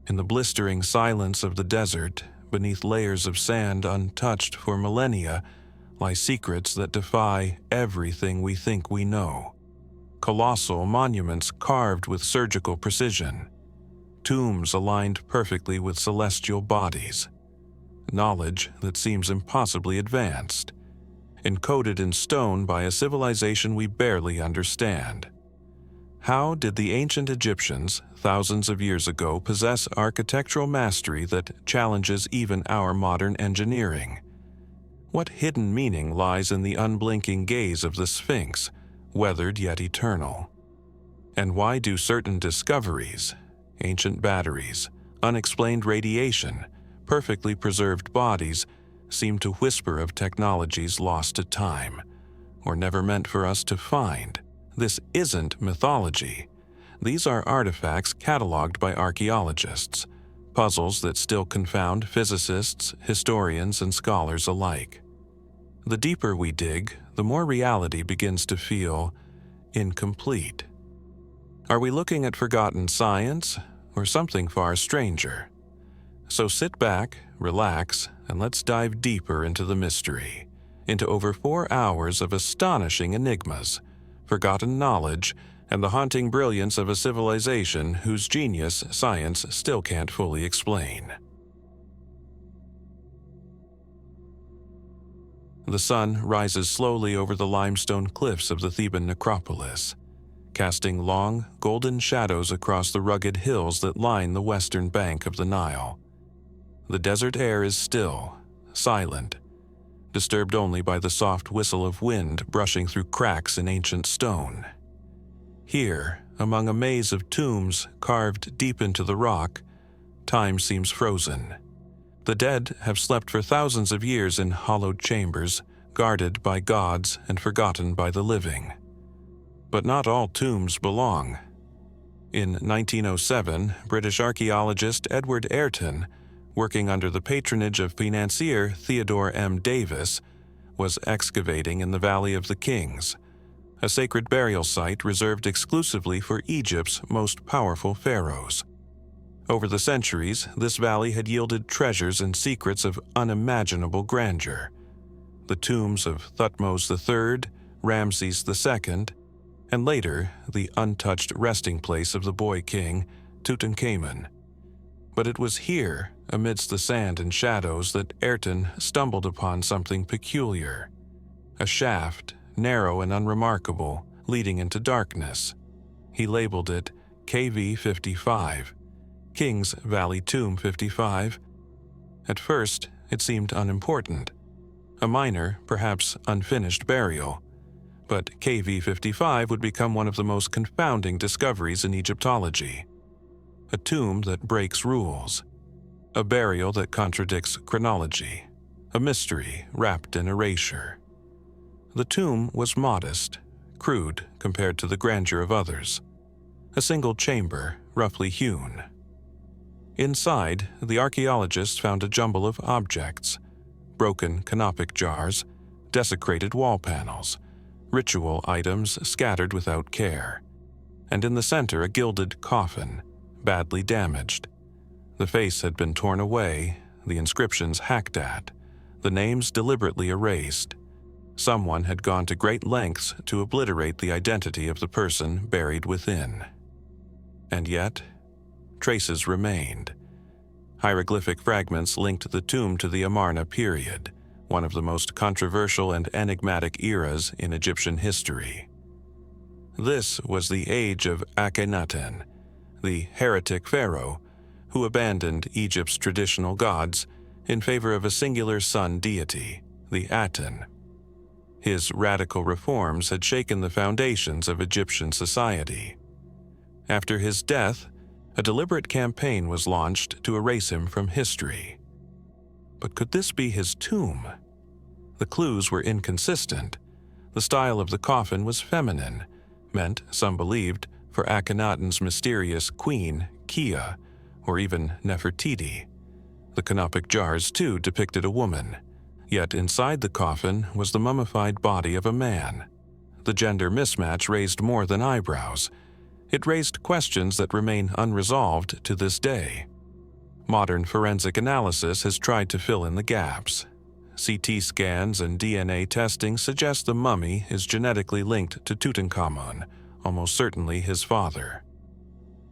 In the blistering silence of the desert, beneath layers of sand untouched for millennia, lie secrets that defy everything we think we know. Colossal monuments carved with surgical precision, tombs aligned perfectly with celestial bodies, knowledge that seems impossibly advanced, encoded in stone by a civilization we barely understand. How did the ancient Egyptians, thousands of years ago, possess architectural mastery that challenges even our modern engineering? What hidden meaning lies in the unblinking gaze of the Sphinx, weathered yet eternal? And why do certain discoveries, ancient batteries, unexplained radiation, perfectly preserved bodies, seem to whisper of technologies lost to time, or never meant for us to find? This isn't mythology. These are artifacts cataloged by archaeologists, puzzles that still confound physicists, historians, and scholars alike. The deeper we dig, the more reality begins to feel incomplete. Are we looking at forgotten science, or something far stranger? So sit back, relax, and let's dive deeper into the mystery, into over 4 hours of astonishing enigmas, forgotten knowledge, and the haunting brilliance of a civilization whose genius science still can't fully explain. The sun rises slowly over the limestone cliffs of the Theban necropolis, casting long, golden shadows across the rugged hills that line the western bank of the Nile. The desert air is still, silent, disturbed only by the soft whistle of wind brushing through cracks in ancient stone. Here, among a maze of tombs carved deep into the rock, time seems frozen. The dead have slept for thousands of years in hollowed chambers, guarded by gods and forgotten by the living. But not all tombs belong. In 1907, British archaeologist Edward Ayrton, working under the patronage of financier Theodore M. Davis, was excavating in the Valley of the Kings, a sacred burial site reserved exclusively for Egypt's most powerful pharaohs. Over the centuries, this valley had yielded treasures and secrets of unimaginable grandeur. The tombs of Thutmose III, Ramses II, and later the untouched resting place of the boy king, Tutankhamun. But it was here, amidst the sand and shadows, that Ayrton stumbled upon something peculiar. A shaft, narrow and unremarkable, leading into darkness. He labeled it KV 55, King's Valley Tomb 55. At first, it seemed unimportant. A minor, perhaps unfinished burial. But KV 55 would become one of the most confounding discoveries in Egyptology. A tomb that breaks rules. A burial that contradicts chronology. A mystery wrapped in erasure. The tomb was modest, crude compared to the grandeur of others. A single chamber, roughly hewn. Inside, the archaeologists found a jumble of objects: broken canopic jars, desecrated wall panels, ritual items scattered without care, and in the center a gilded coffin, badly damaged. The face had been torn away, the inscriptions hacked at, the names deliberately erased. Someone had gone to great lengths to obliterate the identity of the person buried within. And yet, traces remained. Hieroglyphic fragments linked the tomb to the Amarna period, one of the most controversial and enigmatic eras in Egyptian history. This was the age of Akhenaten, the heretic pharaoh who abandoned Egypt's traditional gods in favor of a singular sun deity, the Aten. His radical reforms had shaken the foundations of Egyptian society. After his death, a deliberate campaign was launched to erase him from history. But could this be his tomb? The clues were inconsistent. The style of the coffin was feminine, meant, some believed, for Akhenaten's mysterious queen, Kia, or even Nefertiti. The canopic jars, too, depicted a woman. Yet inside the coffin was the mummified body of a man. The gender mismatch raised more than eyebrows. It raised questions that remain unresolved to this day. Modern forensic analysis has tried to fill in the gaps. CT scans and DNA testing suggest the mummy is genetically linked to Tutankhamun, almost certainly his father.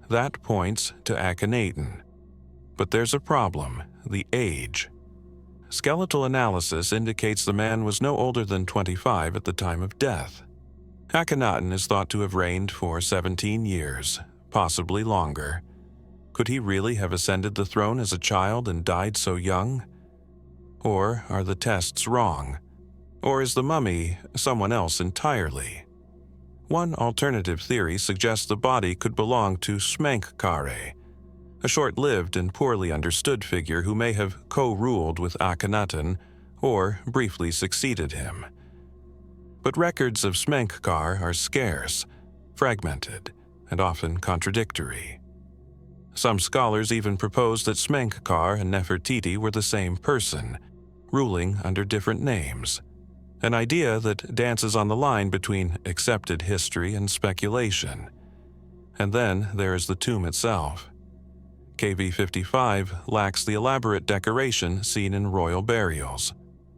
That points to Akhenaten. But there's a problem: the age. Skeletal analysis indicates the man was no older than 25 at the time of death. Akhenaten is thought to have reigned for 17 years, possibly longer. Could he really have ascended the throne as a child and died so young? Or are the tests wrong? Or is the mummy someone else entirely? One alternative theory suggests the body could belong to Smenkhkare, a short-lived and poorly understood figure who may have co-ruled with Akhenaten or briefly succeeded him. But records of Smenkhkare are scarce, fragmented, and often contradictory. Some scholars even propose that Smenkhkare and Nefertiti were the same person, ruling under different names, an idea that dances on the line between accepted history and speculation. And then there is the tomb itself. KV-55 lacks the elaborate decoration seen in royal burials.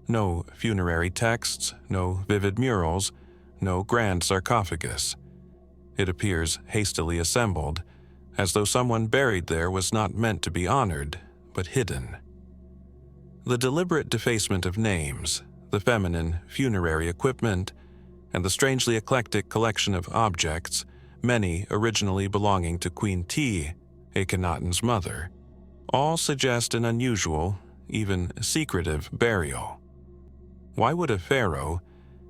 No funerary texts, no vivid murals, no grand sarcophagus. It appears hastily assembled, as though someone buried there was not meant to be honored, but hidden. The deliberate defacement of names, the feminine funerary equipment, and the strangely eclectic collection of objects, many originally belonging to Queen T, Akhenaten's mother, all suggest an unusual, even secretive burial. Why would a pharaoh,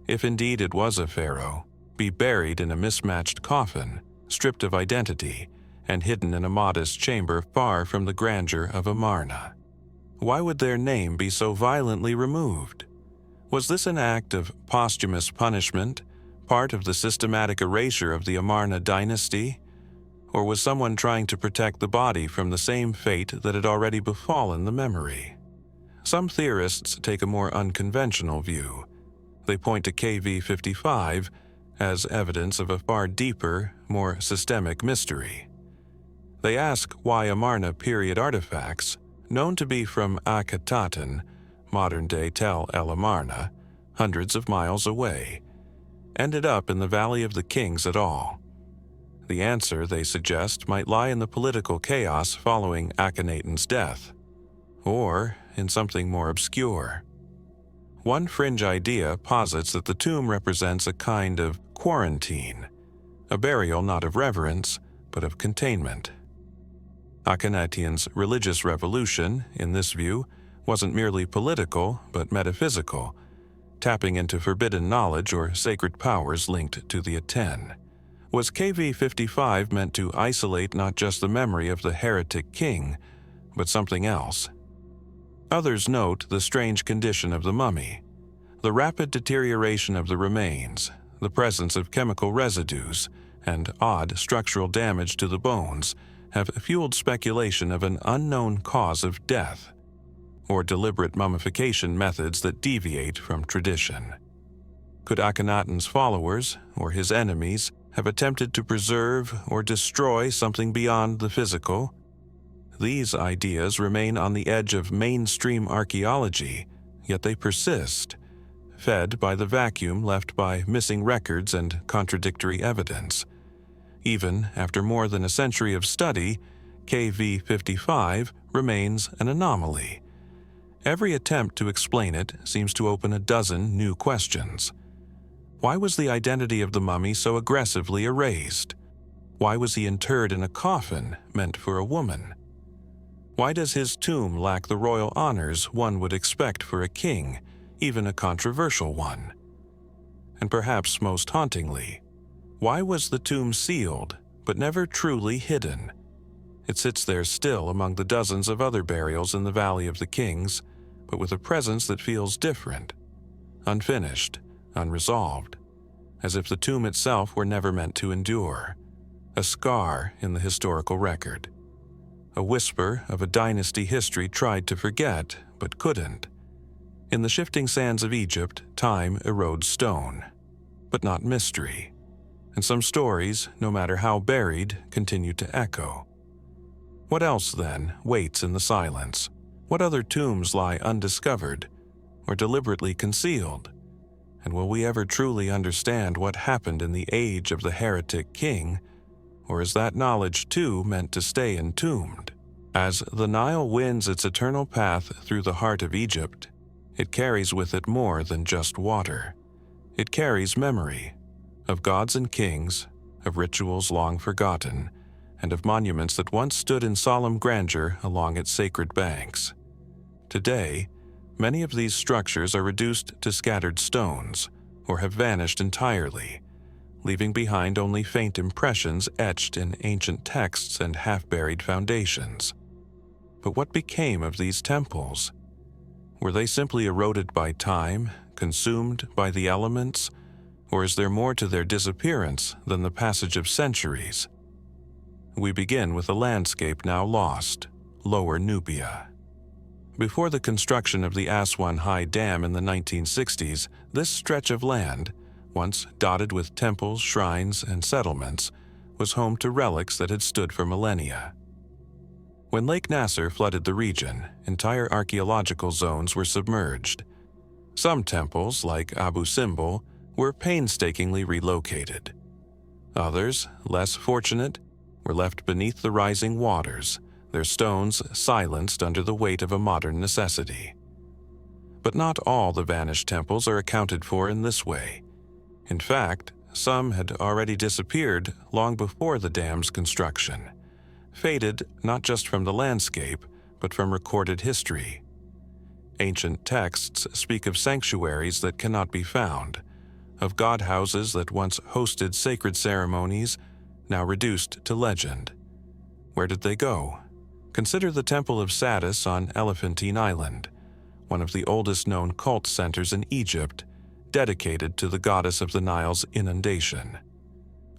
if indeed it was a pharaoh, be buried in a mismatched coffin, stripped of identity, and hidden in a modest chamber far from the grandeur of Amarna? Why would their name be so violently removed? Was this an act of posthumous punishment, part of the systematic erasure of the Amarna dynasty? Or was someone trying to protect the body from the same fate that had already befallen the memory? Some theorists take a more unconventional view. They point to KV-55 as evidence of a far deeper, more systemic mystery. They ask why Amarna period artifacts, known to be from Akhenaten, modern-day Tel El Amarna, hundreds of miles away, ended up in the Valley of the Kings at all. The answer, they suggest, might lie in the political chaos following Akhenaten's death, or in something more obscure. One fringe idea posits that the tomb represents a kind of quarantine, a burial not of reverence, but of containment. Akhenaten's religious revolution, in this view, wasn't merely political, but metaphysical, tapping into forbidden knowledge or sacred powers linked to the Aten. Was KV-55 meant to isolate not just the memory of the heretic king, but something else? Others note the strange condition of the mummy, the rapid deterioration of the remains, the presence of chemical residues, and odd structural damage to the bones have fueled speculation of an unknown cause of death, or deliberate mummification methods that deviate from tradition. Could Akhenaten's followers, or his enemies, have attempted to preserve or destroy something beyond the physical? These ideas remain on the edge of mainstream archaeology, yet they persist, fed by the vacuum left by missing records and contradictory evidence. Even after more than a century of study, KV-55 remains an anomaly. Every attempt to explain it seems to open a dozen new questions. Why was the identity of the mummy so aggressively erased? Why was he interred in a coffin meant for a woman? Why does his tomb lack the royal honors one would expect for a king, even a controversial one? And perhaps most hauntingly, why was the tomb sealed but never truly hidden? It sits there still among the dozens of other burials in the Valley of the Kings, but with a presence that feels different, unfinished, unresolved, as if the tomb itself were never meant to endure, a scar in the historical record, a whisper of a dynasty history tried to forget but couldn't. In the shifting sands of Egypt, time erodes stone, but not mystery, and some stories, no matter how buried, continue to echo. What else, then, waits in the silence? What other tombs lie undiscovered or deliberately concealed? And will we ever truly understand what happened in the age of the heretic king, or is that knowledge too meant to stay entombed? As the Nile winds its eternal path through the heart of Egypt, it carries with it more than just water. It carries memory of gods and kings, of rituals long forgotten, and of monuments that once stood in solemn grandeur along its sacred banks. Today, many of these structures are reduced to scattered stones or have vanished entirely, leaving behind only faint impressions etched in ancient texts and half-buried foundations. But what became of these temples? Were they simply eroded by time, consumed by the elements, or is there more to their disappearance than the passage of centuries? We begin with a landscape now lost, Lower Nubia. Before the construction of the Aswan High Dam in the 1960s, this stretch of land, once dotted with temples, shrines, and settlements, was home to relics that had stood for millennia. When Lake Nasser flooded the region, entire archaeological zones were submerged. Some temples, like Abu Simbel, were painstakingly relocated. Others, less fortunate, were left beneath the rising waters, their stones silenced under the weight of a modern necessity. But not all the vanished temples are accounted for in this way. In fact, some had already disappeared long before the dam's construction, faded not just from the landscape, but from recorded history. Ancient texts speak of sanctuaries that cannot be found, of god houses that once hosted sacred ceremonies, now reduced to legend. Where did they go? Consider the Temple of Satis on Elephantine Island, one of the oldest known cult centers in Egypt, dedicated to the goddess of the Nile's inundation.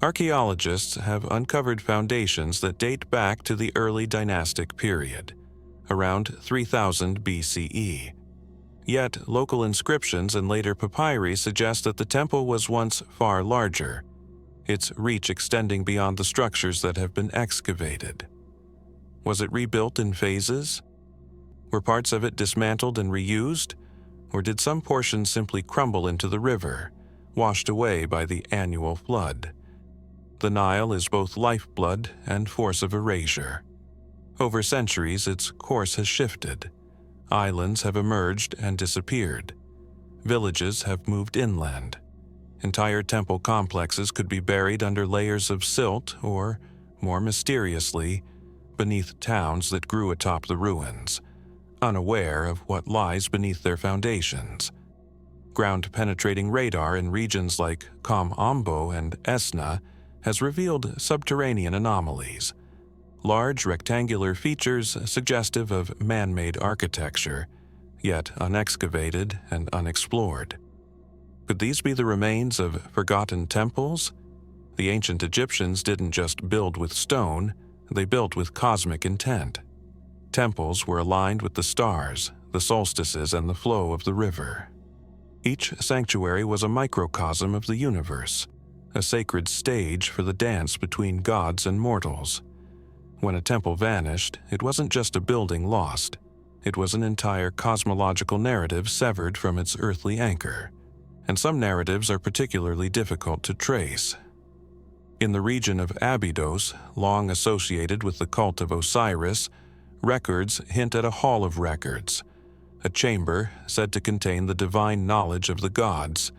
Archaeologists have uncovered foundations that date back to the early dynastic period, around 3000 BCE. Yet, local inscriptions and later papyri suggest that the temple was once far larger, its reach extending beyond the structures that have been excavated. Was it rebuilt in phases? Were parts of it dismantled and reused? Or did some portions simply crumble into the river, washed away by the annual flood? The Nile is both lifeblood and force of erasure. Over centuries, its course has shifted. Islands have emerged and disappeared. Villages have moved inland. Entire temple complexes could be buried under layers of silt or, more mysteriously, beneath towns that grew atop the ruins, unaware of what lies beneath their foundations. Ground-penetrating radar in regions like Kom Ombo and Esna has revealed subterranean anomalies, large rectangular features suggestive of man-made architecture, yet unexcavated and unexplored. Could these be the remains of forgotten temples? The ancient Egyptians didn't just build with stone, they built with cosmic intent. Temples were aligned with the stars, the solstices, and the flow of the river. Each sanctuary was a microcosm of the universe, a sacred stage for the dance between gods and mortals. When a temple vanished, it wasn't just a building lost. It was an entire cosmological narrative severed from its earthly anchor. And some narratives are particularly difficult to trace. In the region of Abydos, long associated with the cult of Osiris, records hint at a hall of records, a chamber said to contain the divine knowledge of the gods,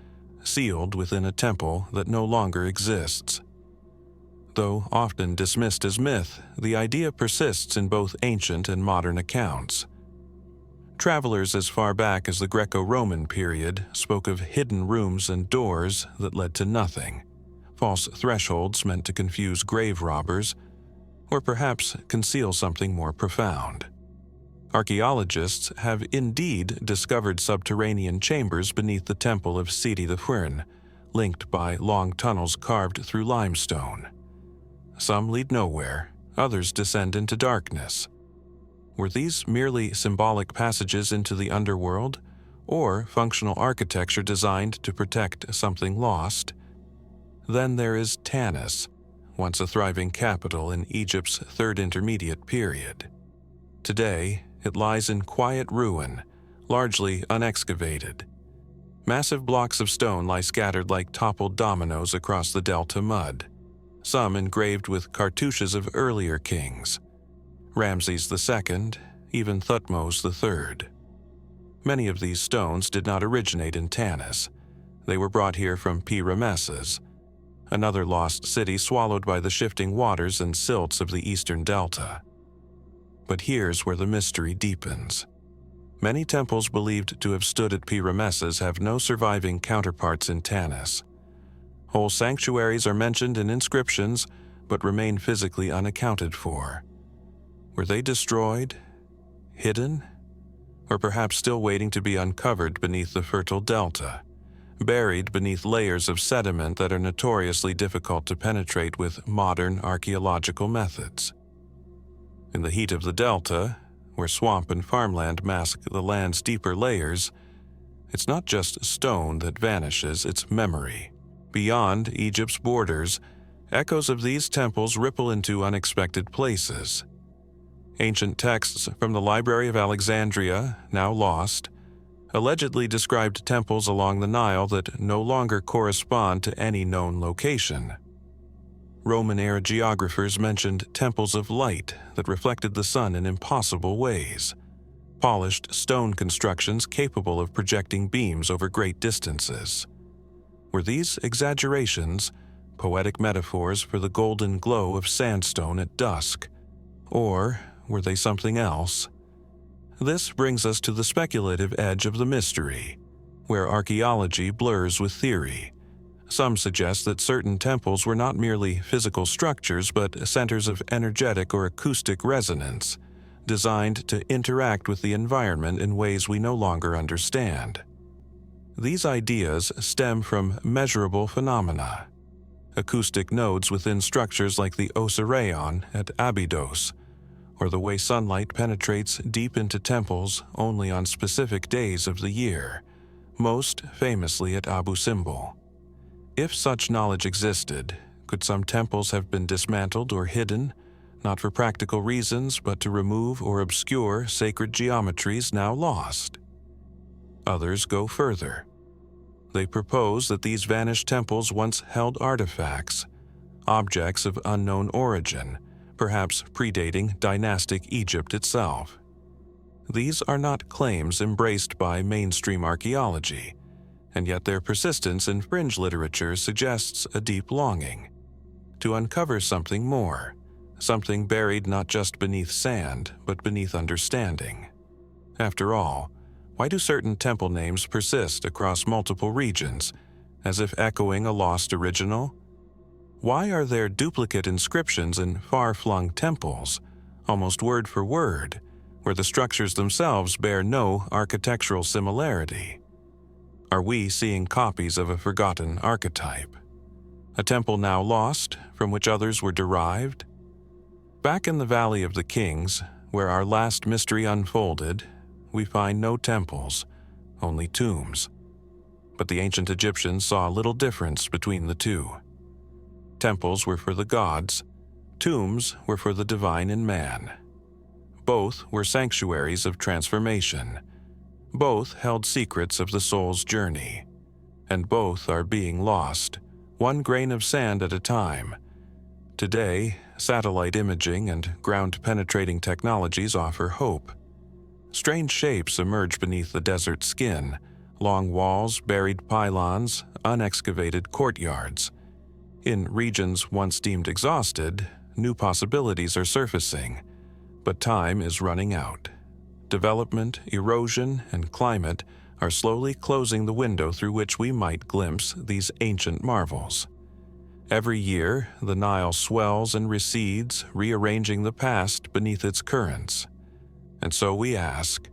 sealed within a temple that no longer exists. Though often dismissed as myth, the idea persists in both ancient and modern accounts. Travelers as far back as the Greco-Roman period spoke of hidden rooms and doors that led to nothing, false thresholds meant to confuse grave robbers, or perhaps conceal something more profound. Archaeologists have indeed discovered subterranean chambers beneath the temple of Sidi Ifrin, linked by long tunnels carved through limestone. Some lead nowhere, others descend into darkness. Were these merely symbolic passages into the underworld, or functional architecture designed to protect something lost? Then there is Tanis, once a thriving capital in Egypt's Third Intermediate period. Today, it lies in quiet ruin, largely unexcavated. Massive blocks of stone lie scattered like toppled dominoes across the delta mud, some engraved with cartouches of earlier kings, Ramses II, even Thutmose III. Many of these stones did not originate in Tanis. They were brought here from Pi-Ramesses, another lost city swallowed by the shifting waters and silts of the eastern delta. But here's where the mystery deepens. Many temples believed to have stood at Pi-Ramesses have no surviving counterparts in Tanis. Whole sanctuaries are mentioned in inscriptions, but remain physically unaccounted for. Were they destroyed? Hidden? Or perhaps still waiting to be uncovered beneath the fertile delta, buried beneath layers of sediment that are notoriously difficult to penetrate with modern archaeological methods? In the heat of the delta, where swamp and farmland mask the land's deeper layers, it's not just stone that vanishes, it's memory. Beyond Egypt's borders, echoes of these temples ripple into unexpected places. Ancient texts from the Library of Alexandria, now lost, allegedly described temples along the Nile that no longer correspond to any known location. Roman-era geographers mentioned temples of light that reflected the sun in impossible ways, polished stone constructions capable of projecting beams over great distances. Were these exaggerations, poetic metaphors for the golden glow of sandstone at dusk? Or were they something else? This brings us to the speculative edge of the mystery, where archaeology blurs with theory. Some suggest that certain temples were not merely physical structures but centers of energetic or acoustic resonance, designed to interact with the environment in ways we no longer understand. These ideas stem from measurable phenomena. Acoustic nodes within structures like the Osirion at Abydos, or the way sunlight penetrates deep into temples only on specific days of the year, most famously at Abu Simbel. If such knowledge existed, could some temples have been dismantled or hidden, not for practical reasons but to remove or obscure sacred geometries now lost? Others go further. They propose that these vanished temples once held artifacts, objects of unknown origin, perhaps predating dynastic Egypt itself. These are not claims embraced by mainstream archaeology, and yet their persistence in fringe literature suggests a deep longing to uncover something more, something buried not just beneath sand, but beneath understanding. After all, why do certain temple names persist across multiple regions, as if echoing a lost original? Why are there duplicate inscriptions in far-flung temples, almost word for word, where the structures themselves bear no architectural similarity? Are we seeing copies of a forgotten archetype? A temple now lost, from which others were derived? Back in the Valley of the Kings, where our last mystery unfolded, we find no temples, only tombs. But the ancient Egyptians saw little difference between the two. Temples were for the gods, tombs were for the divine in man. Both were sanctuaries of transformation. Both held secrets of the soul's journey. And both are being lost, one grain of sand at a time. Today, satellite imaging and ground-penetrating technologies offer hope. Strange shapes emerge beneath the desert skin, long walls, buried pylons, unexcavated courtyards. In regions once deemed exhausted, new possibilities are surfacing, but time is running out. Development, erosion, and climate are slowly closing the window through which we might glimpse these ancient marvels. Every year, the Nile swells and recedes, rearranging the past beneath its currents. And so we ask,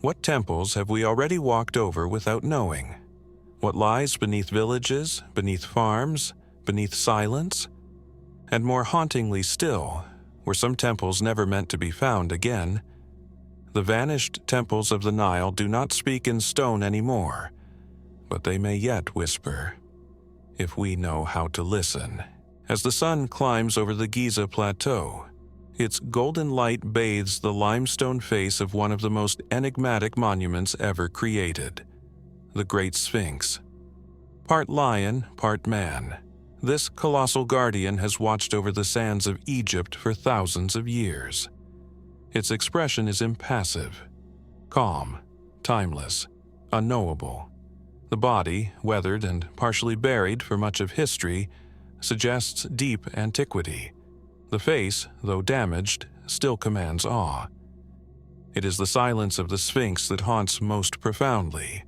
what temples have we already walked over without knowing? What lies beneath villages, beneath farms, beneath silence? And more hauntingly still, were some temples never meant to be found again? The vanished temples of the Nile do not speak in stone anymore, but they may yet whisper, if we know how to listen As the sun climbs over the Giza plateau, its golden light bathes the limestone face of one of the most enigmatic monuments ever created, the Great Sphinx. Part lion, part man, this colossal guardian has watched over the sands of Egypt for thousands of years. Its expression is impassive, calm, timeless, unknowable. The body, weathered and partially buried for much of history, suggests deep antiquity. The face, though damaged, still commands awe. It is the silence of the Sphinx that haunts most profoundly.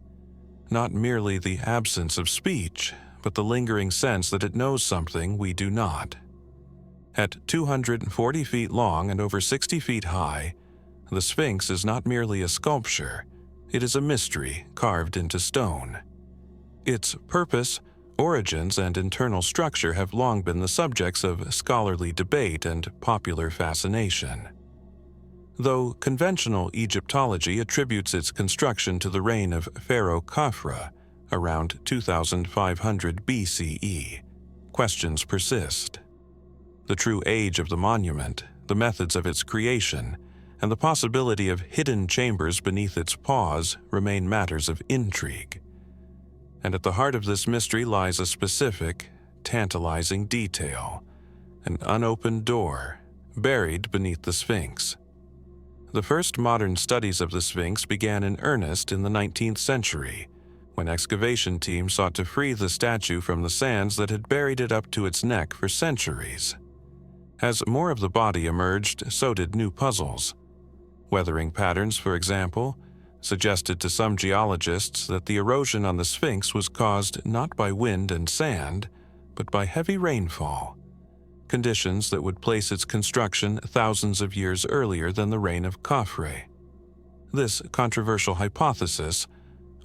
Not merely the absence of speech, but the lingering sense that it knows something we do not. At 240 feet long and over 60 feet high, the Sphinx is not merely a sculpture, it is a mystery carved into stone. Its purpose, origins, and internal structure have long been the subjects of scholarly debate and popular fascination. Though conventional Egyptology attributes its construction to the reign of Pharaoh Khafra around 2500 BCE, questions persist. The true age of the monument, the methods of its creation, and the possibility of hidden chambers beneath its paws remain matters of intrigue. And at the heart of this mystery lies a specific, tantalizing detail: an unopened door buried beneath the Sphinx. The first modern studies of the Sphinx began in earnest in the 19th century, when excavation teams sought to free the statue from the sands that had buried it up to its neck for centuries. As more of the body emerged, so did new puzzles. Weathering patterns, for example, suggested to some geologists that the erosion on the Sphinx was caused not by wind and sand, but by heavy rainfall, conditions that would place its construction thousands of years earlier than the reign of Khafre. This controversial hypothesis,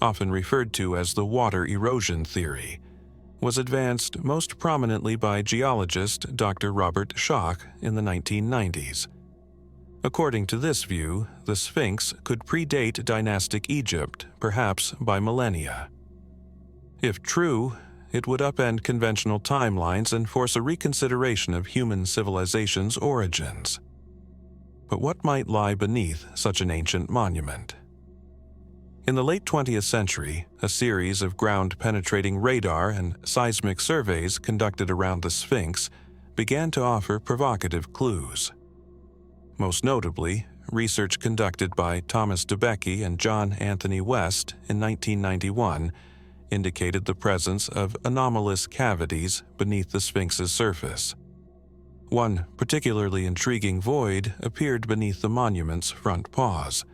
often referred to as the water erosion theory, was advanced most prominently by geologist Dr. Robert Schoch in the 1990s. According to this view, the Sphinx could predate dynastic Egypt, perhaps by millennia. If true, it would upend conventional timelines and force a reconsideration of human civilization's origins. But what might lie beneath such an ancient monument? In the late 20th century, a series of ground-penetrating radar and seismic surveys conducted around the Sphinx began to offer provocative clues. Most notably, research conducted by Thomas DeBecke and John Anthony West in 1991 indicated the presence of anomalous cavities beneath the Sphinx's surface. One particularly intriguing void appeared beneath the monument's front paws,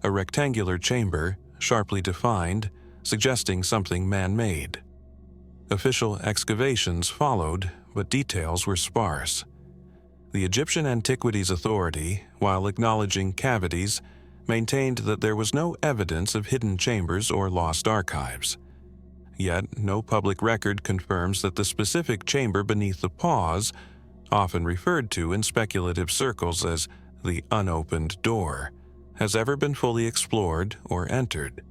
a rectangular chamber, sharply defined, suggesting something man-made. Official excavations followed, but details were sparse. The Egyptian Antiquities Authority, while acknowledging cavities, maintained that there was no evidence of hidden chambers or lost archives. Yet, no public record confirms that the specific chamber beneath the paws, often referred to in speculative circles as the unopened door, has ever been fully explored or entered.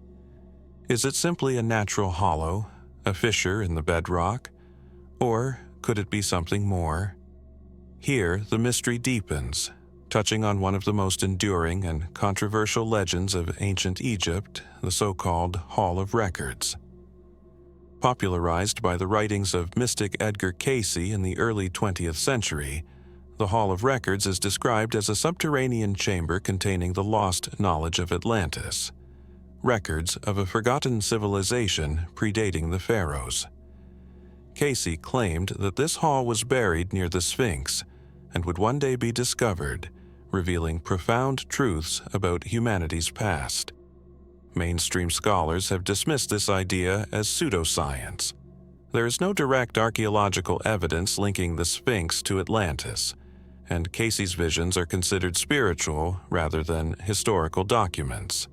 Is it simply a natural hollow, a fissure in the bedrock? Or could it be something more? Here, the mystery deepens, touching on one of the most enduring and controversial legends of ancient Egypt, the so-called Hall of Records. Popularized by the writings of mystic Edgar Cayce in the early 20th century, the Hall of Records is described as a subterranean chamber containing the lost knowledge of Atlantis, records of a forgotten civilization predating the pharaohs. Cayce claimed that this hall was buried near the Sphinx and would one day be discovered, revealing profound truths about humanity's past. Mainstream scholars have dismissed this idea as pseudoscience. There is no direct archaeological evidence linking the Sphinx to Atlantis, and Cayce's visions are considered spiritual rather than historical documents.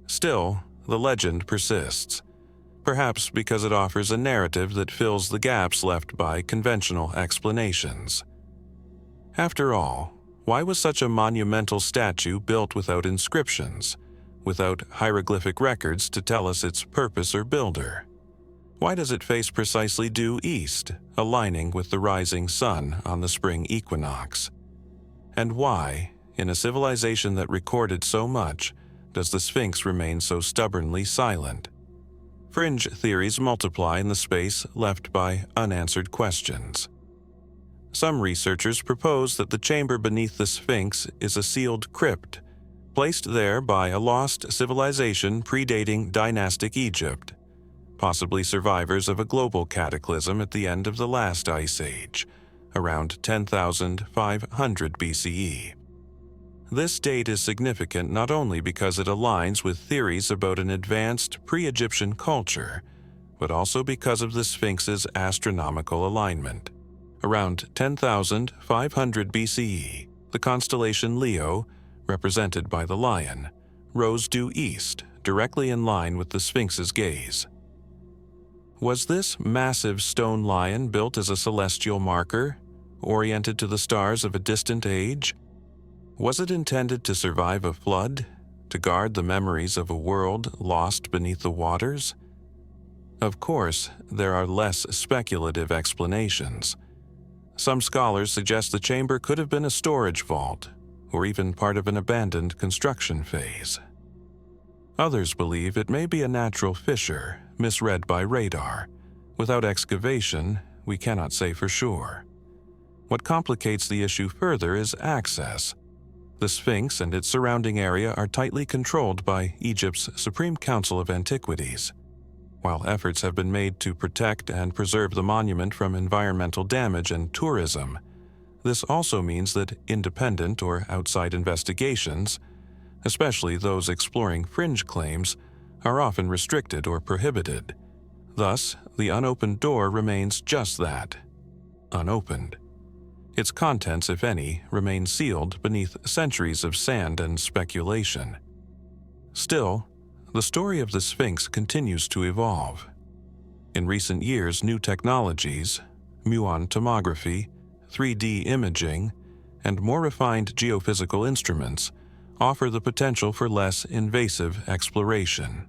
Still, the legend persists, perhaps because it offers a narrative that fills the gaps left by conventional explanations. After all, why was such a monumental statue built without inscriptions, without hieroglyphic records to tell us its purpose or builder? Why does it face precisely due east, aligning with the rising sun on the spring equinox? And why, in a civilization that recorded so much, does the Sphinx remain so stubbornly silent? Fringe theories multiply in the space left by unanswered questions. Some researchers propose that the chamber beneath the Sphinx is a sealed crypt, placed there by a lost civilization predating dynastic Egypt, possibly survivors of a global cataclysm at the end of the last ice age, around 10,500 BCE. This date is significant not only because it aligns with theories about an advanced pre-Egyptian culture, but also because of the Sphinx's astronomical alignment. Around 10,500 BCE, the constellation Leo, represented by the lion, rose due east, directly in line with the Sphinx's gaze. Was this massive stone lion built as a celestial marker, oriented to the stars of a distant age? Was it intended to survive a flood, to guard the memories of a world lost beneath the waters? Of course, there are less speculative explanations. Some scholars suggest the chamber could have been a storage vault, or even part of an abandoned construction phase. Others believe it may be a natural fissure, misread by radar. Without excavation, we cannot say for sure. What complicates the issue further is access. The Sphinx and its surrounding area are tightly controlled by Egypt's Supreme Council of Antiquities. While efforts have been made to protect and preserve the monument from environmental damage and tourism, this also means that independent or outside investigations, especially those exploring fringe claims, are often restricted or prohibited. Thus, the unopened door remains just that, unopened. Its contents, if any, remain sealed beneath centuries of sand and speculation. Still, the story of the Sphinx continues to evolve. In recent years, new technologies, muon tomography, 3D imaging, and more refined geophysical instruments offer the potential for less invasive exploration.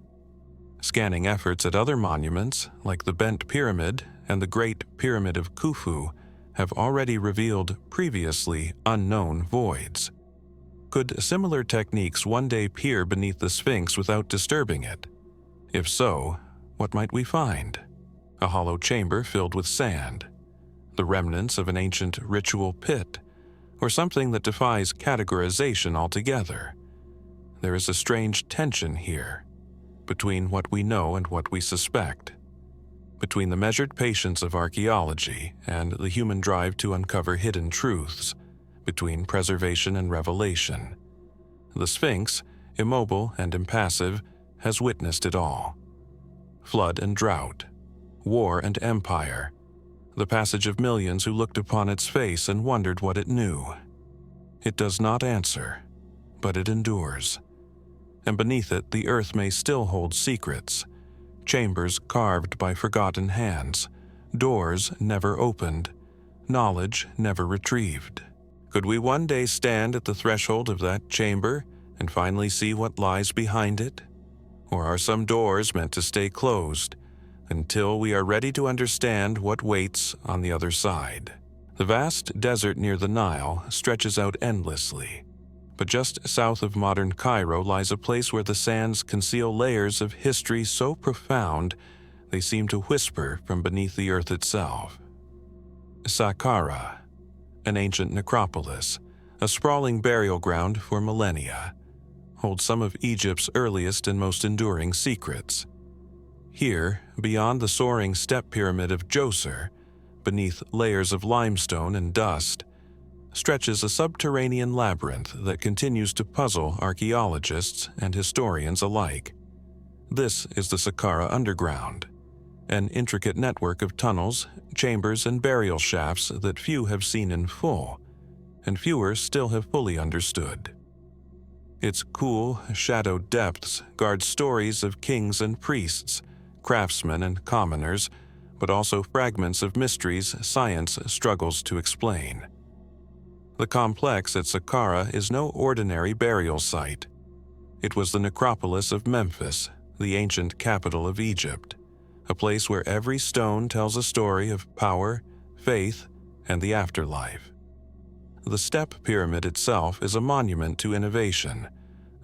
Scanning efforts at other monuments, like the Bent Pyramid and the Great Pyramid of Khufu, have already revealed previously unknown voids. Could similar techniques one day peer beneath the Sphinx without disturbing it? If so, what might we find? A hollow chamber filled with sand, the remnants of an ancient ritual pit, or something that defies categorization altogether? There is a strange tension here, between what we know and what we suspect, between the measured patience of archaeology and the human drive to uncover hidden truths, between preservation and revelation. The Sphinx, immobile and impassive, has witnessed it all. Flood and drought, war and empire, the passage of millions who looked upon its face and wondered what it knew. It does not answer, but it endures. And beneath it, the earth may still hold secrets, chambers carved by forgotten hands, doors never opened, knowledge never retrieved. Could we one day stand at the threshold of that chamber and finally see what lies behind it? Or are some doors meant to stay closed until we are ready to understand what waits on the other side? The vast desert near the Nile stretches out endlessly, but just south of modern Cairo lies a place where the sands conceal layers of history so profound they seem to whisper from beneath the earth itself. Saqqara, an ancient necropolis, a sprawling burial ground for millennia, holds some of Egypt's earliest and most enduring secrets. Here, beyond the soaring step pyramid of Djoser, beneath layers of limestone and dust, stretches a subterranean labyrinth that continues to puzzle archaeologists and historians alike. This is the Saqqara Underground, an intricate network of tunnels, chambers, and burial shafts that few have seen in full, and fewer still have fully understood. Its cool, shadowed depths guard stories of kings and priests, craftsmen and commoners, but also fragments of mysteries science struggles to explain. The complex at Saqqara is no ordinary burial site. It was the necropolis of Memphis, the ancient capital of Egypt, a place where every stone tells a story of power, faith, and the afterlife. The step pyramid itself is a monument to innovation,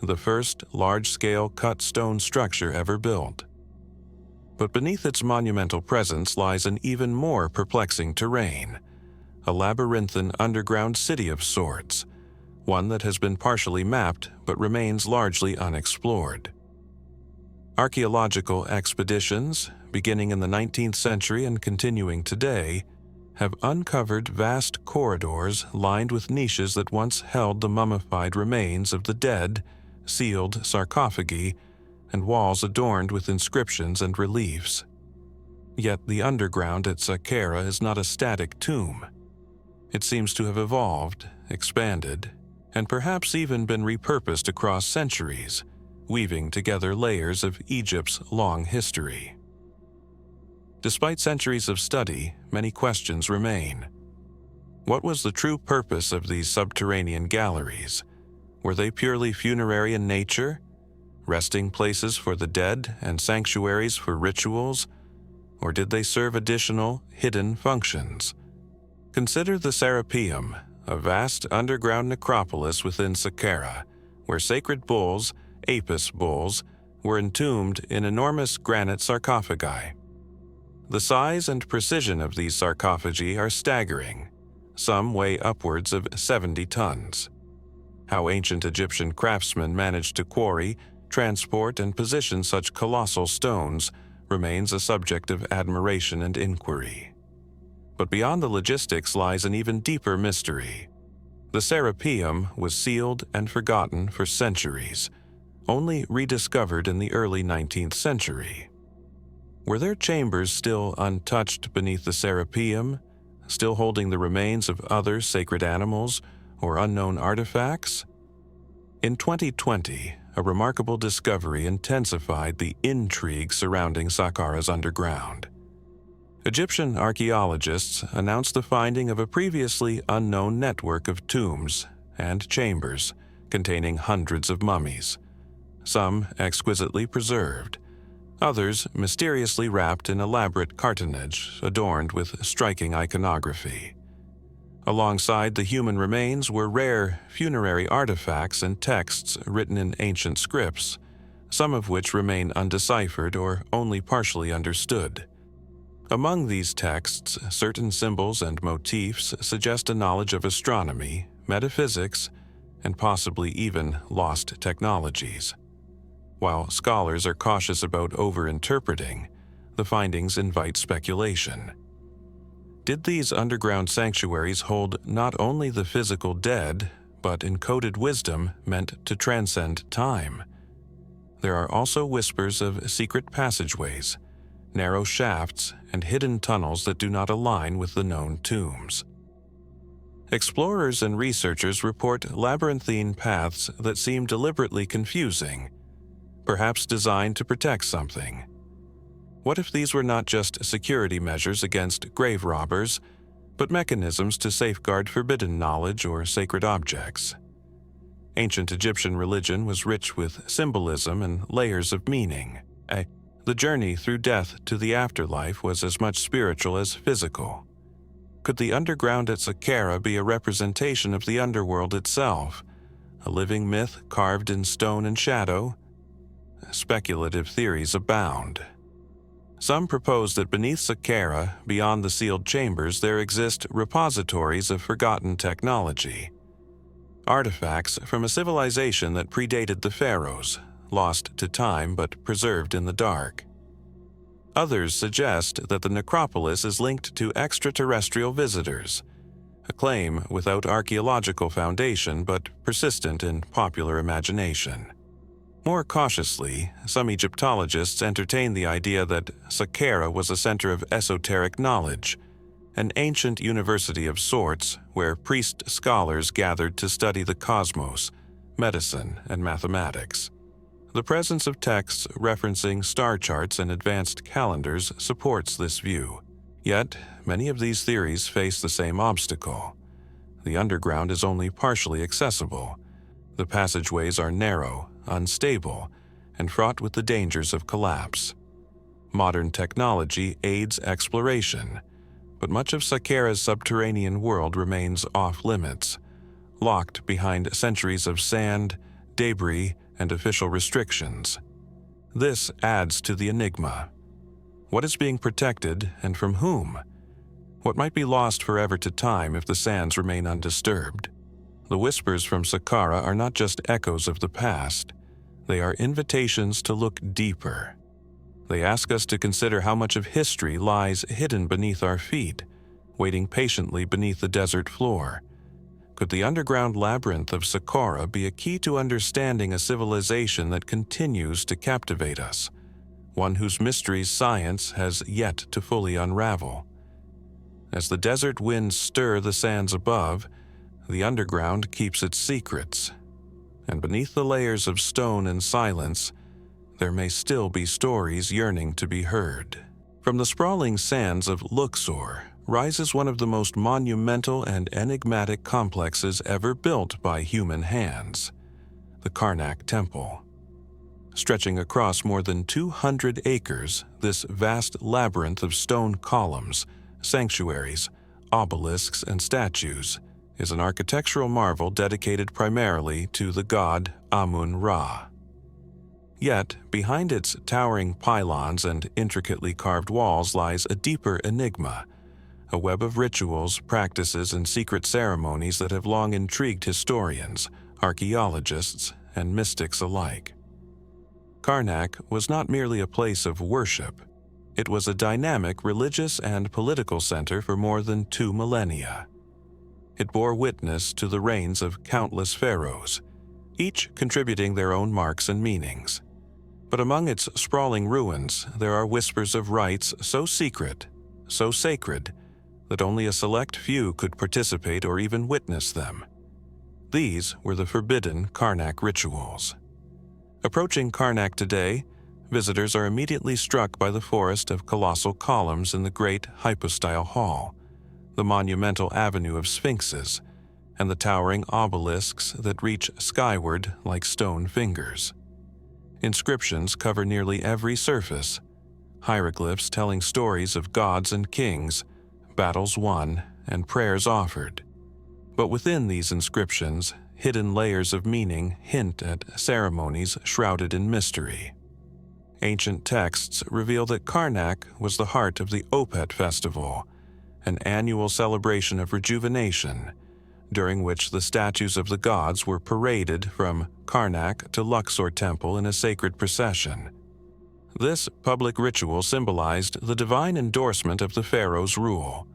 the first large-scale cut stone structure ever built. But beneath its monumental presence lies an even more perplexing terrain, a labyrinthine underground city of sorts, one that has been partially mapped but remains largely unexplored. Archaeological expeditions, beginning in the 19th century and continuing today, have uncovered vast corridors lined with niches that once held the mummified remains of the dead, sealed sarcophagi, and walls adorned with inscriptions and reliefs. Yet the underground at Saqqara is not a static tomb. It seems to have evolved, expanded, and perhaps even been repurposed across centuries, weaving together layers of Egypt's long history. Despite centuries of study, many questions remain. What was the true purpose of these subterranean galleries? Were they purely funerary in nature, resting places for the dead and sanctuaries for rituals, or did they serve additional, hidden functions? Consider the Serapeum, a vast underground necropolis within Saqqara, where sacred bulls, Apis bulls, were entombed in enormous granite sarcophagi. The size and precision of these sarcophagi are staggering. Some weigh upwards of 70 tons. How ancient Egyptian craftsmen managed to quarry, transport, and position such colossal stones remains a subject of admiration and inquiry. But beyond the logistics lies an even deeper mystery. The Serapeum was sealed and forgotten for centuries, only rediscovered in the early 19th century. Were there chambers still untouched beneath the Serapeum, still holding the remains of other sacred animals or unknown artifacts? In 2020, a remarkable discovery intensified the intrigue surrounding Saqqara's underground. Egyptian archaeologists announced the finding of a previously unknown network of tombs and chambers containing hundreds of mummies, some exquisitely preserved, others mysteriously wrapped in elaborate cartonnage adorned with striking iconography. Alongside the human remains were rare funerary artifacts and texts written in ancient scripts, some of which remain undeciphered or only partially understood. Among these texts, certain symbols and motifs suggest a knowledge of astronomy, metaphysics, and possibly even lost technologies. While scholars are cautious about over-interpreting, the findings invite speculation. Did these underground sanctuaries hold not only the physical dead, but encoded wisdom meant to transcend time? There are also whispers of secret passageways, narrow shafts, and hidden tunnels that do not align with the known tombs. Explorers and researchers report labyrinthine paths that seem deliberately confusing, perhaps designed to protect something. What if these were not just security measures against grave robbers, but mechanisms to safeguard forbidden knowledge or sacred objects? Ancient Egyptian religion was rich with symbolism and layers of meaning. The journey through death to the afterlife was as much spiritual as physical. Could the underground at Saqqara be a representation of the underworld itself, a living myth carved in stone and shadow? Speculative theories abound. Some propose that beneath Saqqara, beyond the sealed chambers, there exist repositories of forgotten technology. Artifacts from a civilization that predated the Pharaohs, lost to time but preserved in the dark. Others suggest that the necropolis is linked to extraterrestrial visitors, a claim without archaeological foundation but persistent in popular imagination. More cautiously, some Egyptologists entertain the idea that Saqqara was a center of esoteric knowledge, an ancient university of sorts where priest scholars gathered to study the cosmos, medicine, and mathematics. The presence of texts referencing star charts and advanced calendars supports this view. Yet, many of these theories face the same obstacle. The underground is only partially accessible. The passageways are narrow, unstable, and fraught with the dangers of collapse. Modern technology aids exploration, but much of Saqqara's subterranean world remains off-limits, locked behind centuries of sand, debris, and official restrictions. This adds to the enigma. What is being protected, and from whom? What might be lost forever to time if the sands remain undisturbed? The whispers from Saqqara are not just echoes of the past. They are invitations to look deeper. They ask us to consider how much of history lies hidden beneath our feet, waiting patiently beneath the desert floor. Could the underground labyrinth of Saqqara be a key to understanding a civilization that continues to captivate us, one whose mysteries science has yet to fully unravel? As the desert winds stir the sands above, the underground keeps its secrets, and beneath the layers of stone and silence, there may still be stories yearning to be heard. From the sprawling sands of Luxor rises one of the most monumental and enigmatic complexes ever built by human hands, the Karnak Temple. Stretching across more than 200 acres, this vast labyrinth of stone columns, sanctuaries, obelisks, and statues is an architectural marvel dedicated primarily to the god Amun-Ra. Yet, behind its towering pylons and intricately carved walls lies a deeper enigma, a web of rituals, practices, and secret ceremonies that have long intrigued historians, archaeologists, and mystics alike. Karnak was not merely a place of worship. It was a dynamic religious and political center for more than 2 millennia. It bore witness to the reigns of countless pharaohs, each contributing their own marks and meanings. But among its sprawling ruins, there are whispers of rites so secret, so sacred, that only a select few could participate or even witness them. These were the forbidden Karnak rituals. Approaching Karnak today, visitors are immediately struck by the forest of colossal columns in the great hypostyle hall, the monumental avenue of sphinxes, and the towering obelisks that reach skyward like stone fingers. Inscriptions cover nearly every surface, hieroglyphs telling stories of gods and kings, battles won, and prayers offered. But within these inscriptions, hidden layers of meaning hint at ceremonies shrouded in mystery. Ancient texts reveal that Karnak was the heart of the Opet festival, an annual celebration of rejuvenation, during which the statues of the gods were paraded from Karnak to Luxor Temple in a sacred procession. This public ritual symbolized the divine endorsement of the pharaoh's rule,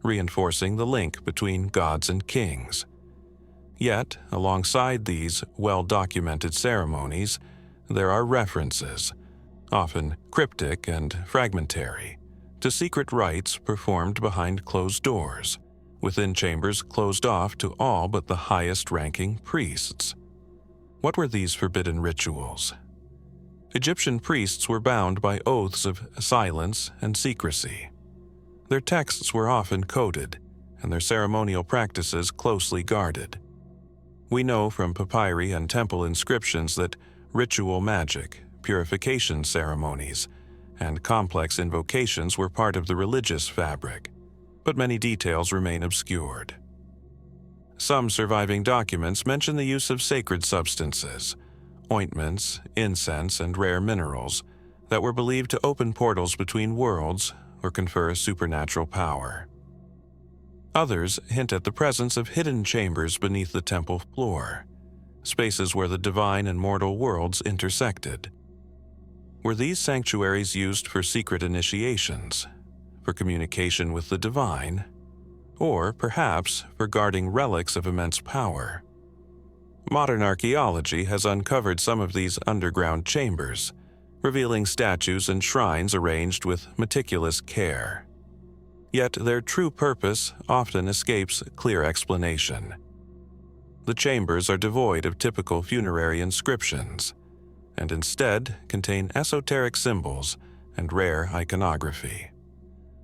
reinforcing the link between gods and kings. Yet, alongside these well-documented ceremonies, there are references, often cryptic and fragmentary, to secret rites performed behind closed doors, within chambers closed off to all but the highest-ranking priests. What were these forbidden rituals? Egyptian priests were bound by oaths of silence and secrecy. Their texts were often coded, and their ceremonial practices closely guarded. We know from papyri and temple inscriptions that ritual magic, purification ceremonies, and complex invocations were part of the religious fabric, but many details remain obscured. Some surviving documents mention the use of sacred substances, ointments, incense, and rare minerals that were believed to open portals between worlds or confer supernatural power. Others hint at the presence of hidden chambers beneath the temple floor, spaces where the divine and mortal worlds intersected. Were these sanctuaries used for secret initiations, for communication with the divine, or perhaps for guarding relics of immense power? Modern archaeology has uncovered some of these underground chambers, revealing statues and shrines arranged with meticulous care. Yet their true purpose often escapes clear explanation. The chambers are devoid of typical funerary inscriptions, and instead contain esoteric symbols and rare iconography.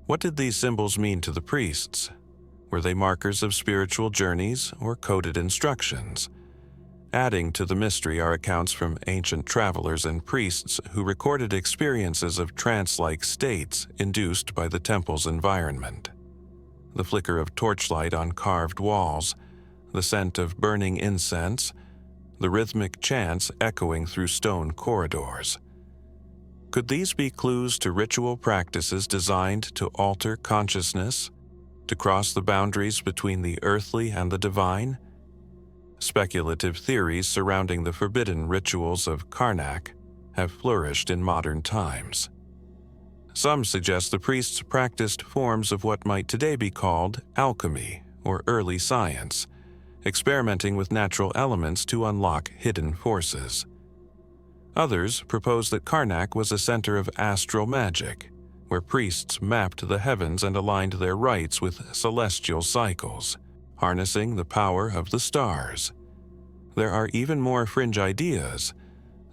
What did these symbols mean to the priests? Were they markers of spiritual journeys or coded instructions? Adding to the mystery are accounts from ancient travelers and priests who recorded experiences of trance-like states induced by the temple's environment. The flicker of torchlight on carved walls, the scent of burning incense, the rhythmic chants echoing through stone corridors. Could these be clues to ritual practices designed to alter consciousness, to cross the boundaries between the earthly and the divine? Speculative theories surrounding the forbidden rituals of Karnak have flourished in modern times. Some suggest the priests practiced forms of what might today be called alchemy or early science, experimenting with natural elements to unlock hidden forces. Others propose that Karnak was a center of astral magic, where priests mapped the heavens and aligned their rites with celestial cycles, harnessing the power of the stars. There are even more fringe ideas.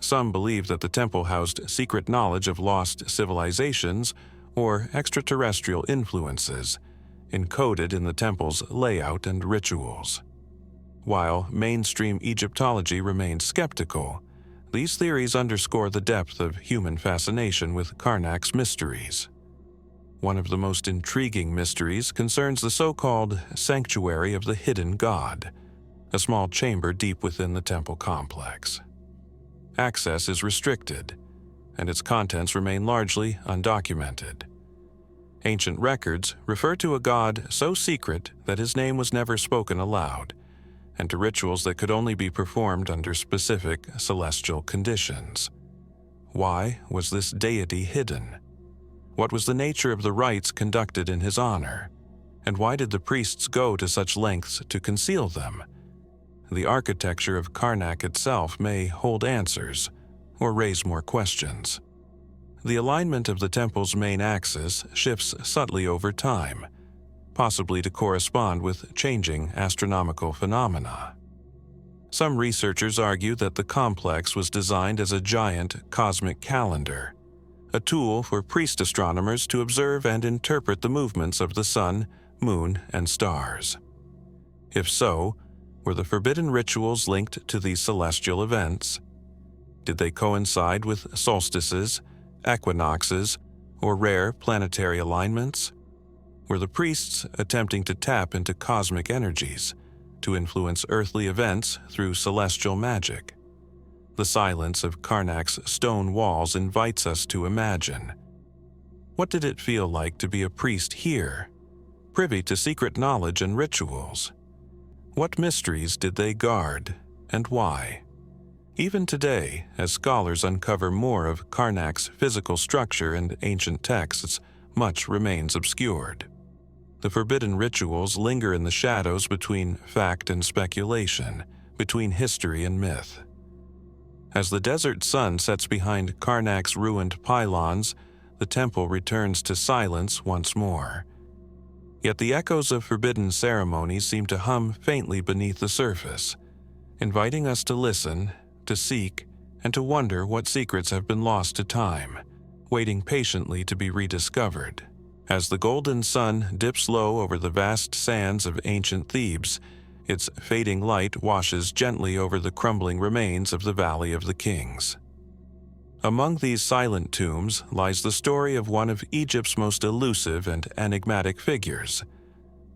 Some believe that the temple housed secret knowledge of lost civilizations or extraterrestrial influences, encoded in the temple's layout and rituals. While mainstream Egyptology remains skeptical, these theories underscore the depth of human fascination with Karnak's mysteries. One of the most intriguing mysteries concerns the so-called Sanctuary of the Hidden God, a small chamber deep within the temple complex. Access is restricted, and its contents remain largely undocumented. Ancient records refer to a god so secret that his name was never spoken aloud, and to rituals that could only be performed under specific celestial conditions. Why was this deity hidden? What was the nature of the rites conducted in his honor? And why did the priests go to such lengths to conceal them? The architecture of Karnak itself may hold answers, or raise more questions. The alignment of the temple's main axis shifts subtly over time, possibly to correspond with changing astronomical phenomena. Some researchers argue that the complex was designed as a giant cosmic calendar, a tool for priest astronomers to observe and interpret the movements of the sun, moon, and stars. If so, were the forbidden rituals linked to these celestial events? Did they coincide with solstices, equinoxes, or rare planetary alignments? Were the priests attempting to tap into cosmic energies, to influence earthly events through celestial magic? The silence of Karnak's stone walls invites us to imagine. What did it feel like to be a priest here, privy to secret knowledge and rituals? What mysteries did they guard, and why? Even today, as scholars uncover more of Karnak's physical structure and ancient texts, much remains obscured. The forbidden rituals linger in the shadows between fact and speculation, between history and myth. As the desert sun sets behind Karnak's ruined pylons, the temple returns to silence once more. Yet the echoes of forbidden ceremonies seem to hum faintly beneath the surface, inviting us to listen, to seek, and to wonder what secrets have been lost to time, waiting patiently to be rediscovered. As the golden sun dips low over the vast sands of ancient Thebes, its fading light washes gently over the crumbling remains of the Valley of the Kings. Among these silent tombs lies the story of one of Egypt's most elusive and enigmatic figures,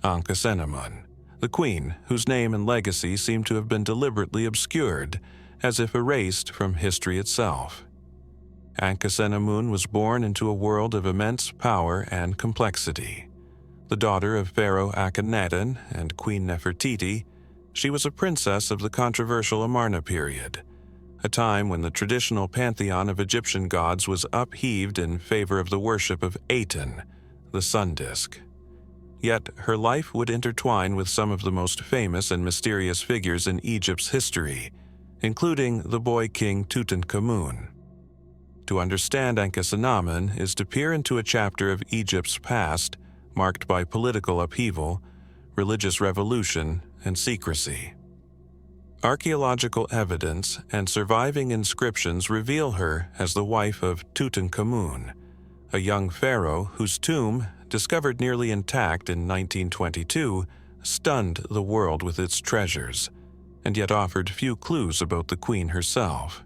Ankhesenamun, the queen whose name and legacy seem to have been deliberately obscured, as if erased from history itself. Ankhesenamun was born into a world of immense power and complexity. The daughter of Pharaoh Akhenaten and Queen Nefertiti, she was a princess of the controversial Amarna period, a time when the traditional pantheon of Egyptian gods was upheaved in favor of the worship of Aten, the sun disk. Yet her life would intertwine with some of the most famous and mysterious figures in Egypt's history, including the boy king Tutankhamun. To understand Ankhesenamun is to peer into a chapter of Egypt's past marked by political upheaval, religious revolution, and secrecy. Archaeological evidence and surviving inscriptions reveal her as the wife of Tutankhamun, a young pharaoh whose tomb, discovered nearly intact in 1922, stunned the world with its treasures. and yet offered few clues about the queen herself.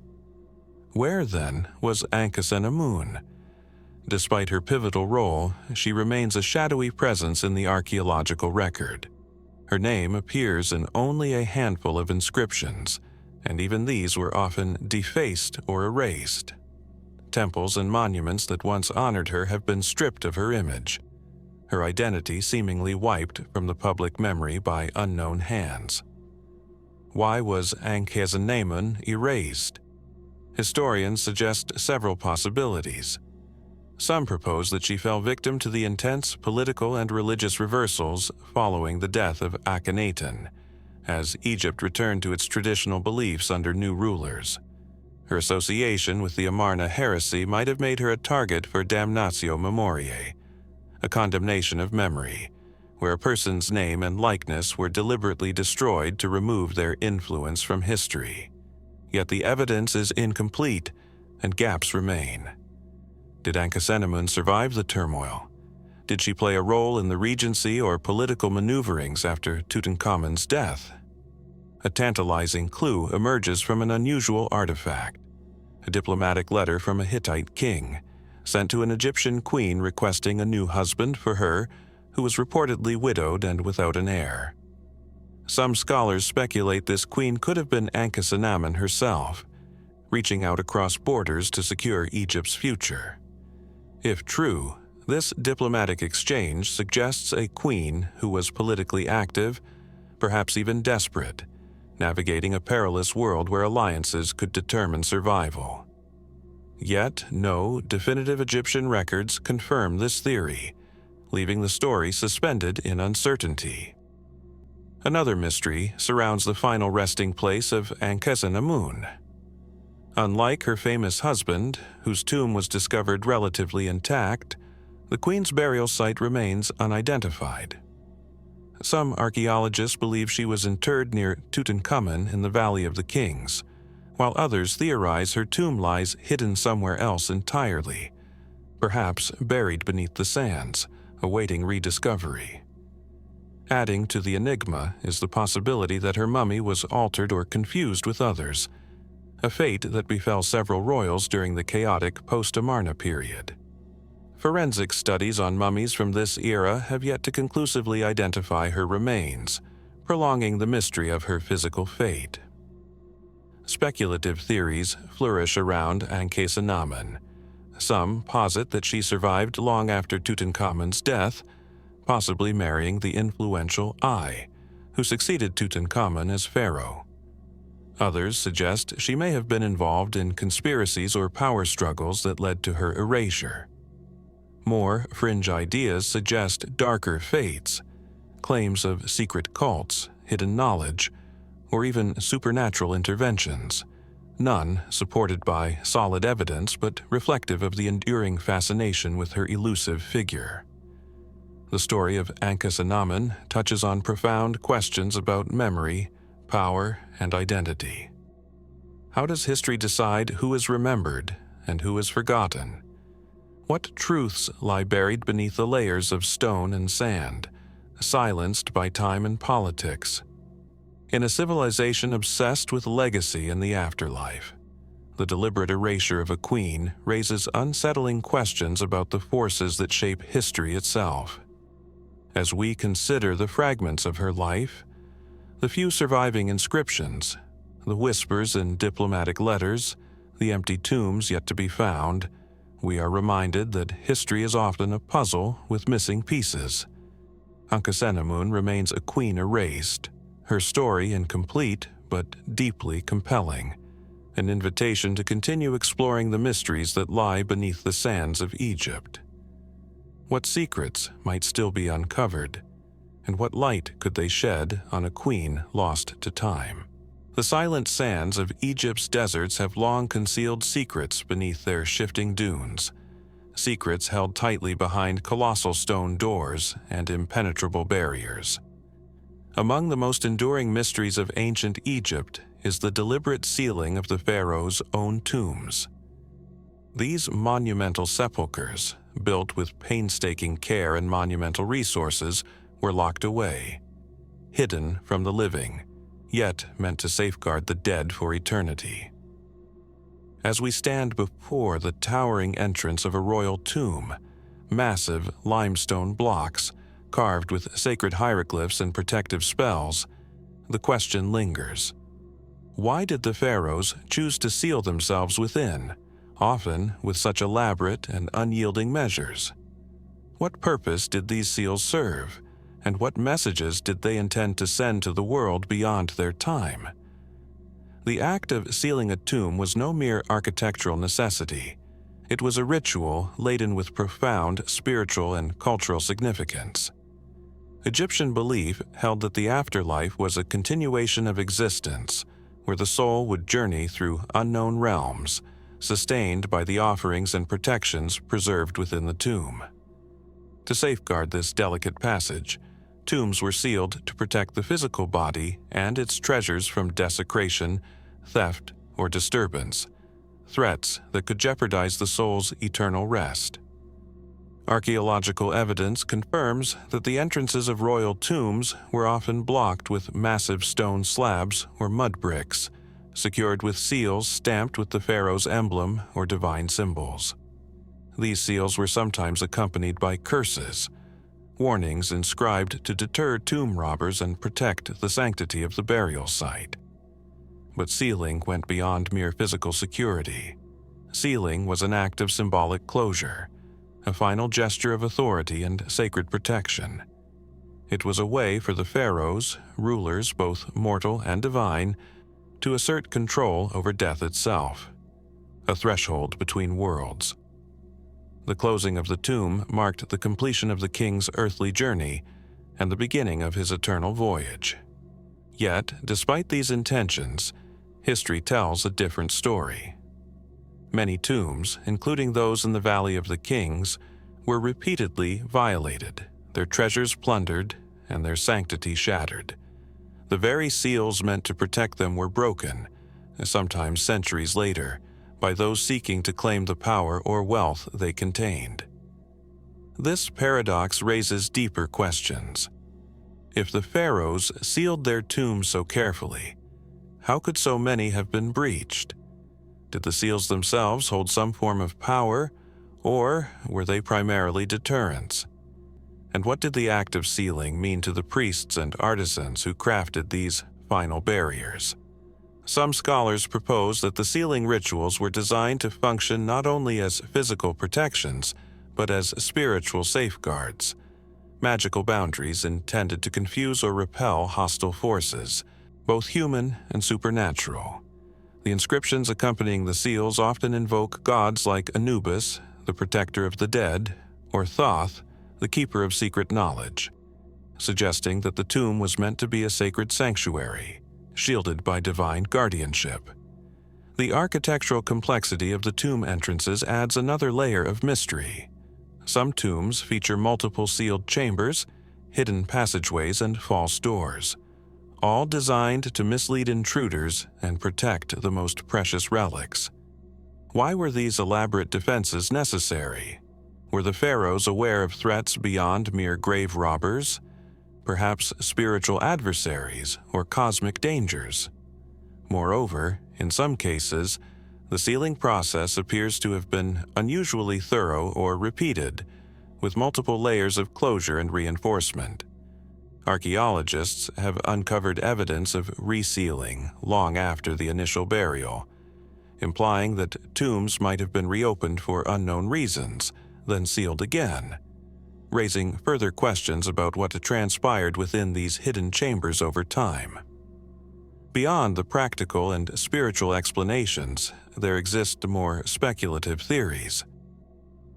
Where, then, was Ankhesenamun? Despite her pivotal role, she remains a shadowy presence in the archaeological record. Her name appears in only a handful of inscriptions, and even these were often defaced or erased. Temples and monuments that once honored her have been stripped of her image, her identity seemingly wiped from the public memory by unknown hands. Why was Ankhesenamun erased? Historians suggest several possibilities. Some propose that she fell victim to the intense political and religious reversals following the death of Akhenaten, as Egypt returned to its traditional beliefs under new rulers. Her association with the Amarna heresy might have made her a target for damnatio memoriae, a condemnation of memory, where a person's name and likeness were deliberately destroyed to remove their influence from history. Yet the evidence is incomplete, and gaps remain. Did Ankhesenamun survive the turmoil? Did she play a role in the regency or political maneuverings after Tutankhamun's death? A tantalizing clue emerges from an unusual artifact, a diplomatic letter from a Hittite king, sent to an Egyptian queen requesting a new husband for her, who was reportedly widowed and without an heir. Some scholars speculate this queen could have been Ankhesenamun herself, reaching out across borders to secure Egypt's future. If true, this diplomatic exchange suggests a queen who was politically active, perhaps even desperate, navigating a perilous world where alliances could determine survival. Yet, no definitive Egyptian records confirm this theory, leaving the story suspended in uncertainty. Another mystery surrounds the final resting place of Ankhesenamun. Unlike her famous husband, whose tomb was discovered relatively intact, the queen's burial site remains unidentified. Some archaeologists believe she was interred near Tutankhamun in the Valley of the Kings, while others theorize her tomb lies hidden somewhere else entirely, perhaps buried beneath the sands, awaiting rediscovery. Adding to the enigma is the possibility that her mummy was altered or confused with others, a fate that befell several royals during the chaotic post-Amarna period. Forensic studies on mummies from this era have yet to conclusively identify her remains, prolonging the mystery of her physical fate. Speculative theories flourish around Ankhesenamun. Some posit that she survived long after Tutankhamun's death, possibly marrying the influential Ai, who succeeded Tutankhamun as pharaoh. Others suggest she may have been involved in conspiracies or power struggles that led to her erasure. More fringe ideas suggest darker fates, claims of secret cults, hidden knowledge, or even supernatural interventions, none supported by solid evidence but reflective of the enduring fascination with her elusive figure. The story of Ankhesenamun touches on profound questions about memory, power, and identity. How does history decide who is remembered and who is forgotten? What truths lie buried beneath the layers of stone and sand, silenced by time and politics? In a civilization obsessed with legacy and the afterlife, the deliberate erasure of a queen raises unsettling questions about the forces that shape history itself. As we consider the fragments of her life, the few surviving inscriptions, the whispers in diplomatic letters, the empty tombs yet to be found, we are reminded that history is often a puzzle with missing pieces. Ankhesenamun remains a queen erased, her story incomplete but deeply compelling, an invitation to continue exploring the mysteries that lie beneath the sands of Egypt. What secrets might still be uncovered, and what light could they shed on a queen lost to time? The silent sands of Egypt's deserts have long concealed secrets beneath their shifting dunes, secrets held tightly behind colossal stone doors and impenetrable barriers. Among the most enduring mysteries of ancient Egypt is the deliberate sealing of the pharaoh's own tombs. These monumental sepulchres, built with painstaking care and monumental resources, were locked away, hidden from the living, yet meant to safeguard the dead for eternity. As we stand before the towering entrance of a royal tomb, massive limestone blocks carved with sacred hieroglyphs and protective spells, the question lingers. Why did the pharaohs choose to seal themselves within, often with such elaborate and unyielding measures? What purpose did these seals serve, and what messages did they intend to send to the world beyond their time? The act of sealing a tomb was no mere architectural necessity. It was a ritual laden with profound spiritual and cultural significance. Egyptian belief held that the afterlife was a continuation of existence, where the soul would journey through unknown realms, sustained by the offerings and protections preserved within the tomb. To safeguard this delicate passage, tombs were sealed to protect the physical body and its treasures from desecration, theft, or disturbance, threats that could jeopardize the soul's eternal rest. Archaeological evidence confirms that the entrances of royal tombs were often blocked with massive stone slabs or mud bricks, secured with seals stamped with the pharaoh's emblem or divine symbols. These seals were sometimes accompanied by curses, warnings inscribed to deter tomb robbers and protect the sanctity of the burial site. But sealing went beyond mere physical security. Sealing was an act of symbolic closure, a final gesture of authority and sacred protection. It was a way for the pharaohs, rulers both mortal and divine, to assert control over death itself, a threshold between worlds. The closing of the tomb marked the completion of the king's earthly journey and the beginning of his eternal voyage. Yet, despite these intentions, history tells a different story. Many tombs, including those in the Valley of the Kings, were repeatedly violated, their treasures plundered, and their sanctity shattered. The very seals meant to protect them were broken, sometimes centuries later, by those seeking to claim the power or wealth they contained. This paradox raises deeper questions. If the pharaohs sealed their tombs so carefully, how could so many have been breached? Did the seals themselves hold some form of power, or were they primarily deterrents? And what did the act of sealing mean to the priests and artisans who crafted these final barriers? Some scholars propose that the sealing rituals were designed to function not only as physical protections, but as spiritual safeguards, magical boundaries intended to confuse or repel hostile forces, both human and supernatural. The inscriptions accompanying the seals often invoke gods like Anubis, the protector of the dead, or Thoth, the keeper of secret knowledge, suggesting that the tomb was meant to be a sacred sanctuary, shielded by divine guardianship. The architectural complexity of the tomb entrances adds another layer of mystery. Some tombs feature multiple sealed chambers, hidden passageways, and false doors, all designed to mislead intruders and protect the most precious relics. Why were these elaborate defenses necessary? Were the pharaohs aware of threats beyond mere grave robbers? Perhaps spiritual adversaries or cosmic dangers? Moreover, in some cases, the sealing process appears to have been unusually thorough or repeated, with multiple layers of closure and reinforcement. Archaeologists have uncovered evidence of resealing long after the initial burial, implying that tombs might have been reopened for unknown reasons, then sealed again, raising further questions about what transpired within these hidden chambers over time. Beyond the practical and spiritual explanations, there exist more speculative theories.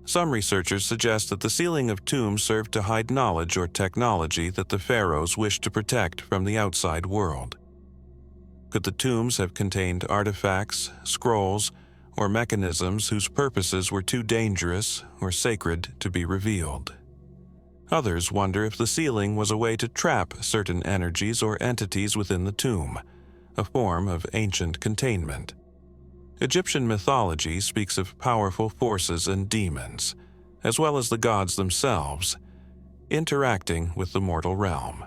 Some researchers suggest that the sealing of tombs served to hide knowledge or technology that the pharaohs wished to protect from the outside world. Could the tombs have contained artifacts, scrolls, or mechanisms whose purposes were too dangerous or sacred to be revealed? Others wonder if the sealing was a way to trap certain energies or entities within the tomb, a form of ancient containment. Egyptian mythology speaks of powerful forces and demons, as well as the gods themselves, interacting with the mortal realm.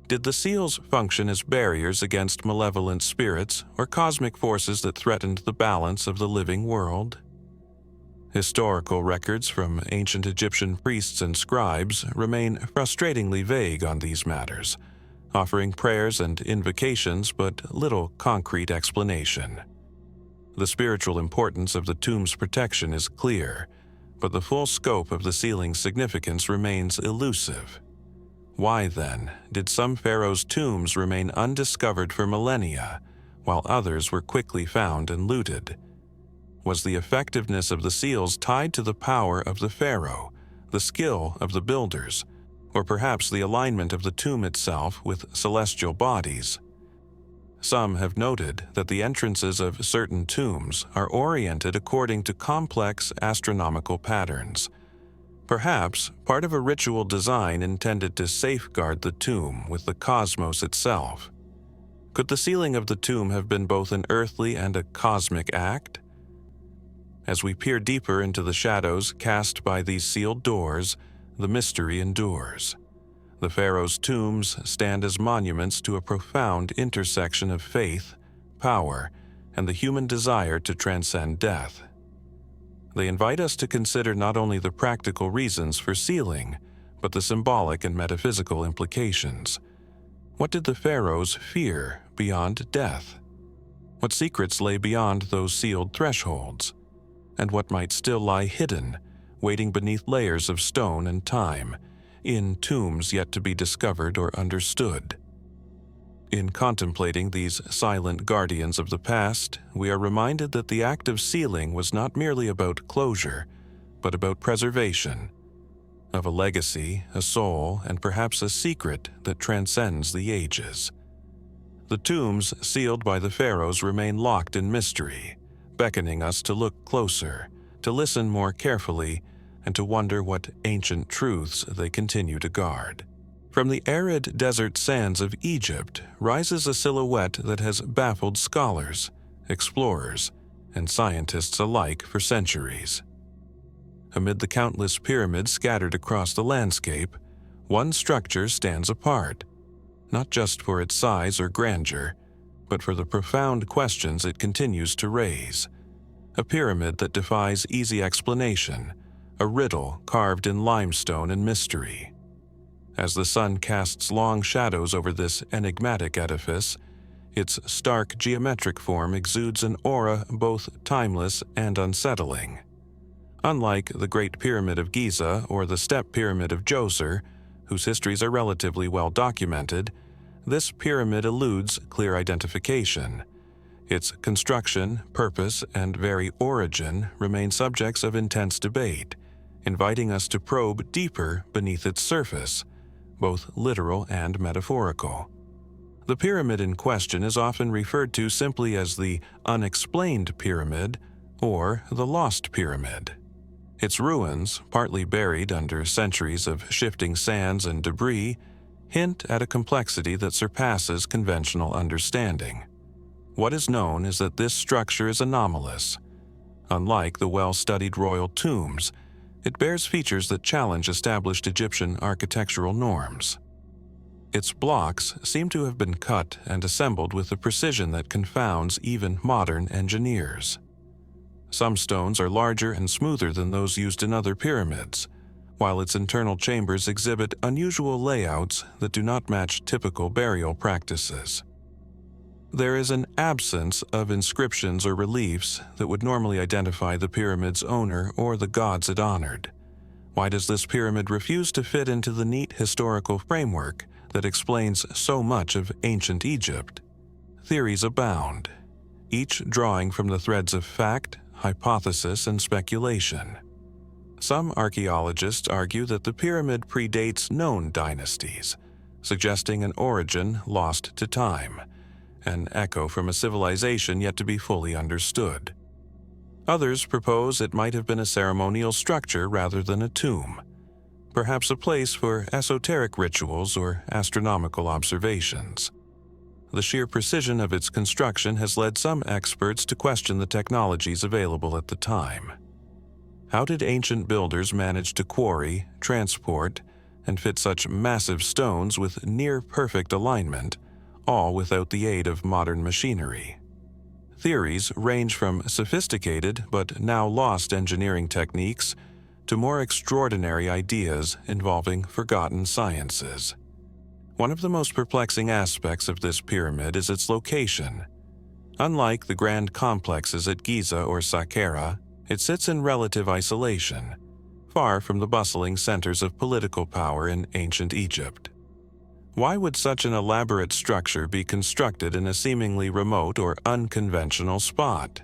Did the seals function as barriers against malevolent spirits or cosmic forces that threatened the balance of the living world? Historical records from ancient Egyptian priests and scribes remain frustratingly vague on these matters, offering prayers and invocations but little concrete explanation. The spiritual importance of the tomb's protection is clear, but the full scope of the sealing's significance remains elusive. Why, then, did some pharaohs' tombs remain undiscovered for millennia, while others were quickly found and looted? Was the effectiveness of the seals tied to the power of the pharaoh, the skill of the builders, or perhaps the alignment of the tomb itself with celestial bodies? Some have noted that the entrances of certain tombs are oriented according to complex astronomical patterns, perhaps part of a ritual design intended to safeguard the tomb with the cosmos itself. Could the sealing of the tomb have been both an earthly and a cosmic act? As we peer deeper into the shadows cast by these sealed doors, the mystery endures. The pharaohs' tombs stand as monuments to a profound intersection of faith, power, and the human desire to transcend death. They invite us to consider not only the practical reasons for sealing, but the symbolic and metaphysical implications. What did the pharaohs fear beyond death? What secrets lay beyond those sealed thresholds? And what might still lie hidden, waiting beneath layers of stone and time, in tombs yet to be discovered or understood? In contemplating these silent guardians of the past, we are reminded that the act of sealing was not merely about closure, but about preservation, of a legacy, a soul, and perhaps a secret that transcends the ages. The tombs sealed by the pharaohs remain locked in mystery, beckoning us to look closer, to listen more carefully, and to wonder what ancient truths they continue to guard. From the arid desert sands of Egypt rises a silhouette that has baffled scholars, explorers, and scientists alike for centuries. Amid the countless pyramids scattered across the landscape, one structure stands apart, not just for its size or grandeur, but for the profound questions it continues to raise. A pyramid that defies easy explanation, a riddle carved in limestone and mystery. As the sun casts long shadows over this enigmatic edifice, its stark geometric form exudes an aura both timeless and unsettling. Unlike the Great Pyramid of Giza or the Step Pyramid of Djoser, whose histories are relatively well documented, this pyramid eludes clear identification. Its construction, purpose, and very origin remain subjects of intense debate, inviting us to probe deeper beneath its surface, both literal and metaphorical. The pyramid in question is often referred to simply as the unexplained pyramid or the lost pyramid. Its ruins, partly buried under centuries of shifting sands and debris, hint at a complexity that surpasses conventional understanding. What is known is that this structure is anomalous. Unlike the well-studied royal tombs, it bears features that challenge established Egyptian architectural norms. Its blocks seem to have been cut and assembled with a precision that confounds even modern engineers. Some stones are larger and smoother than those used in other pyramids, while its internal chambers exhibit unusual layouts that do not match typical burial practices. There is an absence of inscriptions or reliefs that would normally identify the pyramid's owner or the gods it honored. Why does this pyramid refuse to fit into the neat historical framework that explains so much of ancient Egypt? Theories abound, each drawing from the threads of fact, hypothesis, and speculation. Some archaeologists argue that the pyramid predates known dynasties, suggesting an origin lost to time, an echo from a civilization yet to be fully understood. Others propose it might have been a ceremonial structure rather than a tomb, perhaps a place for esoteric rituals or astronomical observations. The sheer precision of its construction has led some experts to question the technologies available at the time. How did ancient builders manage to quarry, transport, and fit such massive stones with near-perfect alignment, all without the aid of modern machinery. Theories range from sophisticated but now lost engineering techniques to more extraordinary ideas involving forgotten sciences. One of the most perplexing aspects of this pyramid is its location. Unlike the grand complexes at Giza or Saqqara, it sits in relative isolation, far from the bustling centers of political power in ancient Egypt. Why would such an elaborate structure be constructed in a seemingly remote or unconventional spot?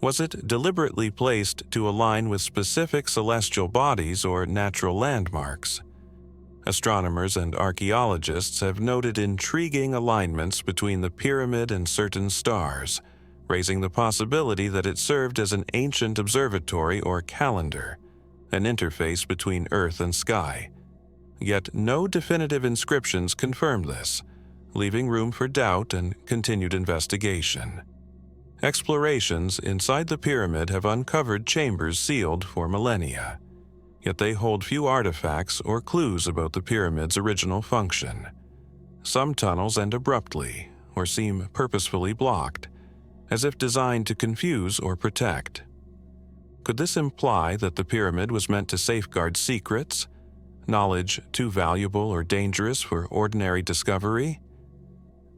Was it deliberately placed to align with specific celestial bodies or natural landmarks? Astronomers and archaeologists have noted intriguing alignments between the pyramid and certain stars, raising the possibility that it served as an ancient observatory or calendar, an interface between Earth and sky. Yet no definitive inscriptions confirm this, leaving room for doubt and continued investigation. Explorations inside the pyramid have uncovered chambers sealed for millennia, yet they hold few artifacts or clues about the pyramid's original function. Some tunnels end abruptly or seem purposefully blocked, as if designed to confuse or protect. Could this imply that the pyramid was meant to safeguard secrets, knowledge too valuable or dangerous for ordinary discovery?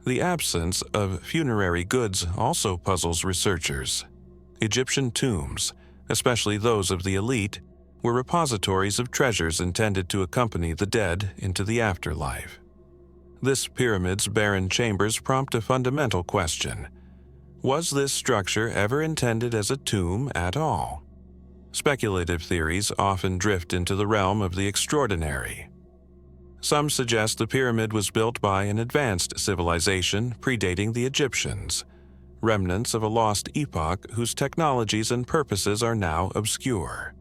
The absence of funerary goods also puzzles researchers. Egyptian tombs, especially those of the elite, were repositories of treasures intended to accompany the dead into the afterlife. This pyramid's barren chambers prompt a fundamental question. Was this structure ever intended as a tomb at all? Speculative theories often drift into the realm of the extraordinary. Some suggest the pyramid was built by an advanced civilization predating the Egyptians, remnants of a lost epoch whose technologies and purposes are now obscure.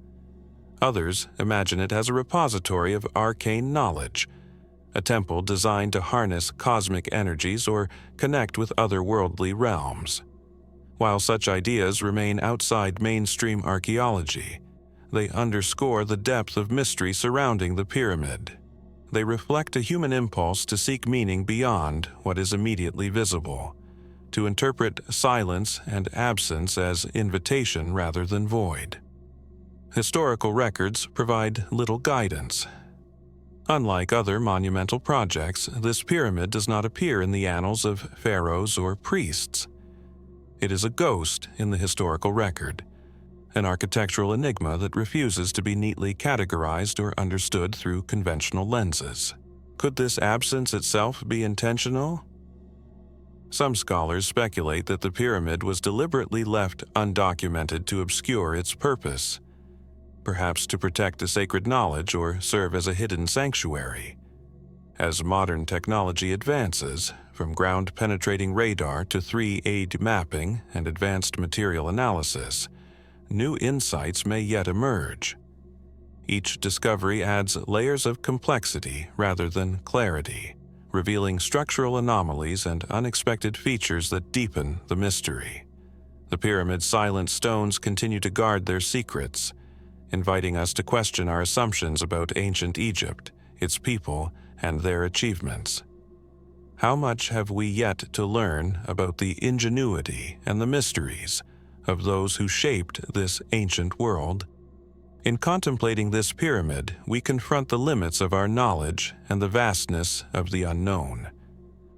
Others imagine it as a repository of arcane knowledge, a temple designed to harness cosmic energies or connect with otherworldly realms. While such ideas remain outside mainstream archaeology, they underscore the depth of mystery surrounding the pyramid. They reflect a human impulse to seek meaning beyond what is immediately visible, to interpret silence and absence as invitation rather than void. Historical records provide little guidance. Unlike other monumental projects, this pyramid does not appear in the annals of pharaohs or priests. It is a ghost in the historical record, an architectural enigma that refuses to be neatly categorized or understood through conventional lenses. Could this absence itself be intentional? Some scholars speculate that the pyramid was deliberately left undocumented to obscure its purpose, perhaps to protect a sacred knowledge or serve as a hidden sanctuary. As modern technology advances, from ground-penetrating radar to 3D mapping and advanced material analysis, new insights may yet emerge. Each discovery adds layers of complexity rather than clarity, revealing structural anomalies and unexpected features that deepen the mystery. The pyramid's silent stones continue to guard their secrets, inviting us to question our assumptions about ancient Egypt, its people, and their achievements. How much have we yet to learn about the ingenuity and the mysteries of those who shaped this ancient world? In contemplating this pyramid, we confront the limits of our knowledge and the vastness of the unknown.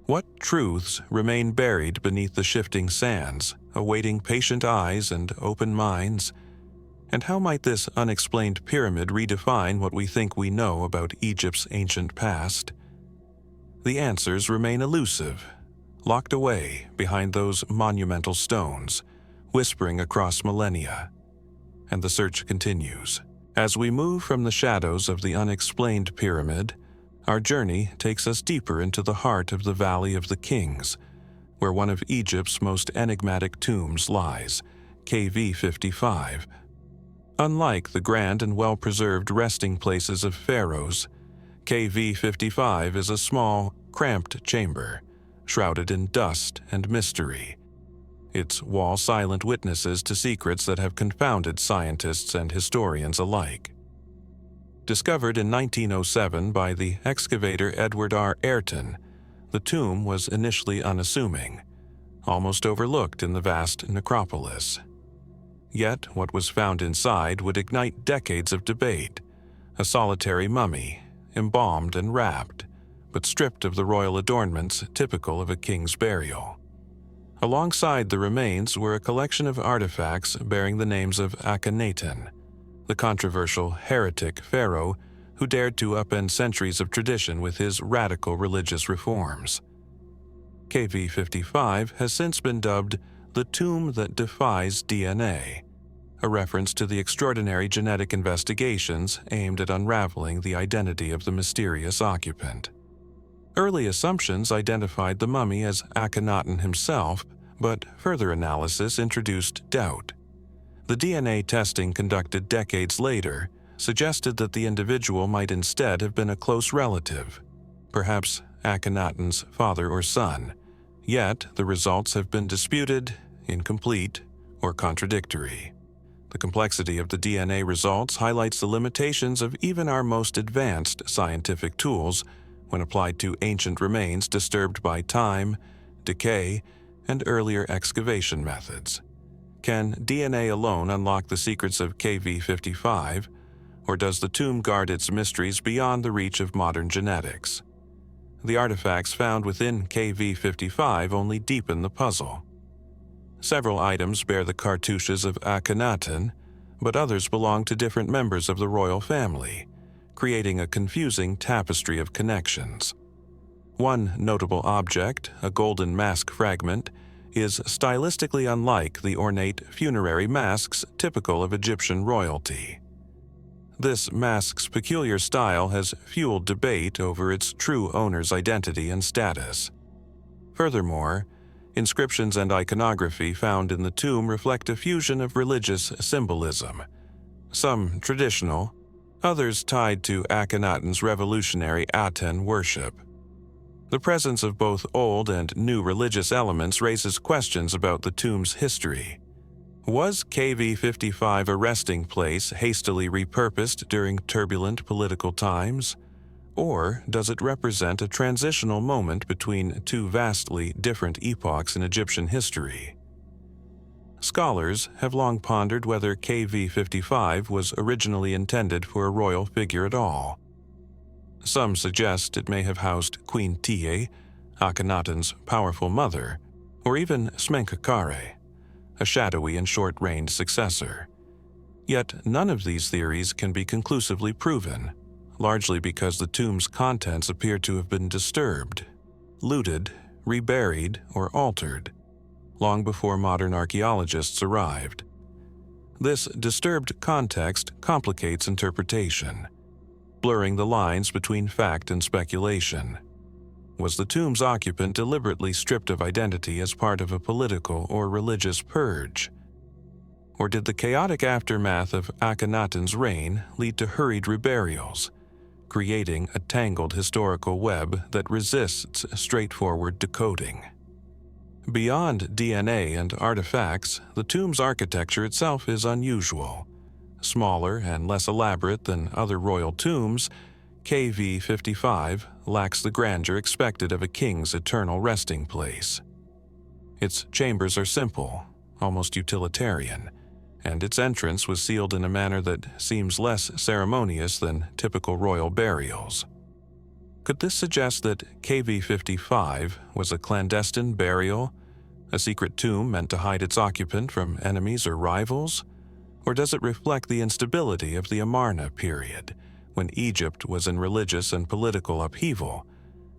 What truths remain buried beneath the shifting sands, awaiting patient eyes and open minds? And how might this unexplained pyramid redefine what we think we know about Egypt's ancient past? The answers remain elusive, locked away behind those monumental stones, whispering across millennia. And the search continues. As we move from the shadows of the unexplained pyramid, our journey takes us deeper into the heart of the Valley of the Kings, where one of Egypt's most enigmatic tombs lies, KV 55. Unlike the grand and well-preserved resting places of pharaohs, KV 55 is a small, cramped chamber, shrouded in dust and mystery. Its walls silent witnesses to secrets that have confounded scientists and historians alike. Discovered in 1907 by the excavator Edward R. Ayrton, the tomb was initially unassuming, almost overlooked in the vast necropolis. Yet what was found inside would ignite decades of debate: a solitary mummy, embalmed and wrapped, but stripped of the royal adornments typical of a king's burial. Alongside the remains were a collection of artifacts bearing the names of Akhenaten, the controversial heretic pharaoh who dared to upend centuries of tradition with his radical religious reforms. KV-55 has since been dubbed the tomb that defies DNA, a reference to the extraordinary genetic investigations aimed at unraveling the identity of the mysterious occupant. Early assumptions identified the mummy as Akhenaten himself, but further analysis introduced doubt. The DNA testing conducted decades later suggested that the individual might instead have been a close relative, perhaps Akhenaten's father or son, yet the results have been disputed, incomplete, or contradictory. The complexity of the DNA results highlights the limitations of even our most advanced scientific tools when applied to ancient remains disturbed by time, decay, and earlier excavation methods. Can DNA alone unlock the secrets of KV-55, or does the tomb guard its mysteries beyond the reach of modern genetics? The artifacts found within KV-55 only deepen the puzzle. Several items bear the cartouches of Akhenaten, but others belong to different members of the royal family, creating a confusing tapestry of connections. One notable object, a golden mask fragment, is stylistically unlike the ornate funerary masks typical of Egyptian royalty. This mask's peculiar style has fueled debate over its true owner's identity and status. Furthermore, inscriptions and iconography found in the tomb reflect a fusion of religious symbolism, some traditional, others tied to Akhenaten's revolutionary Aten worship. The presence of both old and new religious elements raises questions about the tomb's history. Was KV-55 a resting place hastily repurposed during turbulent political times? Or does it represent a transitional moment between two vastly different epochs in Egyptian history? Scholars have long pondered whether KV-55 was originally intended for a royal figure at all. Some suggest it may have housed Queen Tiye, Akhenaten's powerful mother, or even Smenkhkare, a shadowy and short-reigned successor. Yet none of these theories can be conclusively proven, largely because the tomb's contents appear to have been disturbed, looted, reburied, or altered, long before modern archaeologists arrived. This disturbed context complicates interpretation, blurring the lines between fact and speculation. Was the tomb's occupant deliberately stripped of identity as part of a political or religious purge? Or did the chaotic aftermath of Akhenaten's reign lead to hurried reburials, creating a tangled historical web that resists straightforward decoding? Beyond DNA and artifacts, the tomb's architecture itself is unusual. Smaller and less elaborate than other royal tombs, KV-55 lacks the grandeur expected of a king's eternal resting place. Its chambers are simple, almost utilitarian, and its entrance was sealed in a manner that seems less ceremonious than typical royal burials. Could this suggest that KV-55 was a clandestine burial, a secret tomb meant to hide its occupant from enemies or rivals? Or does it reflect the instability of the Amarna period, when Egypt was in religious and political upheaval,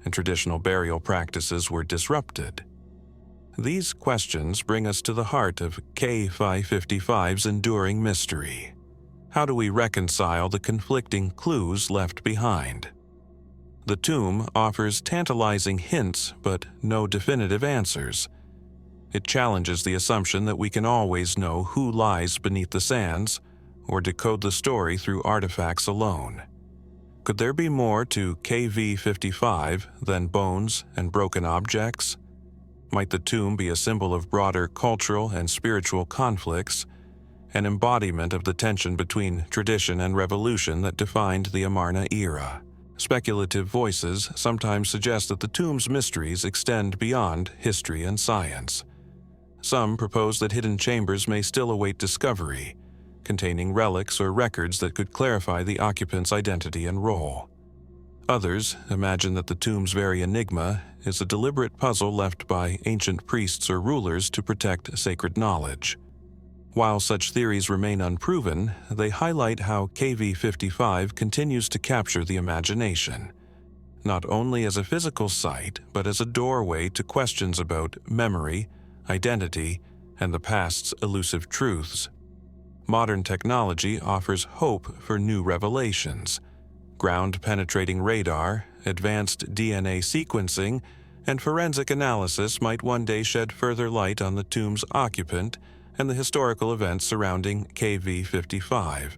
and traditional burial practices were disrupted? These questions bring us to the heart of KV-55's enduring mystery. How do we reconcile the conflicting clues left behind? The tomb offers tantalizing hints but no definitive answers. It challenges the assumption that we can always know who lies beneath the sands or decode the story through artifacts alone. Could there be more to KV-55 than bones and broken objects? Might the tomb be a symbol of broader cultural and spiritual conflicts? an embodiment of the tension between tradition and revolution that defined the Amarna era. Speculative voices sometimes suggest that the tomb's mysteries extend beyond history and science. Some propose that hidden chambers may still await discovery, containing relics or records that could clarify the occupant's identity and role. Others imagine that the tomb's very enigma is a deliberate puzzle left by ancient priests or rulers to protect sacred knowledge. While such theories remain unproven, they highlight how KV-55 continues to capture the imagination, not only as a physical site, but as a doorway to questions about memory, identity, and the past's elusive truths. Modern technology offers hope for new revelations. Ground-penetrating radar, advanced DNA sequencing, and forensic analysis might one day shed further light on the tomb's occupant and the historical events surrounding KV-55.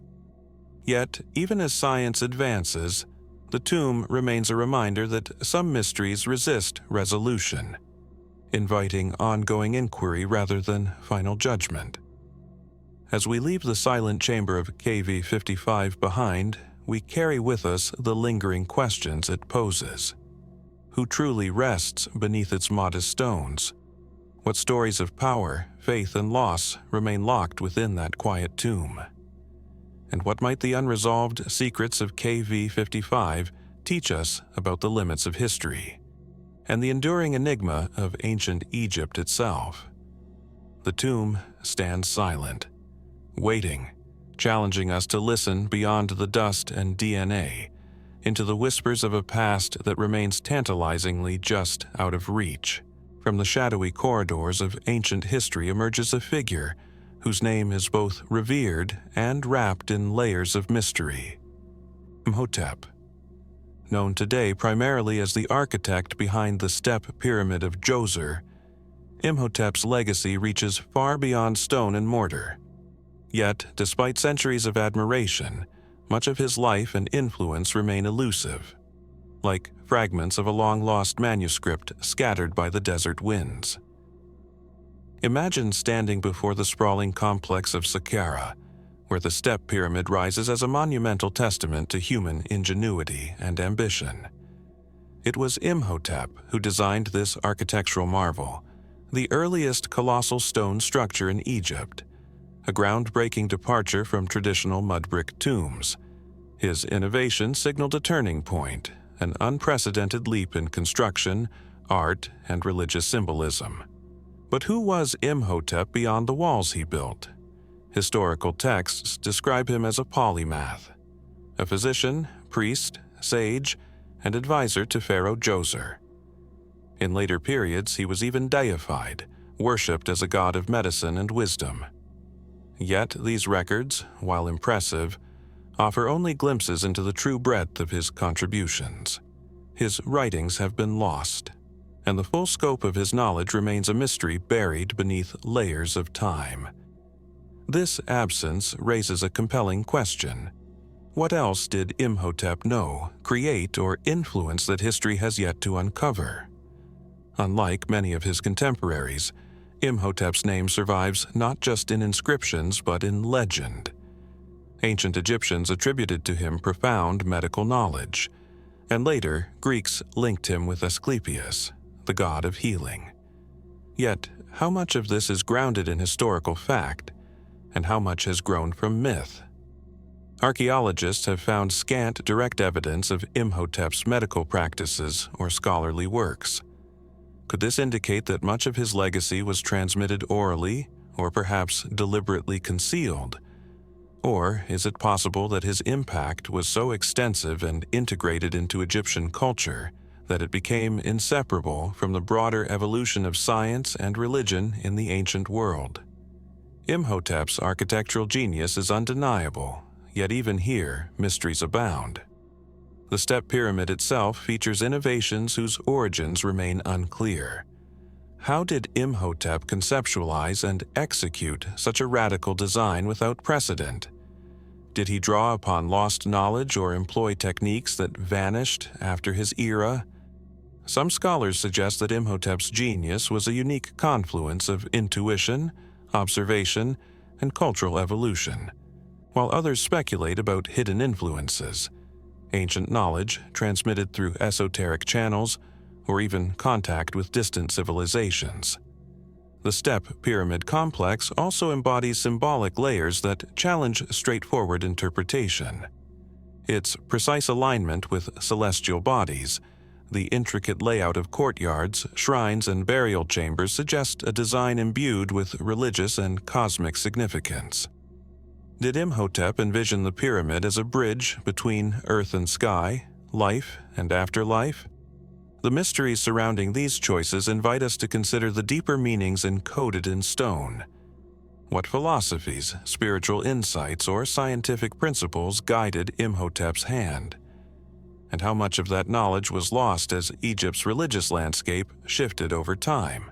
Yet, even as science advances, the tomb remains a reminder that some mysteries resist resolution, inviting ongoing inquiry rather than final judgment. As we leave the silent chamber of KV-55 behind, we carry with us the lingering questions it poses. Who truly rests beneath its modest stones? What stories of power, faith, and loss remain locked within that quiet tomb? And what might the unresolved secrets of KV-55 teach us about the limits of history and the enduring enigma of ancient Egypt itself? The tomb stands silent, waiting, challenging us to listen beyond the dust and DNA into the whispers of a past that remains tantalizingly just out of reach. From the shadowy corridors of ancient history emerges a figure whose name is both revered and wrapped in layers of mystery: Imhotep. Known today primarily as the architect behind the step pyramid of Djoser, Imhotep's legacy reaches far beyond stone and mortar. Yet, despite centuries of admiration, much of his life and influence remain elusive, like fragments of a long-lost manuscript scattered by the desert winds. Imagine standing before the sprawling complex of Saqqara, where the step pyramid rises as a monumental testament to human ingenuity and ambition. It was Imhotep who designed this architectural marvel, the earliest colossal stone structure in Egypt, a groundbreaking departure from traditional mud-brick tombs. His innovation signaled a turning point, an unprecedented leap in construction, art, and religious symbolism. But who was Imhotep beyond the walls he built? Historical texts describe him as a polymath, a physician, priest, sage, and advisor to Pharaoh Djoser. In later periods, he was even deified, worshipped as a god of medicine and wisdom. Yet these records, while impressive, offer only glimpses into the true breadth of his contributions. His writings have been lost, and the full scope of his knowledge remains a mystery buried beneath layers of time. This absence raises a compelling question. What else did Imhotep know, create, or influence that history has yet to uncover? Unlike many of his contemporaries, Imhotep's name survives not just in inscriptions but in legend. Ancient Egyptians attributed to him profound medical knowledge, and later Greeks linked him with Asclepius, the god of healing. Yet, how much of this is grounded in historical fact, and how much has grown from myth? Archaeologists have found scant direct evidence of Imhotep's medical practices or scholarly works. Could this indicate that much of his legacy was transmitted orally, or perhaps deliberately concealed? Or is it possible that his impact was so extensive and integrated into Egyptian culture that it became inseparable from the broader evolution of science and religion in the ancient world? Imhotep's architectural genius is undeniable, yet even here, mysteries abound. The step pyramid itself features innovations whose origins remain unclear. How did Imhotep conceptualize and execute such a radical design without precedent? Did he draw upon lost knowledge or employ techniques that vanished after his era? Some scholars suggest that Imhotep's genius was a unique confluence of intuition, observation, and cultural evolution, while others speculate about hidden influences, ancient knowledge transmitted through esoteric channels, or even contact with distant civilizations. The step pyramid complex also embodies symbolic layers that challenge straightforward interpretation. Its precise alignment with celestial bodies, the intricate layout of courtyards, shrines, and burial chambers suggest a design imbued with religious and cosmic significance. Did Imhotep envision the pyramid as a bridge between earth and sky, life and afterlife? The mysteries surrounding these choices invite us to consider the deeper meanings encoded in stone. What philosophies, spiritual insights, or scientific principles guided Imhotep's hand? And how much of that knowledge was lost as Egypt's religious landscape shifted over time?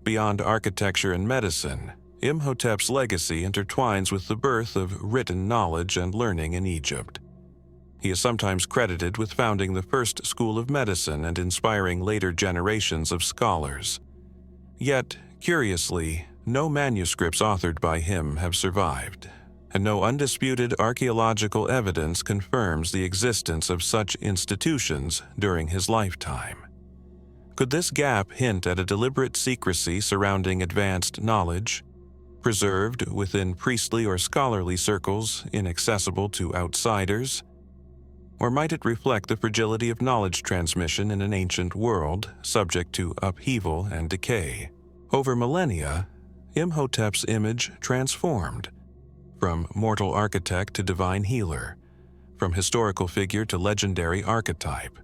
Beyond architecture and medicine, Imhotep's legacy intertwines with the birth of written knowledge and learning in Egypt. He is sometimes credited with founding the first school of medicine and inspiring later generations of scholars. Yet, curiously, no manuscripts authored by him have survived, and no undisputed archaeological evidence confirms the existence of such institutions during his lifetime. Could this gap hint at a deliberate secrecy surrounding advanced knowledge, preserved within priestly or scholarly circles inaccessible to outsiders? Or might it reflect the fragility of knowledge transmission in an ancient world subject to upheaval and decay? Over millennia, Imhotep's image transformed, from mortal architect to divine healer, from historical figure to legendary archetype.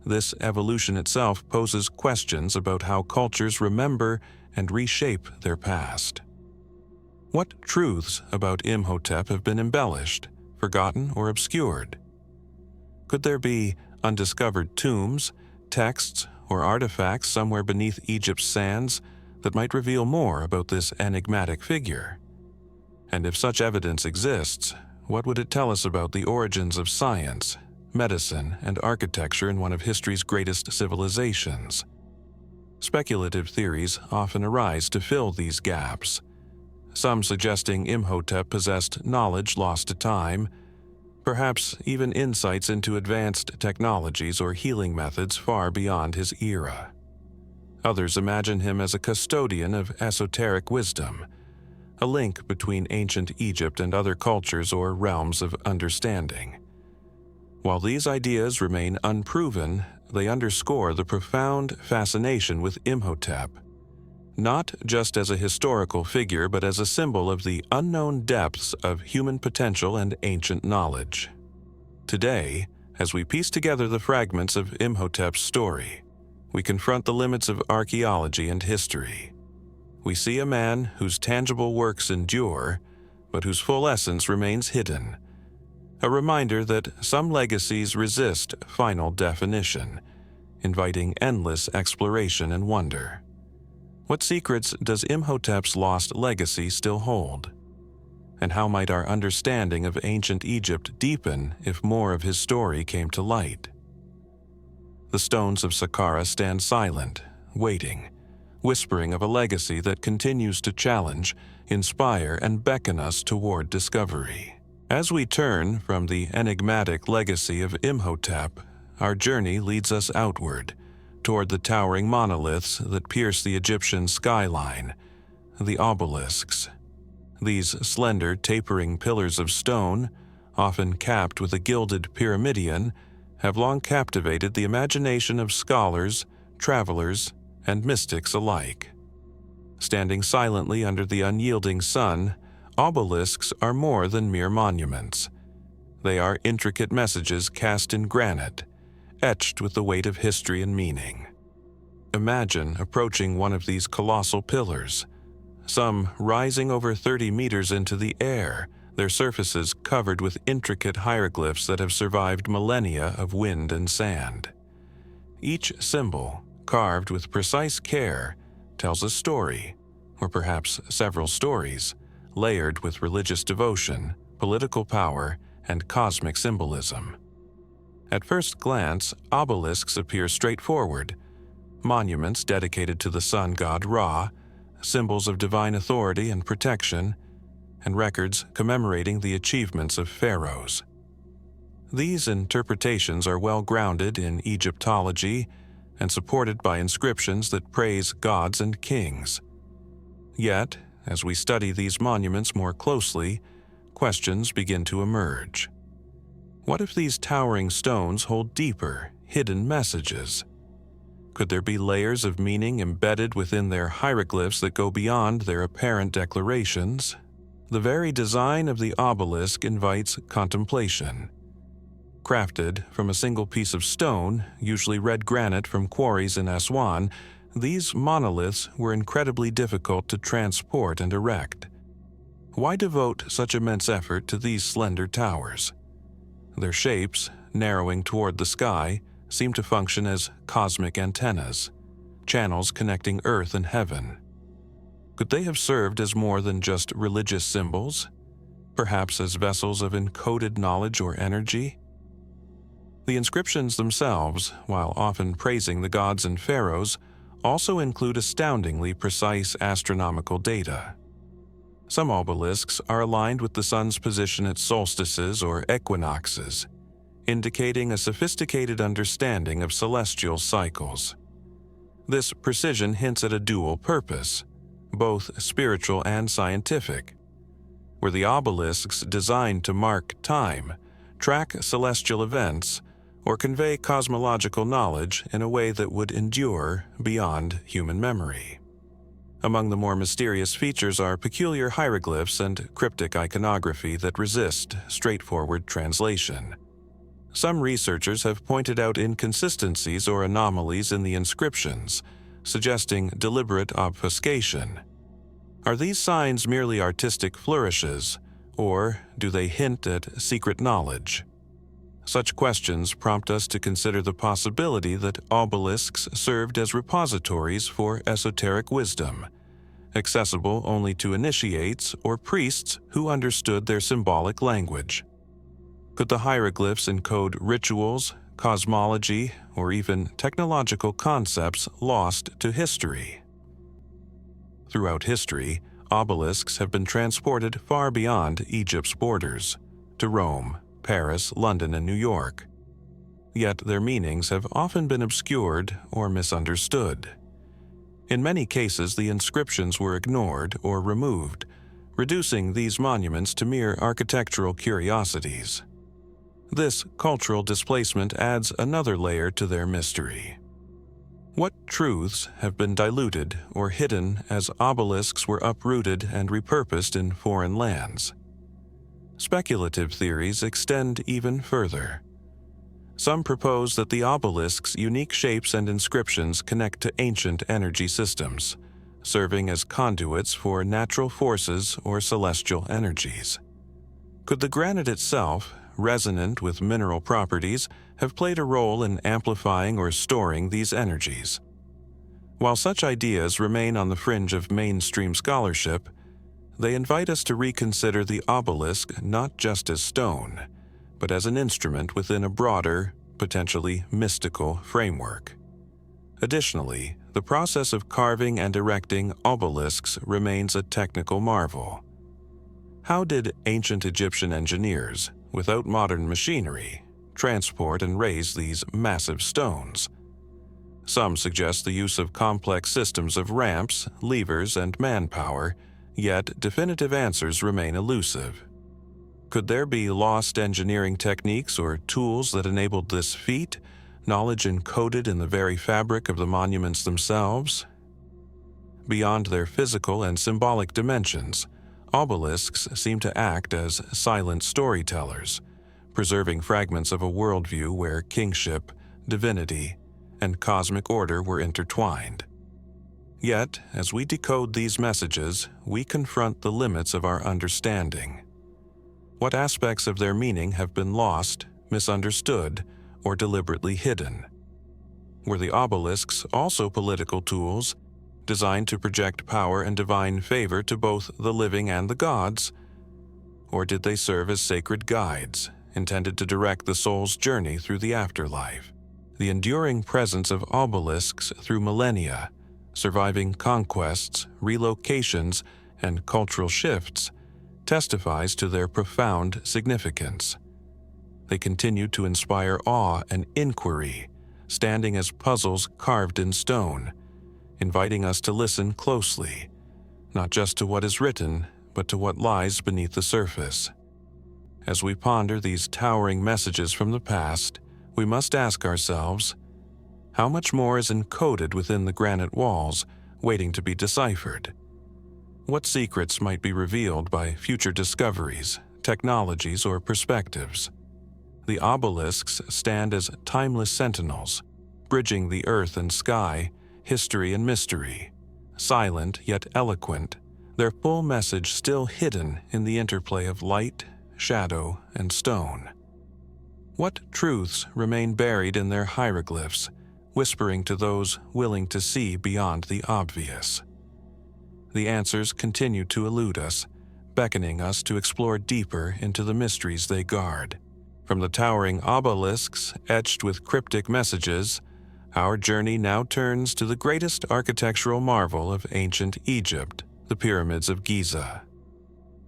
This evolution itself poses questions about how cultures remember and reshape their past. What truths about Imhotep have been embellished, forgotten, or obscured? Could there be undiscovered tombs, texts, or artifacts somewhere beneath Egypt's sands that might reveal more about this enigmatic figure? And if such evidence exists, what would it tell us about the origins of science, medicine, and architecture in one of history's greatest civilizations? Speculative theories often arise to fill these gaps, some suggesting Imhotep possessed knowledge lost to time, perhaps even insights into advanced technologies or healing methods far beyond his era. Others imagine him as a custodian of esoteric wisdom, a link between ancient Egypt and other cultures or realms of understanding. While these ideas remain unproven, they underscore the profound fascination with Imhotep, not just as a historical figure but as a symbol of the unknown depths of human potential and ancient knowledge. Today, as we piece together the fragments of Imhotep's story, we confront the limits of archaeology and history. We see a man whose tangible works endure, but whose full essence remains hidden. A reminder that some legacies resist final definition, inviting endless exploration and wonder. What secrets does Imhotep's lost legacy still hold? And how might our understanding of ancient Egypt deepen if more of his story came to light? The stones of Saqqara stand silent, waiting, whispering of a legacy that continues to challenge, inspire, and beckon us toward discovery. As we turn from the enigmatic legacy of Imhotep, our journey leads us outward, toward the towering monoliths that pierce the Egyptian skyline, the obelisks. These slender, tapering pillars of stone, often capped with a gilded pyramidion, have long captivated the imagination of scholars, travelers, and mystics alike. Standing silently under the unyielding sun, obelisks are more than mere monuments. They are intricate messages cast in granite, etched with the weight of history and meaning. Imagine approaching one of these colossal pillars, some rising over 30 meters into the air, their surfaces covered with intricate hieroglyphs that have survived millennia of wind and sand. Each symbol, carved with precise care, tells a story, or perhaps several stories, layered with religious devotion, political power, and cosmic symbolism. At first glance, obelisks appear straightforward, monuments dedicated to the sun god Ra, symbols of divine authority and protection, and records commemorating the achievements of pharaohs. These interpretations are well grounded in Egyptology and supported by inscriptions that praise gods and kings. Yet, as we study these monuments more closely, questions begin to emerge. What if these towering stones hold deeper, hidden messages? Could there be layers of meaning embedded within their hieroglyphs that go beyond their apparent declarations? The very design of the obelisk invites contemplation. Crafted from a single piece of stone, usually red granite from quarries in Aswan, these monoliths were incredibly difficult to transport and erect. Why devote such immense effort to these slender towers? Their shapes, narrowing toward the sky, seem to function as cosmic antennas, channels connecting earth and heaven. Could they have served as more than just religious symbols? Perhaps as vessels of encoded knowledge or energy? The inscriptions themselves, while often praising the gods and pharaohs, also include astoundingly precise astronomical data. Some obelisks are aligned with the sun's position at solstices or equinoxes, indicating a sophisticated understanding of celestial cycles. This precision hints at a dual purpose, both spiritual and scientific. Were the obelisks designed to mark time, track celestial events, or convey cosmological knowledge in a way that would endure beyond human memory? Among the more mysterious features are peculiar hieroglyphs and cryptic iconography that resist straightforward translation. Some researchers have pointed out inconsistencies or anomalies in the inscriptions, suggesting deliberate obfuscation. Are these signs merely artistic flourishes, or do they hint at secret knowledge? Such questions prompt us to consider the possibility that obelisks served as repositories for esoteric wisdom, accessible only to initiates or priests who understood their symbolic language. Could the hieroglyphs encode rituals, cosmology, or even technological concepts lost to history? Throughout history, obelisks have been transported far beyond Egypt's borders, to Rome, Paris, London, and New York. Yet their meanings have often been obscured or misunderstood. In many cases, the inscriptions were ignored or removed, reducing these monuments to mere architectural curiosities. This cultural displacement adds another layer to their mystery. What truths have been diluted or hidden as obelisks were uprooted and repurposed in foreign lands? Speculative theories extend even further. Some propose that the obelisk's unique shapes and inscriptions connect to ancient energy systems, serving as conduits for natural forces or celestial energies. Could the granite itself, resonant with mineral properties, have played a role in amplifying or storing these energies? While such ideas remain on the fringe of mainstream scholarship, they invite us to reconsider the obelisk not just as stone, but as an instrument within a broader, potentially mystical framework. Additionally, the process of carving and erecting obelisks remains a technical marvel. How did ancient Egyptian engineers, without modern machinery, transport and raise these massive stones? Some suggest the use of complex systems of ramps, levers, and manpower, yet definitive answers remain elusive. Could there be lost engineering techniques or tools that enabled this feat, knowledge encoded in the very fabric of the monuments themselves? Beyond their physical and symbolic dimensions, obelisks seem to act as silent storytellers, preserving fragments of a worldview where kingship, divinity, and cosmic order were intertwined. Yet, as we decode these messages, we confront the limits of our understanding. What aspects of their meaning have been lost, misunderstood, or deliberately hidden? Were the obelisks also political tools, designed to project power and divine favor to both the living and the gods? Or did they serve as sacred guides, intended to direct the soul's journey through the afterlife? The enduring presence of obelisks through millennia, surviving conquests, relocations, and cultural shifts, testifies to their profound significance. They continue to inspire awe and inquiry, standing as puzzles carved in stone, inviting us to listen closely, not just to what is written, but to what lies beneath the surface. As we ponder these towering messages from the past, we must ask ourselves, how much more is encoded within the granite walls, waiting to be deciphered? What secrets might be revealed by future discoveries, technologies, or perspectives? The obelisks stand as timeless sentinels, bridging the earth and sky, history and mystery. Silent yet eloquent, their full message still hidden in the interplay of light, shadow, and stone. What truths remain buried in their hieroglyphs, whispering to those willing to see beyond the obvious? The answers continue to elude us, beckoning us to explore deeper into the mysteries they guard. From the towering obelisks etched with cryptic messages, our journey now turns to the greatest architectural marvel of ancient Egypt, the pyramids of Giza.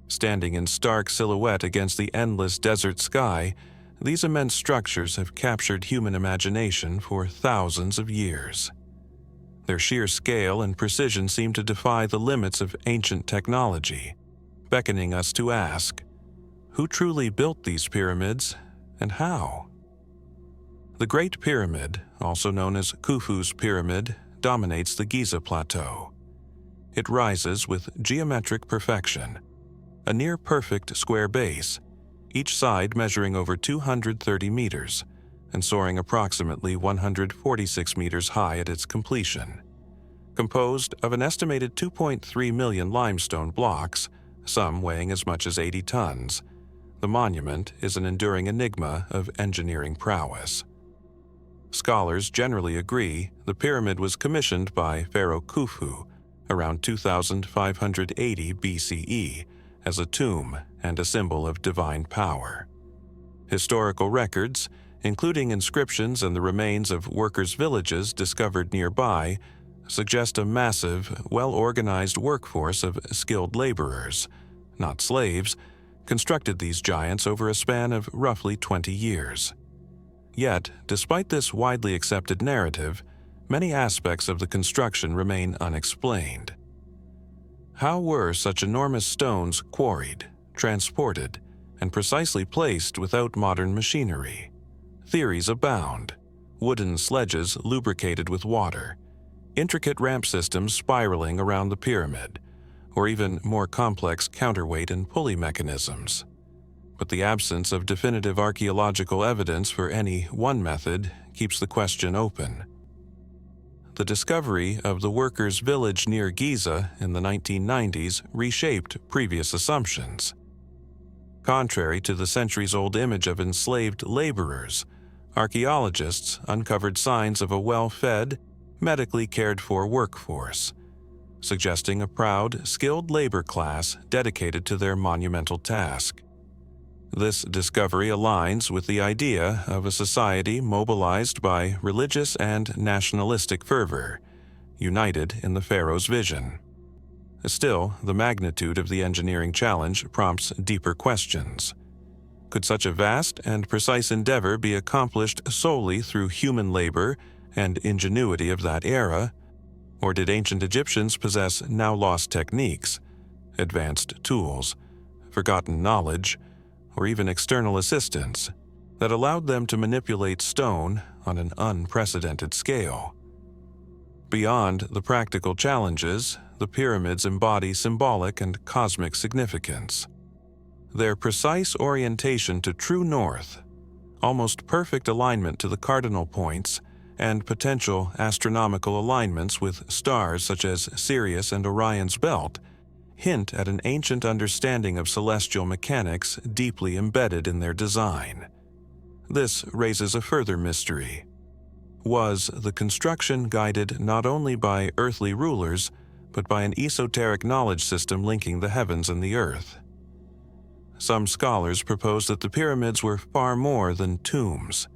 Standing in stark silhouette against the endless desert sky, these immense structures have captured human imagination for thousands of years. Their sheer scale and precision seem to defy the limits of ancient technology, beckoning us to ask, who truly built these pyramids, and how? The Great Pyramid, also known as Khufu's Pyramid, dominates the Giza Plateau. It rises with geometric perfection, a near-perfect square base, each side measuring over 230 meters and soaring approximately 146 meters high at its completion. Composed of an estimated 2.3 million limestone blocks, some weighing as much as 80 tons, the monument is an enduring enigma of engineering prowess. Scholars generally agree the pyramid was commissioned by Pharaoh Khufu around 2580 BCE as a tomb and a symbol of divine power. Historical records, including inscriptions and the remains of workers' villages discovered nearby, suggest a massive, well-organized workforce of skilled laborers, not slaves, constructed these giants over a span of roughly 20 years. Yet, despite this widely accepted narrative, many aspects of the construction remain unexplained. How were such enormous stones quarried, transported, and precisely placed without modern machinery? Theories abound: wooden sledges lubricated with water, intricate ramp systems spiraling around the pyramid, or even more complex counterweight and pulley mechanisms. But the absence of definitive archaeological evidence for any one method keeps the question open. The discovery of the workers' village near Giza in the 1990s reshaped previous assumptions. Contrary to the centuries-old image of enslaved laborers, archaeologists uncovered signs of a well-fed, medically cared-for workforce, suggesting a proud, skilled labor class dedicated to their monumental task. This discovery aligns with the idea of a society mobilized by religious and nationalistic fervor, united in the pharaoh's vision. Still, the magnitude of the engineering challenge prompts deeper questions. Could such a vast and precise endeavor be accomplished solely through human labor and ingenuity of that era, or did ancient Egyptians possess now-lost techniques, advanced tools, forgotten knowledge, or even external assistance that allowed them to manipulate stone on an unprecedented scale? Beyond the practical challenges, the pyramids embody symbolic and cosmic significance. Their precise orientation to true north, almost perfect alignment to the cardinal points, and potential astronomical alignments with stars such as Sirius and Orion's belt hint at an ancient understanding of celestial mechanics deeply embedded in their design. This raises a further mystery. Was the construction guided not only by earthly rulers, but by an esoteric knowledge system linking the heavens and the earth? Some scholars propose that the pyramids were far more than tombs.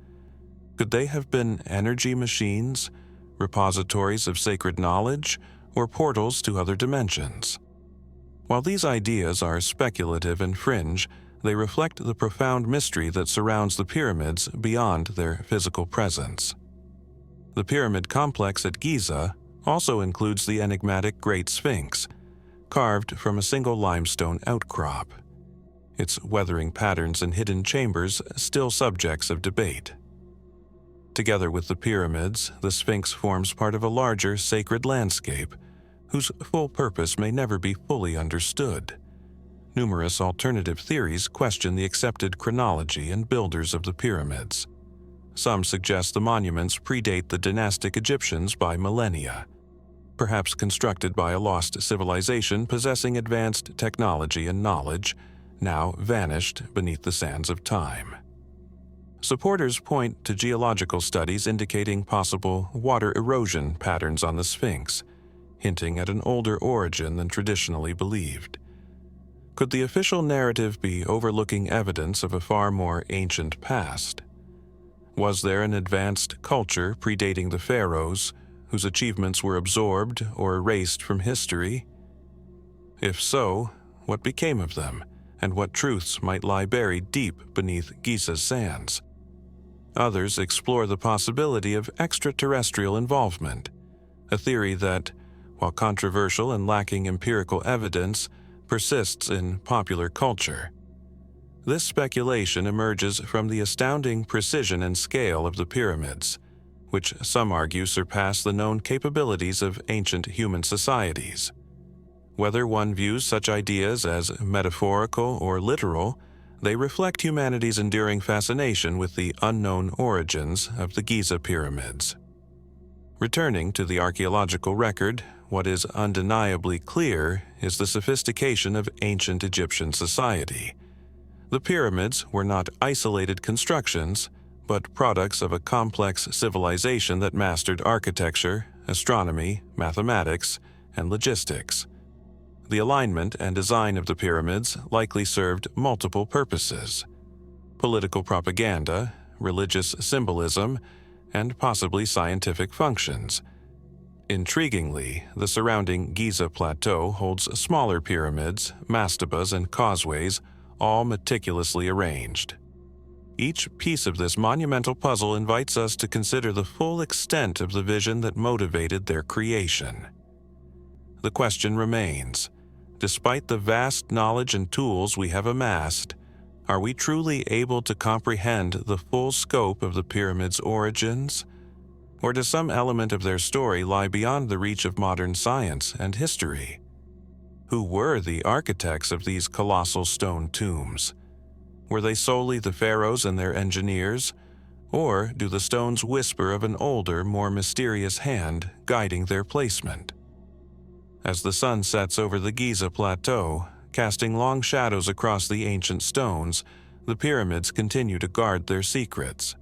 Could they have been energy machines, repositories of sacred knowledge, or portals to other dimensions? While these ideas are speculative and fringe, they reflect the profound mystery that surrounds the pyramids beyond their physical presence. The pyramid complex at Giza also includes the enigmatic Great Sphinx, carved from a single limestone outcrop. Its weathering patterns and hidden chambers still subjects of debate. Together with the pyramids, the Sphinx forms part of a larger sacred landscape whose full purpose may never be fully understood. Numerous alternative theories question the accepted chronology and builders of the pyramids. Some suggest the monuments predate the dynastic Egyptians by millennia, perhaps constructed by a lost civilization possessing advanced technology and knowledge, now vanished beneath the sands of time. Supporters point to geological studies indicating possible water erosion patterns on the Sphinx, hinting at an older origin than traditionally believed. Could the official narrative be overlooking evidence of a far more ancient past? Was there an advanced culture predating the pharaohs, whose achievements were absorbed or erased from history? If so, what became of them, and what truths might lie buried deep beneath Giza's sands? Others explore the possibility of extraterrestrial involvement, a theory that, while controversial and lacking empirical evidence, persists in popular culture. This speculation emerges from the astounding precision and scale of the pyramids, which some argue surpass the known capabilities of ancient human societies. Whether one views such ideas as metaphorical or literal, they reflect humanity's enduring fascination with the unknown origins of the Giza pyramids. Returning to the archaeological record, what is undeniably clear is the sophistication of ancient Egyptian society. The pyramids were not isolated constructions, but products of a complex civilization that mastered architecture, astronomy, mathematics, and logistics. The alignment and design of the pyramids likely served multiple purposes: political propaganda, religious symbolism, and possibly scientific functions. Intriguingly, the surrounding Giza plateau holds smaller pyramids, mastabas, and causeways, all meticulously arranged. Each piece of this monumental puzzle invites us to consider the full extent of the vision that motivated their creation. The question remains: despite the vast knowledge and tools we have amassed, are we truly able to comprehend the full scope of the pyramids' origins? Or does some element of their story lie beyond the reach of modern science and history? Who were the architects of these colossal stone tombs? Were they solely the pharaohs and their engineers? Or do the stones whisper of an older, more mysterious hand guiding their placement? As the sun sets over the Giza plateau, casting long shadows across the ancient stones, the pyramids continue to guard their secrets.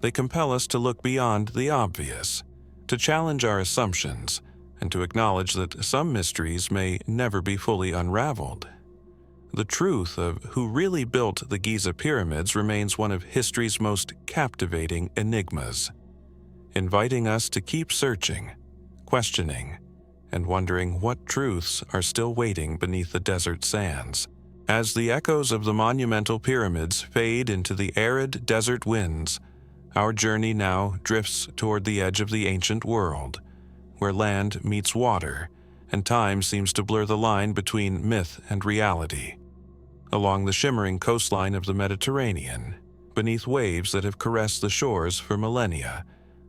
They compel us to look beyond the obvious, to challenge our assumptions, and to acknowledge that some mysteries may never be fully unraveled. The truth of who really built the Giza pyramids remains one of history's most captivating enigmas, inviting us to keep searching, questioning, and wondering what truths are still waiting beneath the desert sands. As the echoes of the monumental pyramids fade into the arid desert winds, our journey now drifts toward the edge of the ancient world, where land meets water, and time seems to blur the line between myth and reality. Along the shimmering coastline of the Mediterranean, beneath waves that have caressed the shores for millennia,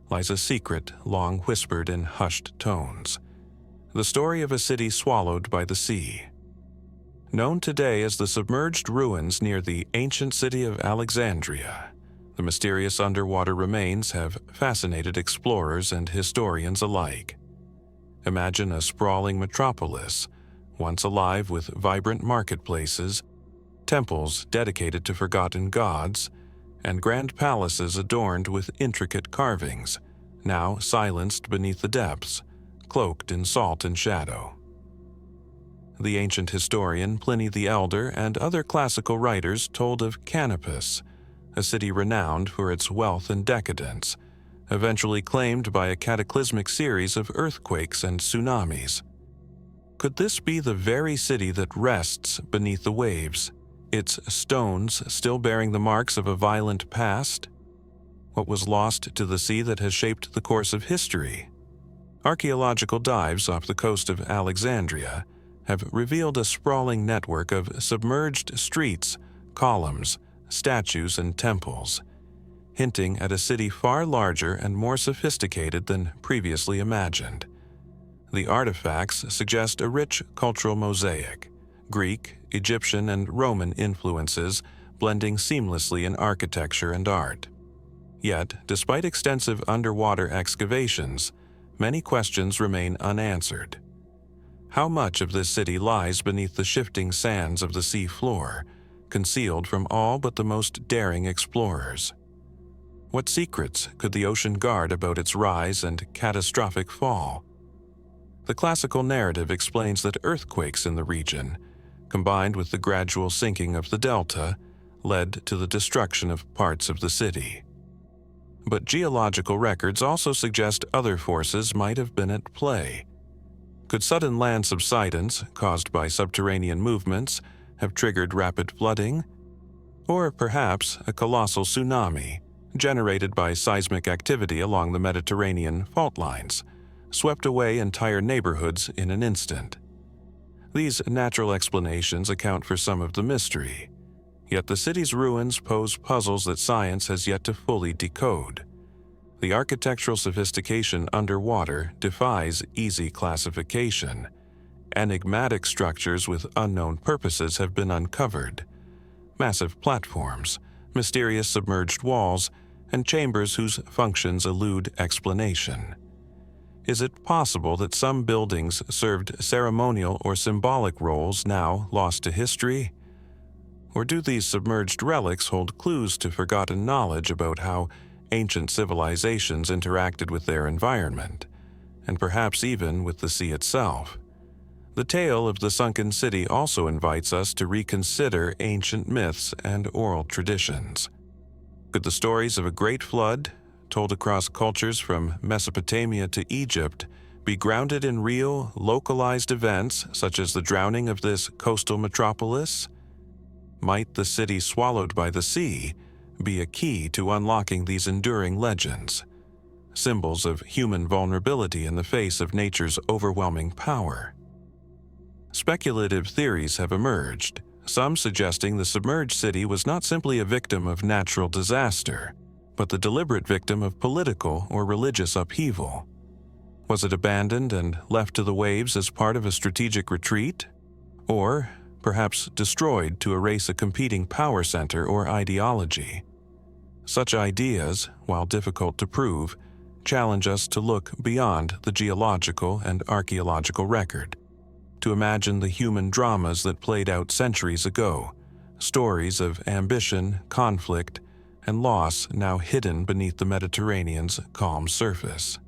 lies a secret long whispered in hushed tones: the story of a city swallowed by the sea. Known today as the submerged ruins near the ancient city of Alexandria, the mysterious underwater remains have fascinated explorers and historians alike. Imagine a sprawling metropolis, once alive with vibrant marketplaces, temples dedicated to forgotten gods, and grand palaces adorned with intricate carvings, now silenced beneath the depths, cloaked in salt and shadow. The ancient historian Pliny the Elder and other classical writers told of Canopus, a city renowned for its wealth and decadence, eventually claimed by a cataclysmic series of earthquakes and tsunamis. Could this be the very city that rests beneath the waves, its stones still bearing the marks of a violent past? What was lost to the sea that has shaped the course of history? Archaeological dives off the coast of Alexandria have revealed a sprawling network of submerged streets, columns, statues, and temples, hinting at a city far larger and more sophisticated than previously imagined. The artifacts suggest a rich cultural mosaic, Greek, Egyptian, and Roman influences blending seamlessly in architecture and art. Yet, despite extensive underwater excavations, many questions remain unanswered. How much of this city lies beneath the shifting sands of the sea floor, concealed from all but the most daring explorers? What secrets could the ocean guard about its rise and catastrophic fall? The classical narrative explains that earthquakes in the region, combined with the gradual sinking of the delta, led to the destruction of parts of the city. But geological records also suggest other forces might have been at play. Could sudden land subsidence, caused by subterranean movements, have triggered rapid flooding? Or perhaps a colossal tsunami, generated by seismic activity along the Mediterranean fault lines, swept away entire neighborhoods in an instant. These natural explanations account for some of the mystery, yet the city's ruins pose puzzles that science has yet to fully decode. The architectural sophistication underwater defies easy classification. Enigmatic structures with unknown purposes have been uncovered. Massive platforms, mysterious submerged walls, and chambers whose functions elude explanation. Is it possible that some buildings served ceremonial or symbolic roles now lost to history? Or do these submerged relics hold clues to forgotten knowledge about how ancient civilizations interacted with their environment, and perhaps even with the sea itself? The tale of the sunken city also invites us to reconsider ancient myths and oral traditions. Could the stories of a great flood, told across cultures from Mesopotamia to Egypt, be grounded in real, localized events such as the drowning of this coastal metropolis? Might the city swallowed by the sea be a key to unlocking these enduring legends, symbols of human vulnerability in the face of nature's overwhelming power? Speculative theories have emerged, some suggesting the submerged city was not simply a victim of natural disaster, but the deliberate victim of political or religious upheaval. Was it abandoned and left to the waves as part of a strategic retreat? Or perhaps destroyed to erase a competing power center or ideology? Such ideas, while difficult to prove, challenge us to look beyond the geological and archaeological record, to imagine the human dramas that played out centuries ago, stories of ambition, conflict, and loss now hidden beneath the Mediterranean's calm surface.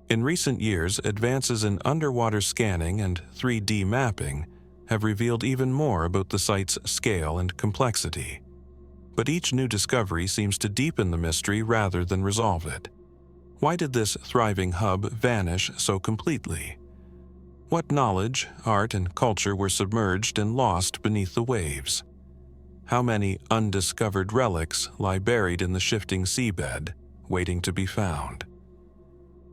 In recent years, advances in underwater scanning and 3D mapping have revealed even more about the site's scale and complexity. But each new discovery seems to deepen the mystery rather than resolve it. Why did this thriving hub vanish so completely? What knowledge, art, and culture were submerged and lost beneath the waves? How many undiscovered relics lie buried in the shifting seabed, waiting to be found?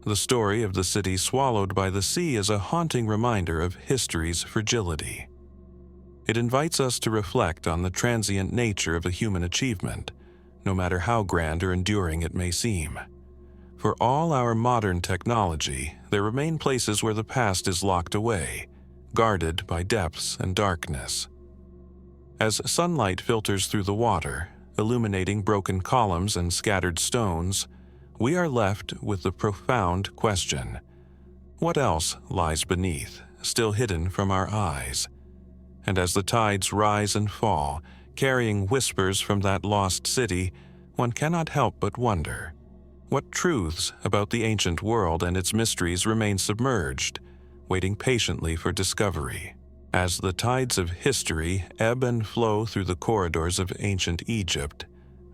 The story of the city swallowed by the sea is a haunting reminder of history's fragility. It invites us to reflect on the transient nature of a human achievement, no matter how grand or enduring it may seem. For all our modern technology, there remain places where the past is locked away, guarded by depths and darkness. As sunlight filters through the water, illuminating broken columns and scattered stones, we are left with the profound question: what else lies beneath, still hidden from our eyes? And as the tides rise and fall, carrying whispers from that lost city, one cannot help but wonder, what truths about the ancient world and its mysteries remain submerged, waiting patiently for discovery? As the tides of history ebb and flow through the corridors of ancient Egypt,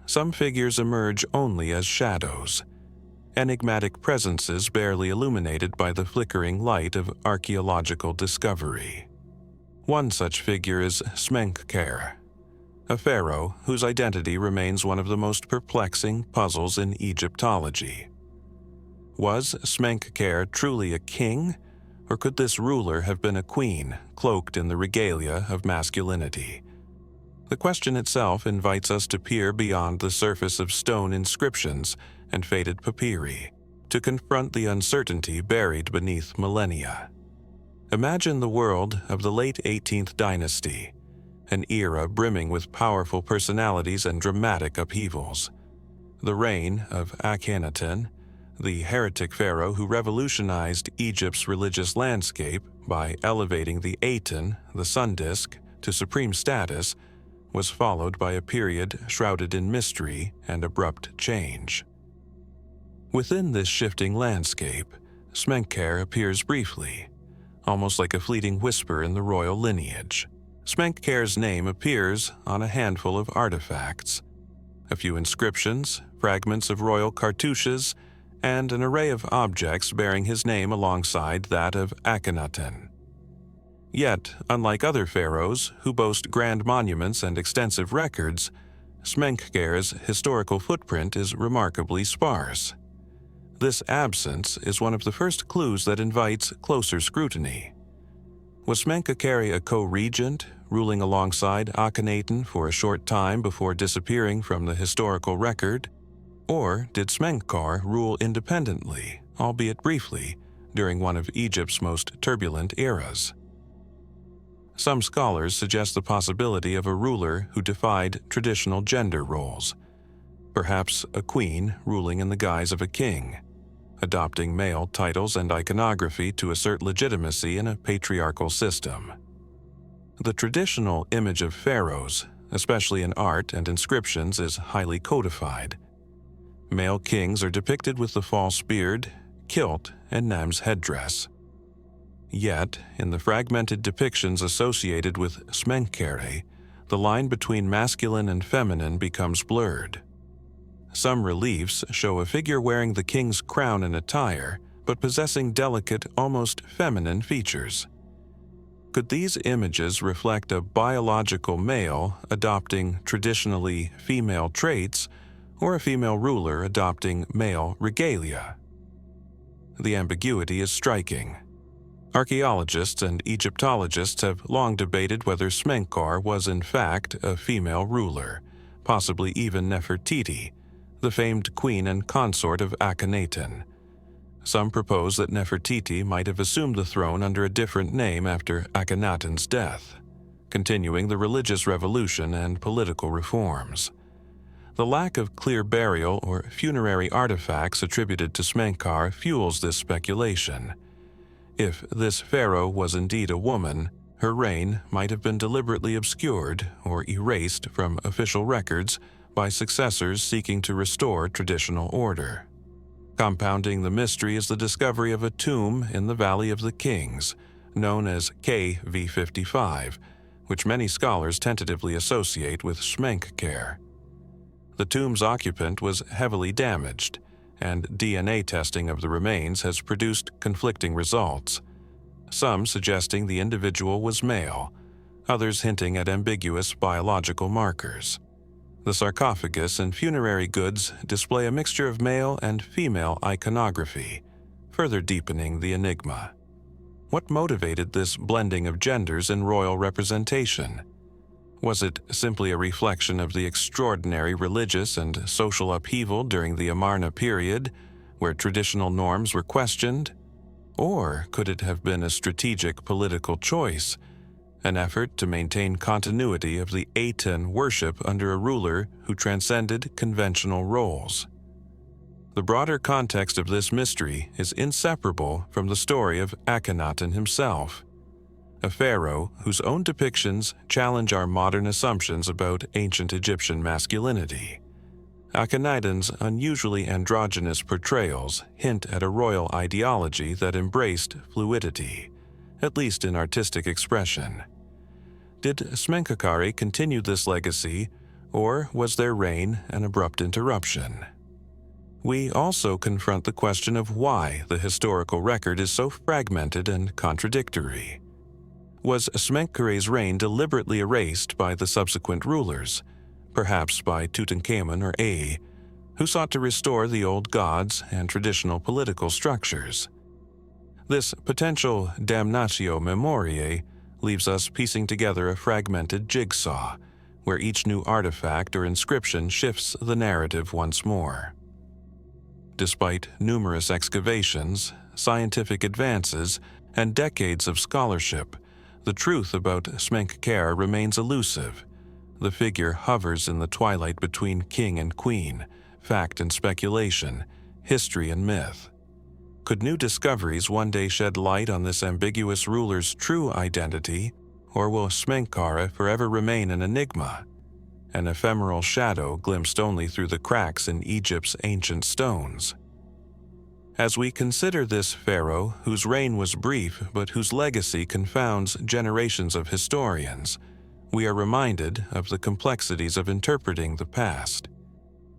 some figures emerge only as shadows, enigmatic presences barely illuminated by the flickering light of archaeological discovery. One such figure is Smenkhkare, a pharaoh whose identity remains one of the most perplexing puzzles in Egyptology. Was Smenkhkare truly a king, or could this ruler have been a queen cloaked in the regalia of masculinity? The question itself invites us to peer beyond the surface of stone inscriptions and faded papyri, to confront the uncertainty buried beneath millennia. Imagine the world of the late 18th dynasty, an era brimming with powerful personalities and dramatic upheavals. The reign of Akhenaten, the heretic pharaoh who revolutionized Egypt's religious landscape by elevating the Aten, the sun disk, to supreme status, was followed by a period shrouded in mystery and abrupt change. Within this shifting landscape, Smenkhkare appears briefly, almost like a fleeting whisper in the royal lineage. Smenkhkare's name appears on a handful of artifacts, a few inscriptions, fragments of royal cartouches, and an array of objects bearing his name alongside that of Akhenaten. Yet, unlike other pharaohs who boast grand monuments and extensive records, Smenkhkare's historical footprint is remarkably sparse. This absence is one of the first clues that invites closer scrutiny. Was Smenkhkare a co-regent, ruling alongside Akhenaten for a short time before disappearing from the historical record? Or did Smenkhkare rule independently, albeit briefly, during one of Egypt's most turbulent eras? Some scholars suggest the possibility of a ruler who defied traditional gender roles, perhaps a queen ruling in the guise of a king, adopting male titles and iconography to assert legitimacy in a patriarchal system. The traditional image of pharaohs, especially in art and inscriptions, is highly codified. Male kings are depicted with the false beard, kilt, and Nam's headdress. Yet, in the fragmented depictions associated with Smenkhkare, the line between masculine and feminine becomes blurred. Some reliefs show a figure wearing the king's crown and attire, but possessing delicate, almost feminine features. Could these images reflect a biological male adopting traditionally female traits, or a female ruler adopting male regalia? The ambiguity is striking. Archaeologists and Egyptologists have long debated whether Smenkhkare was in fact a female ruler, possibly even Nefertiti, the famed queen and consort of Akhenaten. Some propose that Nefertiti might have assumed the throne under a different name after Akhenaten's death, continuing the religious revolution and political reforms. The lack of clear burial or funerary artifacts attributed to Smenkhkare fuels this speculation. If this pharaoh was indeed a woman, her reign might have been deliberately obscured or erased from official records by successors seeking to restore traditional order. Compounding the mystery is the discovery of a tomb in the Valley of the Kings, known as KV55, which many scholars tentatively associate with Smenkhkare. The tomb's occupant was heavily damaged, and DNA testing of the remains has produced conflicting results, some suggesting the individual was male, others hinting at ambiguous biological markers. The sarcophagus and funerary goods display a mixture of male and female iconography, further deepening the enigma. What motivated this blending of genders in royal representation? Was it simply a reflection of the extraordinary religious and social upheaval during the Amarna period, where traditional norms were questioned? Or could it have been a strategic political choice, an effort to maintain continuity of the Aten worship under a ruler who transcended conventional roles? The broader context of this mystery is inseparable from the story of Akhenaten himself, a pharaoh whose own depictions challenge our modern assumptions about ancient Egyptian masculinity. Akhenaten's unusually androgynous portrayals hint at a royal ideology that embraced fluidity, at least in artistic expression. Did Smenkhkare continue this legacy, or was their reign an abrupt interruption? we also confront the question of why the historical record is so fragmented and contradictory. Was Smenkkare's reign deliberately erased by the subsequent rulers, perhaps by Tutankhamun or A, who sought to restore the old gods and traditional political structures? This potential damnatio memoriae leaves us piecing together a fragmented jigsaw, where each new artifact or inscription shifts the narrative once more. Despite numerous excavations, scientific advances, and decades of scholarship, the truth about Smenkhkare remains elusive. The figure hovers in the twilight between king and queen, fact and speculation, history and myth. Could new discoveries one day shed light on this ambiguous ruler's true identity, or will Smenkhkare forever remain an enigma, an ephemeral shadow glimpsed only through the cracks in Egypt's ancient stones? As we consider this pharaoh, whose reign was brief but whose legacy confounds generations of historians, we are reminded of the complexities of interpreting the past.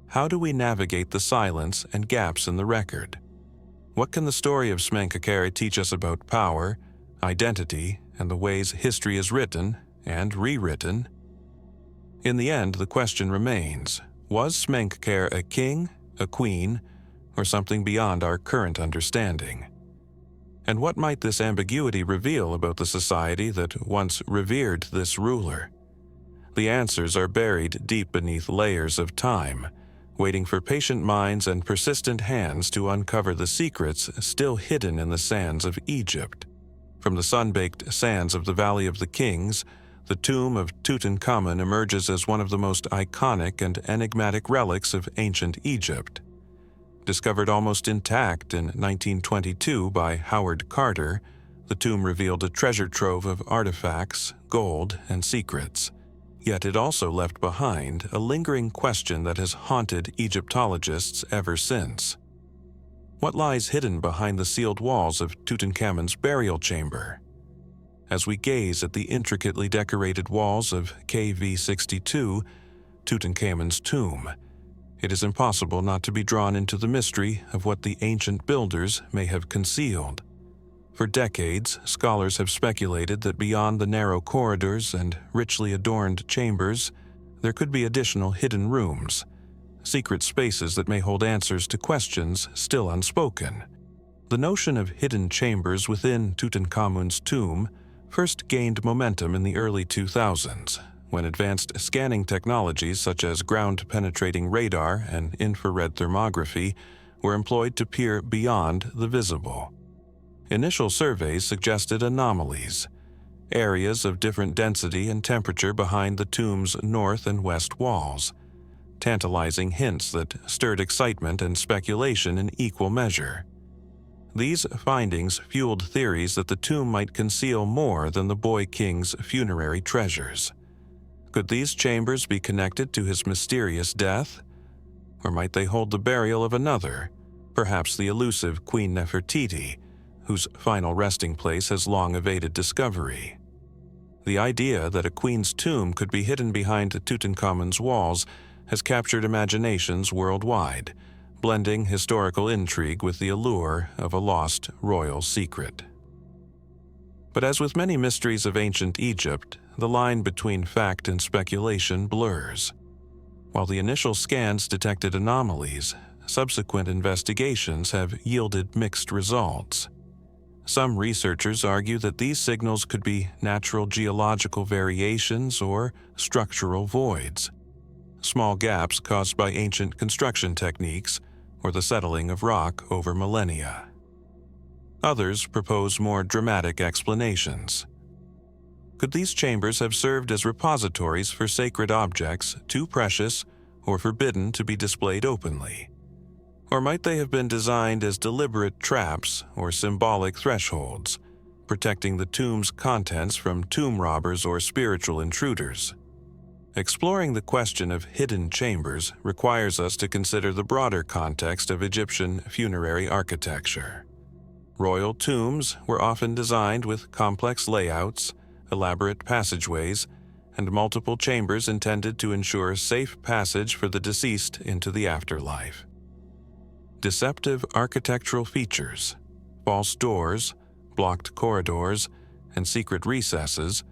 How do we navigate the silence and gaps in the record? What can the story of Smenkhkare teach us about power, identity, and the ways history is written and rewritten? In the end, the question remains, was Smenkhkare a king, a queen, or something beyond our current understanding? And what might this ambiguity reveal about the society that once revered this ruler? The answers are buried deep beneath layers of time, waiting for patient minds and persistent hands to uncover the secrets still hidden in the sands of Egypt. From the sun-baked sands of the Valley of the Kings, the tomb of Tutankhamun emerges as one of the most iconic and enigmatic relics of ancient Egypt. Discovered almost intact in 1922 by Howard Carter, the tomb revealed a treasure trove of artifacts, gold, and secrets. Yet it also left behind a lingering question that has haunted Egyptologists ever since. What lies hidden behind the sealed walls of Tutankhamun's burial chamber? As we gaze at the intricately decorated walls of KV62, Tutankhamun's tomb, it is impossible not to be drawn into the mystery of what the ancient builders may have concealed. For decades, scholars have speculated that beyond the narrow corridors and richly adorned chambers, there could be additional hidden rooms, secret spaces that may hold answers to questions still unspoken. The notion of hidden chambers within Tutankhamun's tomb first gained momentum in the early 2000s, when advanced scanning technologies such as ground-penetrating radar and infrared thermography were employed to peer beyond the visible. Initial surveys suggested anomalies, areas of different density and temperature behind the tomb's north and west walls, tantalizing hints that stirred excitement and speculation in equal measure. These findings fueled theories that the tomb might conceal more than the boy king's funerary treasures. Could these chambers be connected to his mysterious death? Or might they hold the burial of another, perhaps the elusive Queen Nefertiti, whose final resting place has long evaded discovery? The idea that a queen's tomb could be hidden behind Tutankhamun's walls has captured imaginations worldwide, blending historical intrigue with the allure of a lost royal secret. But as with many mysteries of ancient Egypt, the line between fact and speculation blurs. While the initial scans detected anomalies, subsequent investigations have yielded mixed results. Some researchers argue that these signals could be natural geological variations or structural voids, small gaps caused by ancient construction techniques or the settling of rock over millennia. Others propose more dramatic explanations. Could these chambers have served as repositories for sacred objects too precious or forbidden to be displayed openly? Or might they have been designed as deliberate traps or symbolic thresholds, protecting the tomb's contents from tomb robbers or spiritual intruders? Exploring the question of hidden chambers requires us to consider the broader context of Egyptian funerary architecture. Royal tombs were often designed with complex layouts, elaborate passageways, and multiple chambers intended to ensure safe passage for the deceased into the afterlife. deceptive architectural features, false doors, blocked corridors, and secret recesses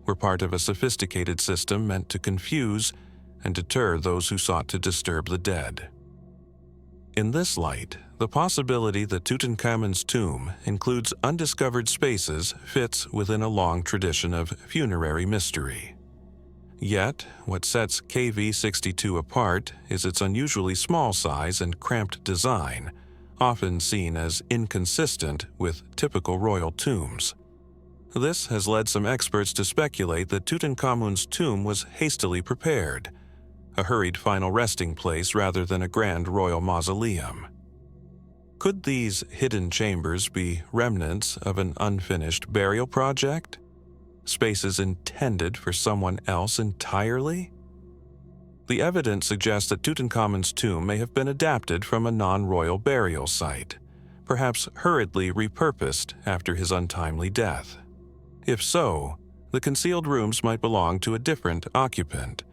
were part of a sophisticated system meant to confuse and deter those who sought to disturb the dead. In this light, the possibility that Tutankhamun's tomb includes undiscovered spaces fits within a long tradition of funerary mystery. Yet, what sets KV-62 apart is its unusually small size and cramped design, often seen as inconsistent with typical royal tombs. This has led some experts to speculate that Tutankhamun's tomb was hastily prepared, a hurried final resting place rather than a grand royal mausoleum. Could these hidden chambers be remnants of an unfinished burial project? Spaces intended for someone else entirely? The evidence suggests that Tutankhamun's tomb may have been adapted from a non-royal burial site, perhaps hurriedly repurposed after his untimely death. If so, the concealed rooms might belong to a different occupant,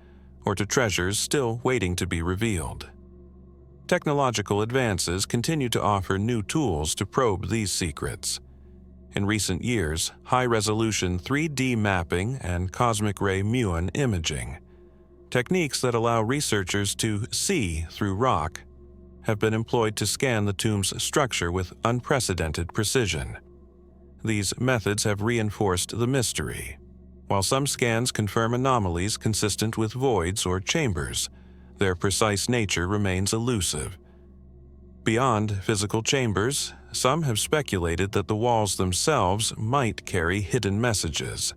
or to treasures still waiting to be revealed. Technological advances continue to offer new tools to probe these secrets. In recent years, high-resolution 3D mapping and cosmic ray muon imaging, techniques that allow researchers to see through rock, have been employed to scan the tomb's structure with unprecedented precision. These methods have reinforced the mystery. While some scans confirm anomalies consistent with voids or chambers, their precise nature remains elusive. Beyond physical chambers, some have speculated that the walls themselves might carry hidden messages,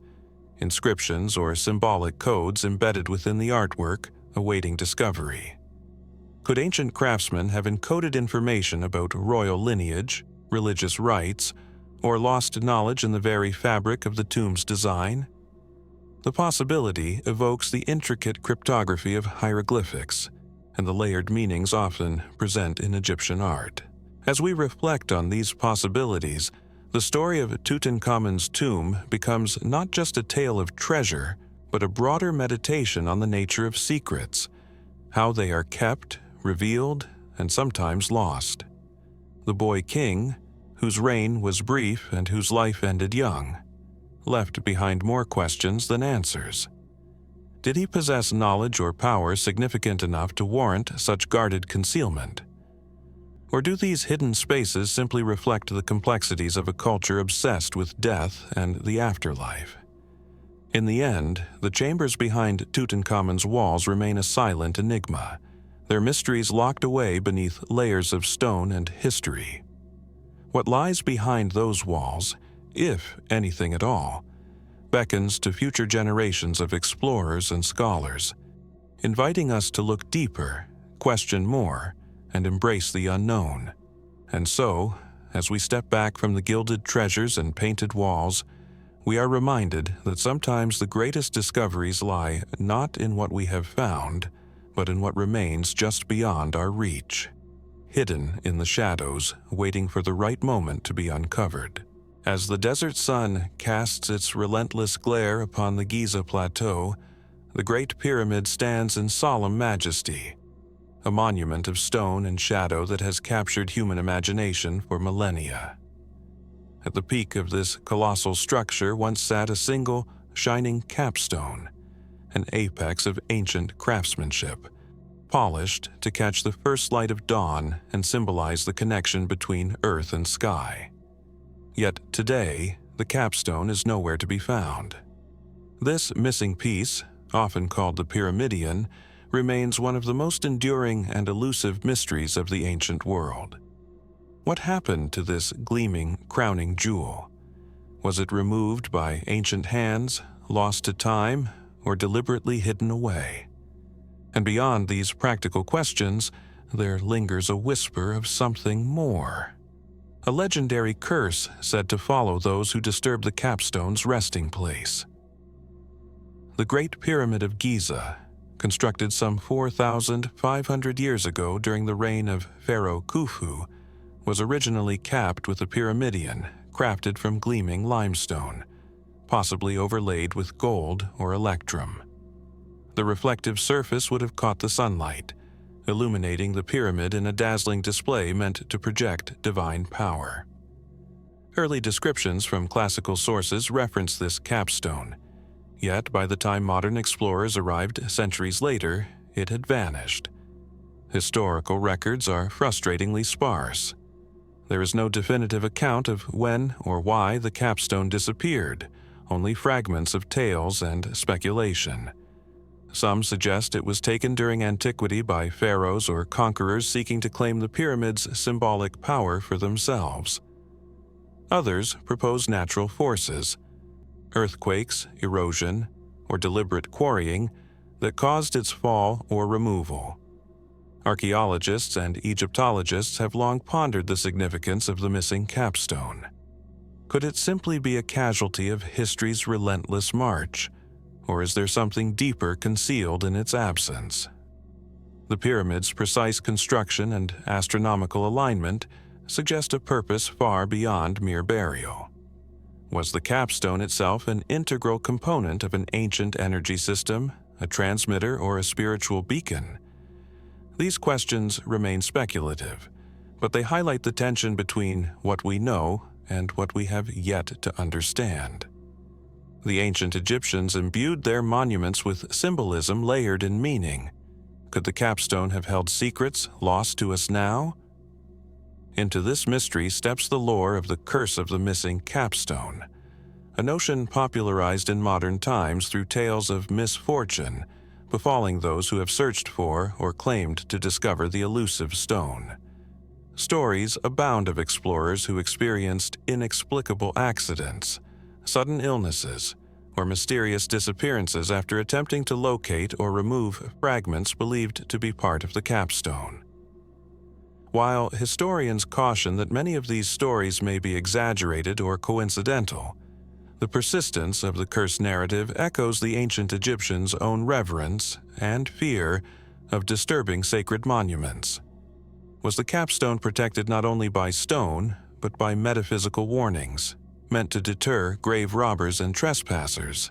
inscriptions or symbolic codes embedded within the artwork, awaiting discovery. Could ancient craftsmen have encoded information about royal lineage, religious rites, or lost knowledge in the very fabric of the tomb's design? The possibility evokes the intricate cryptography of hieroglyphics and the layered meanings often present in Egyptian art. As we reflect on these possibilities, the story of Tutankhamun's tomb becomes not just a tale of treasure, but a broader meditation on the nature of secrets, how they are kept, revealed, and sometimes lost. The boy king, whose reign was brief and whose life ended young, left behind more questions than answers. Did he possess knowledge or power significant enough to warrant such guarded concealment? Or do these hidden spaces simply reflect the complexities of a culture obsessed with death and the afterlife? In the end, the chambers behind Tutankhamun's walls remain a silent enigma, their mysteries locked away beneath layers of stone and history. What lies behind those walls, if anything at all, beckons to future generations of explorers and scholars, inviting us to look deeper, question more, and embrace the unknown. And so, as we step back from the gilded treasures and painted walls, we are reminded that sometimes the greatest discoveries lie not in what we have found, but in what remains just beyond our reach, hidden in the shadows, waiting for the right moment to be uncovered. As the desert sun casts its relentless glare upon the Giza plateau, the Great Pyramid stands in solemn majesty, a monument of stone and shadow that has captured human imagination for millennia. At the peak of this colossal structure once sat a single, shining capstone, an apex of ancient craftsmanship, polished to catch the first light of dawn and symbolize the connection between earth and sky. Yet today, the capstone is nowhere to be found. This missing piece, often called the Pyramidion, remains one of the most enduring and elusive mysteries of the ancient world. What happened to this gleaming, crowning jewel? Was it removed by ancient hands, lost to time, or deliberately hidden away? And beyond these practical questions, there lingers a whisper of something more. A legendary curse said to follow those who disturb the capstone's resting place. The Great Pyramid of Giza, constructed some 4,500 years ago during the reign of Pharaoh Khufu, was originally capped with a pyramidion crafted from gleaming limestone, possibly overlaid with gold or electrum. The reflective surface would have caught the sunlight, illuminating the pyramid in a dazzling display meant to project divine power. Early descriptions from classical sources reference this capstone, yet by the time modern explorers arrived centuries later, it had vanished. Historical records are frustratingly sparse. There is no definitive account of when or why the capstone disappeared, only fragments of tales and speculation. Some suggest it was taken during antiquity by pharaohs or conquerors seeking to claim the pyramid's symbolic power for themselves. Others propose natural forces, earthquakes, erosion, or deliberate quarrying that caused its fall or removal. Archaeologists and Egyptologists have long pondered the significance of the missing capstone. Could it simply be a casualty of history's relentless march, or is there something deeper concealed in its absence? The pyramid's precise construction and astronomical alignment suggest a purpose far beyond mere burial. Was the capstone itself an integral component of an ancient energy system, a transmitter, or a spiritual beacon? These questions remain speculative, but they highlight the tension between what we know and what we have yet to understand. The ancient Egyptians imbued their monuments with symbolism layered in meaning. Could the capstone have held secrets lost to us now? Into this mystery steps the lore of the curse of the missing capstone, a notion popularized in modern times through tales of misfortune befalling those who have searched for or claimed to discover the elusive stone. Stories abound of explorers who experienced inexplicable accidents, sudden illnesses, or mysterious disappearances after attempting to locate or remove fragments believed to be part of the capstone. While historians caution that many of these stories may be exaggerated or coincidental, the persistence of the curse narrative echoes the ancient Egyptians' own reverence and fear of disturbing sacred monuments. Was the capstone protected not only by stone, but by metaphysical warnings, meant to deter grave robbers and trespassers?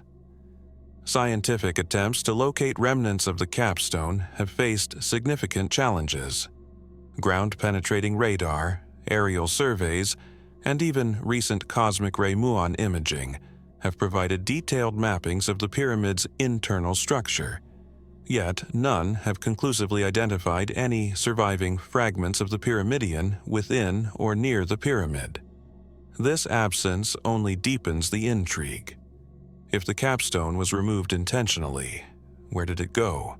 Scientific attempts to locate remnants of the capstone have faced significant challenges. Ground-penetrating radar, aerial surveys, and even recent cosmic ray muon imaging have provided detailed mappings of the pyramid's internal structure. Yet none have conclusively identified any surviving fragments of the pyramidion within or near the pyramid. This absence only deepens the intrigue. If the capstone was removed intentionally, where did it go?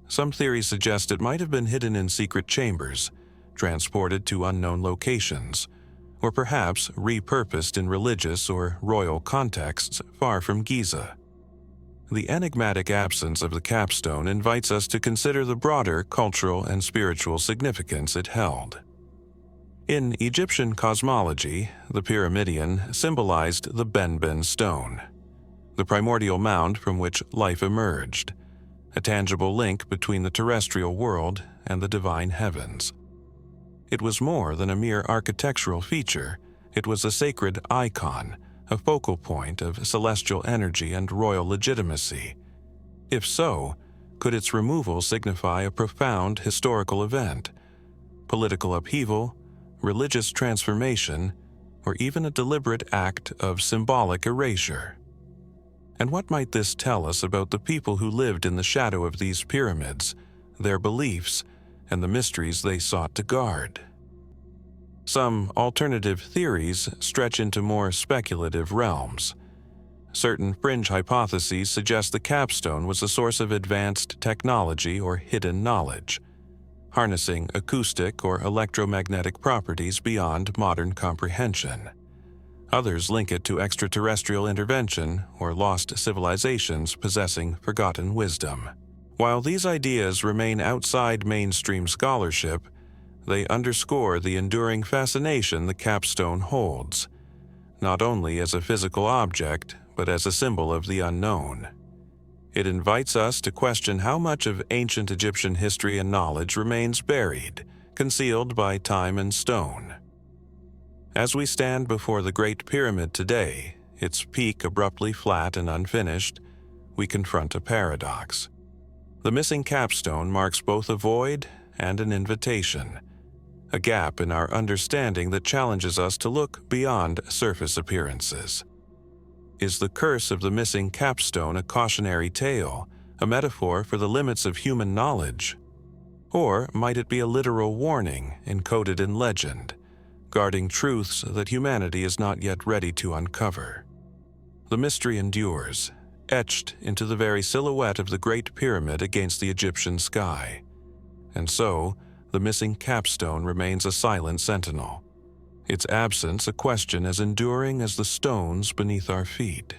Some theories suggest it might have been hidden in secret chambers, transported to unknown locations, or perhaps repurposed in religious or royal contexts far from Giza. The enigmatic absence of the capstone invites us to consider the broader cultural and spiritual significance it held. In Egyptian cosmology, the pyramidion symbolized the Benben stone, the primordial mound from which life emerged, a tangible link between the terrestrial world and the divine heavens. It was more than a mere architectural feature. It was a sacred icon, a focal point of celestial energy and royal legitimacy. If so, could its removal signify a profound historical event, political upheaval, religious transformation, or even a deliberate act of symbolic erasure? And what might this tell us about the people who lived in the shadow of these pyramids, their beliefs, and the mysteries they sought to guard? Some alternative theories stretch into more speculative realms. Certain fringe hypotheses suggest the capstone was a source of advanced technology or hidden knowledge, harnessing acoustic or electromagnetic properties beyond modern comprehension. Others link it to extraterrestrial intervention or lost civilizations possessing forgotten wisdom. While these ideas remain outside mainstream scholarship, they underscore the enduring fascination the capstone holds, not only as a physical object, but as a symbol of the unknown. It invites us to question how much of ancient Egyptian history and knowledge remains buried, concealed by time and stone. As we stand before the Great Pyramid today, its peak abruptly flat and unfinished, we confront a paradox. The missing capstone marks both a void and an invitation, a gap in our understanding that challenges us to look beyond surface appearances. Is the curse of the missing capstone a cautionary tale, a metaphor for the limits of human knowledge? Or might it be a literal warning encoded in legend, guarding truths that humanity is not yet ready to uncover? The mystery endures, etched into the very silhouette of the Great Pyramid against the Egyptian sky. And so, the missing capstone remains a silent sentinel, its absence a question as enduring as the stones beneath our feet.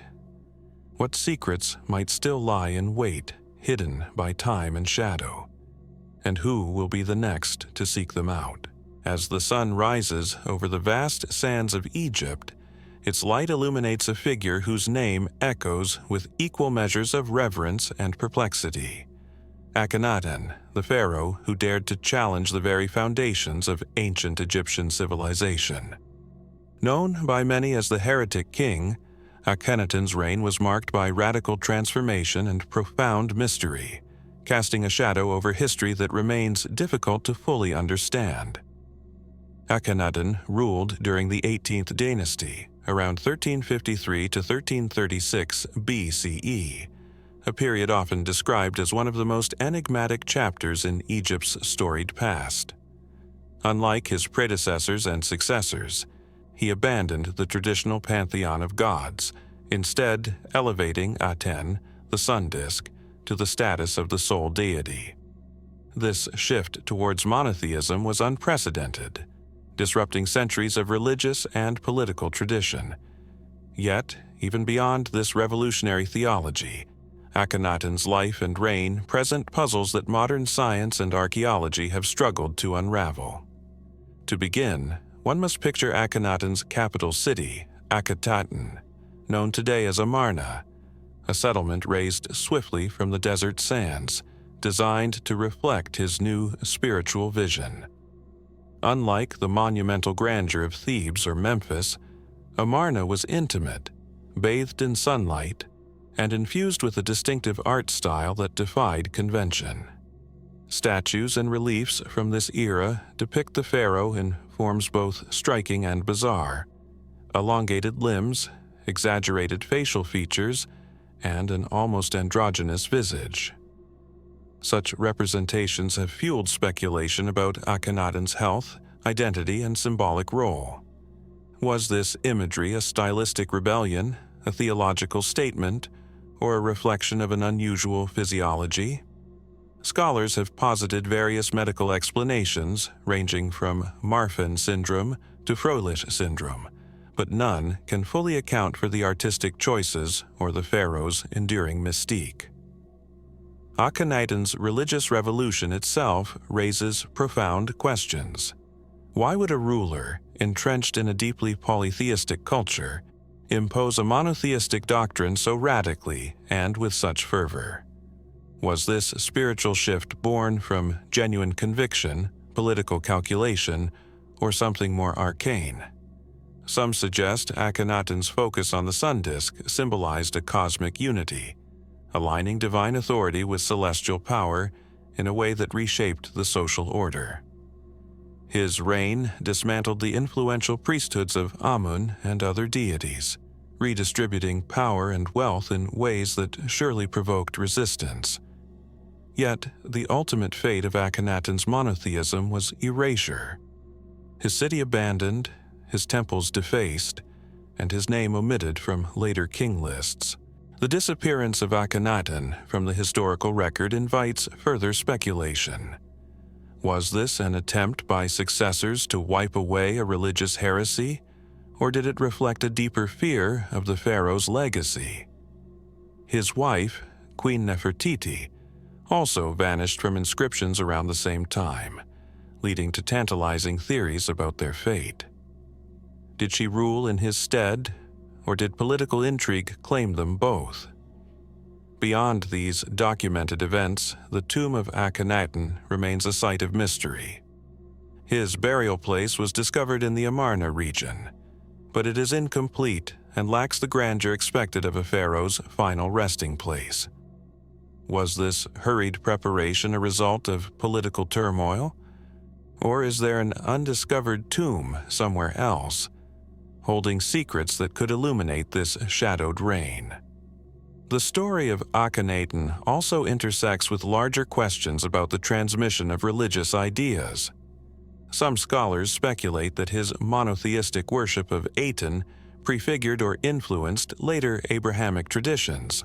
What secrets might still lie in wait, hidden by time and shadow? And who will be the next to seek them out? As the sun rises over the vast sands of Egypt, its light illuminates a figure whose name echoes with equal measures of reverence and perplexity. Akhenaten, the pharaoh who dared to challenge the very foundations of ancient Egyptian civilization. Known by many as the heretic king, Akhenaten's reign was marked by radical transformation and profound mystery, casting a shadow over history that remains difficult to fully understand. Akhenaten ruled during the 18th dynasty, around 1353 to 1336 BCE, a period often described as one of the most enigmatic chapters in Egypt's storied past. Unlike his predecessors and successors, he abandoned the traditional pantheon of gods, instead elevating Aten, the sun disk, to the status of the sole deity. This shift towards monotheism was unprecedented, disrupting centuries of religious and political tradition. Yet, even beyond this revolutionary theology, Akhenaten's life and reign present puzzles that modern science and archaeology have struggled to unravel. To begin, one must picture Akhenaten's capital city, Akhenaten, known today as Amarna, a settlement raised swiftly from the desert sands, designed to reflect his new spiritual vision. Unlike the monumental grandeur of Thebes or Memphis, Amarna was intimate, bathed in sunlight, and infused with a distinctive art style that defied convention. Statues and reliefs from this era depict the pharaoh in forms both striking and bizarre: elongated limbs, exaggerated facial features, and an almost androgynous visage. Such representations have fueled speculation about Akhenaten's health, identity, and symbolic role. Was this imagery a stylistic rebellion, a theological statement, or a reflection of an unusual physiology? Scholars have posited various medical explanations, ranging from Marfan syndrome to Froelich syndrome, but none can fully account for the artistic choices or the pharaoh's enduring mystique. Akhenaten's religious revolution itself raises profound questions. Why would a ruler, entrenched in a deeply polytheistic culture, impose a monotheistic doctrine so radically and with such fervor? Was this spiritual shift born from genuine conviction, political calculation, or something more arcane? Some suggest Akhenaten's focus on the sun disk symbolized a cosmic unity, aligning divine authority with celestial power in a way that reshaped the social order. His reign dismantled the influential priesthoods of Amun and other deities, redistributing power and wealth in ways that surely provoked resistance. Yet, the ultimate fate of Akhenaten's monotheism was erasure. His city abandoned, his temples defaced, and his name omitted from later king lists. The disappearance of Akhenaten from the historical record invites further speculation. Was this an attempt by successors to wipe away a religious heresy, or did it reflect a deeper fear of the pharaoh's legacy? His wife, Queen Nefertiti, also vanished from inscriptions around the same time, leading to tantalizing theories about their fate. Did she rule in his stead, or did political intrigue claim them both? Beyond these documented events, the tomb of Akhenaten remains a site of mystery. His burial place was discovered in the Amarna region, but it is incomplete and lacks the grandeur expected of a pharaoh's final resting place. Was this hurried preparation a result of political turmoil? Or is there an undiscovered tomb somewhere else, holding secrets that could illuminate this shadowed reign? The story of Akhenaten also intersects with larger questions about the transmission of religious ideas. Some scholars speculate that his monotheistic worship of Aten prefigured or influenced later Abrahamic traditions.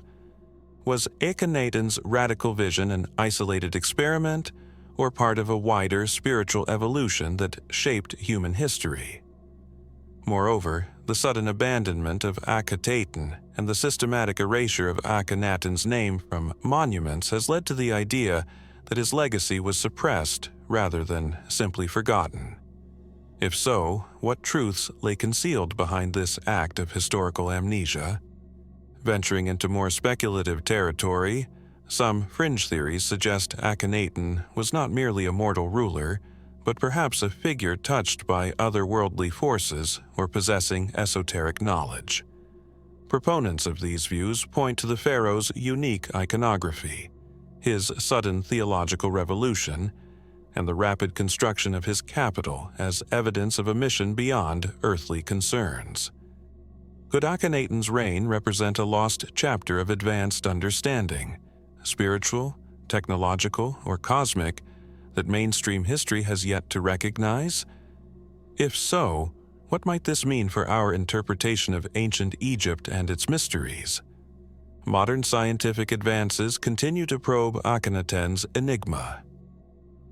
Was Akhenaten's radical vision an isolated experiment, or part of a wider spiritual evolution that shaped human history? Moreover, the sudden abandonment of Akhenaten and the systematic erasure of Akhenaten's name from monuments has led to the idea that his legacy was suppressed rather than simply forgotten. If so, what truths lay concealed behind this act of historical amnesia? Venturing into more speculative territory, some fringe theories suggest Akhenaten was not merely a mortal ruler, but perhaps a figure touched by otherworldly forces or possessing esoteric knowledge. Proponents of these views point to the pharaoh's unique iconography, his sudden theological revolution, and the rapid construction of his capital as evidence of a mission beyond earthly concerns. Could Akhenaten's reign represent a lost chapter of advanced understanding, spiritual, technological, or cosmic, that mainstream history has yet to recognize? If so, what might this mean for our interpretation of ancient Egypt and its mysteries? Modern scientific advances continue to probe Akhenaten's enigma.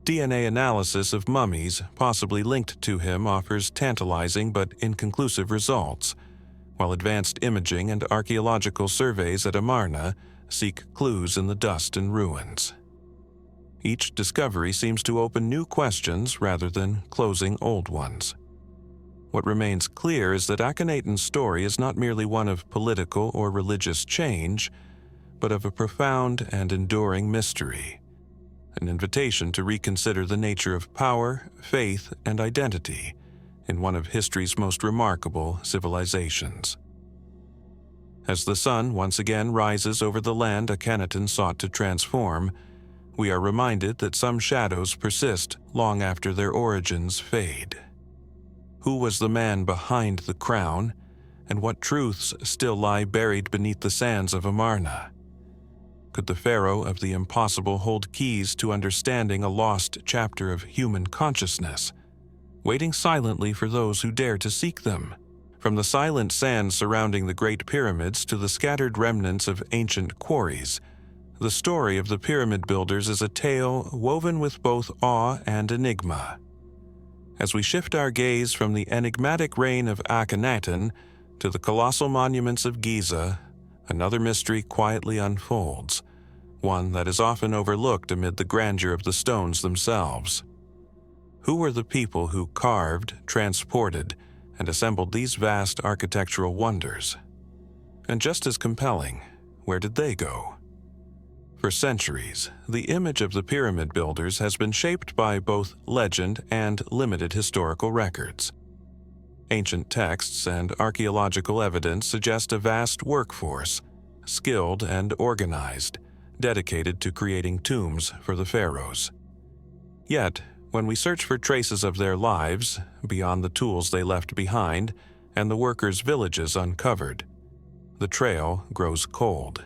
DNA analysis of mummies possibly linked to him offers tantalizing but inconclusive results, while advanced imaging and archaeological surveys at Amarna seek clues in the dust and ruins. Each discovery seems to open new questions rather than closing old ones. What remains clear is that Akhenaten's story is not merely one of political or religious change, but of a profound and enduring mystery, an invitation to reconsider the nature of power, faith, and identity in one of history's most remarkable civilizations. As the sun once again rises over the land Akhenaten sought to transform, we are reminded that some shadows persist long after their origins fade. Who was the man behind the crown, and what truths still lie buried beneath the sands of Amarna? Could the pharaoh of the impossible hold keys to understanding a lost chapter of human consciousness, waiting silently for those who dare to seek them? From the silent sands surrounding the Great Pyramids to the scattered remnants of ancient quarries, the story of the pyramid builders is a tale woven with both awe and enigma. As we shift our gaze from the enigmatic reign of Akhenaten to the colossal monuments of Giza, another mystery quietly unfolds, one that is often overlooked amid the grandeur of the stones themselves. Who were the people who carved, transported, and assembled these vast architectural wonders? And just as compelling, where did they go? For centuries, the image of the pyramid builders has been shaped by both legend and limited historical records. Ancient texts and archaeological evidence suggest a vast workforce, skilled and organized, dedicated to creating tombs for the pharaohs. Yet, when we search for traces of their lives, beyond the tools they left behind and the workers' villages uncovered, the trail grows cold.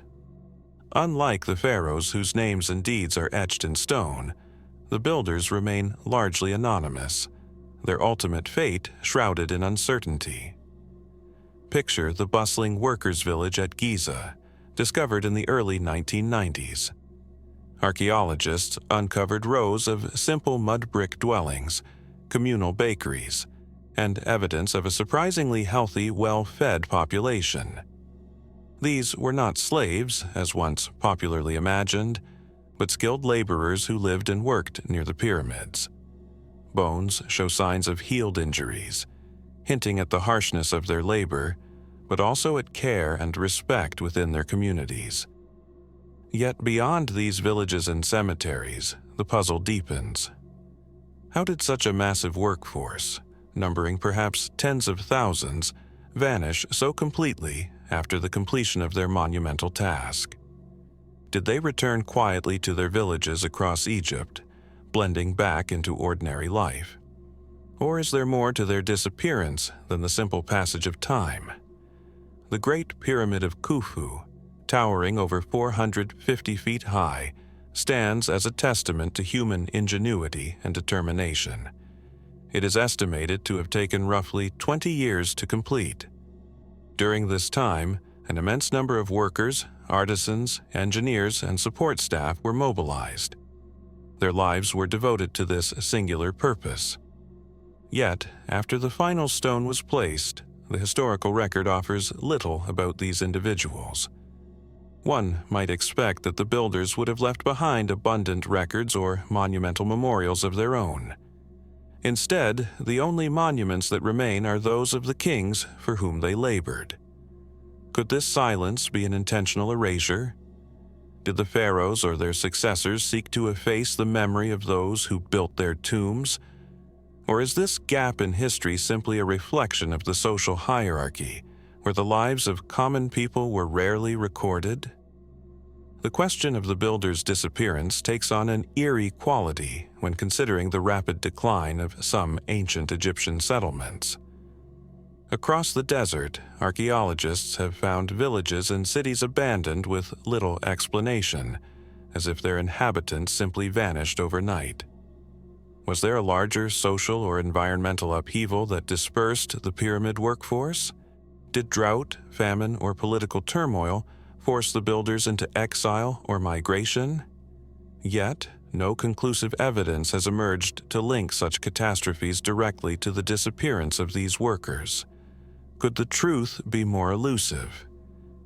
Unlike the pharaohs whose names and deeds are etched in stone, the builders remain largely anonymous, their ultimate fate shrouded in uncertainty. Picture the bustling workers' village at Giza, discovered in the early 1990s. Archaeologists uncovered rows of simple mud brick dwellings, communal bakeries, and evidence of a surprisingly healthy, well-fed population. These were not slaves, as once popularly imagined, but skilled laborers who lived and worked near the pyramids. Bones show signs of healed injuries, hinting at the harshness of their labor, but also at care and respect within their communities. Yet beyond these villages and cemeteries, the puzzle deepens. How did such a massive workforce, numbering perhaps tens of thousands, vanish so completely after the completion of their monumental task? Did they return quietly to their villages across Egypt, blending back into ordinary life? Or is there more to their disappearance than the simple passage of time? The Great Pyramid of Khufu, towering over 450 feet high, stands as a testament to human ingenuity and determination. It is estimated to have taken roughly 20 years to complete. During this time, an immense number of workers, artisans, engineers, and support staff were mobilized. Their lives were devoted to this singular purpose. Yet, after the final stone was placed, the historical record offers little about these individuals. One might expect that the builders would have left behind abundant records or monumental memorials of their own. Instead, the only monuments that remain are those of the kings for whom they labored. Could this silence be an intentional erasure? Did the pharaohs or their successors seek to efface the memory of those who built their tombs? Or is this gap in history simply a reflection of the social hierarchy, where the lives of common people were rarely recorded? The question of the builders' disappearance takes on an eerie quality when considering the rapid decline of some ancient Egyptian settlements. Across the desert, archaeologists have found villages and cities abandoned with little explanation, as if their inhabitants simply vanished overnight. Was there a larger social or environmental upheaval that dispersed the pyramid workforce? Did drought, famine, or political turmoil force the builders into exile or migration? Yet, no conclusive evidence has emerged to link such catastrophes directly to the disappearance of these workers. Could the truth be more elusive,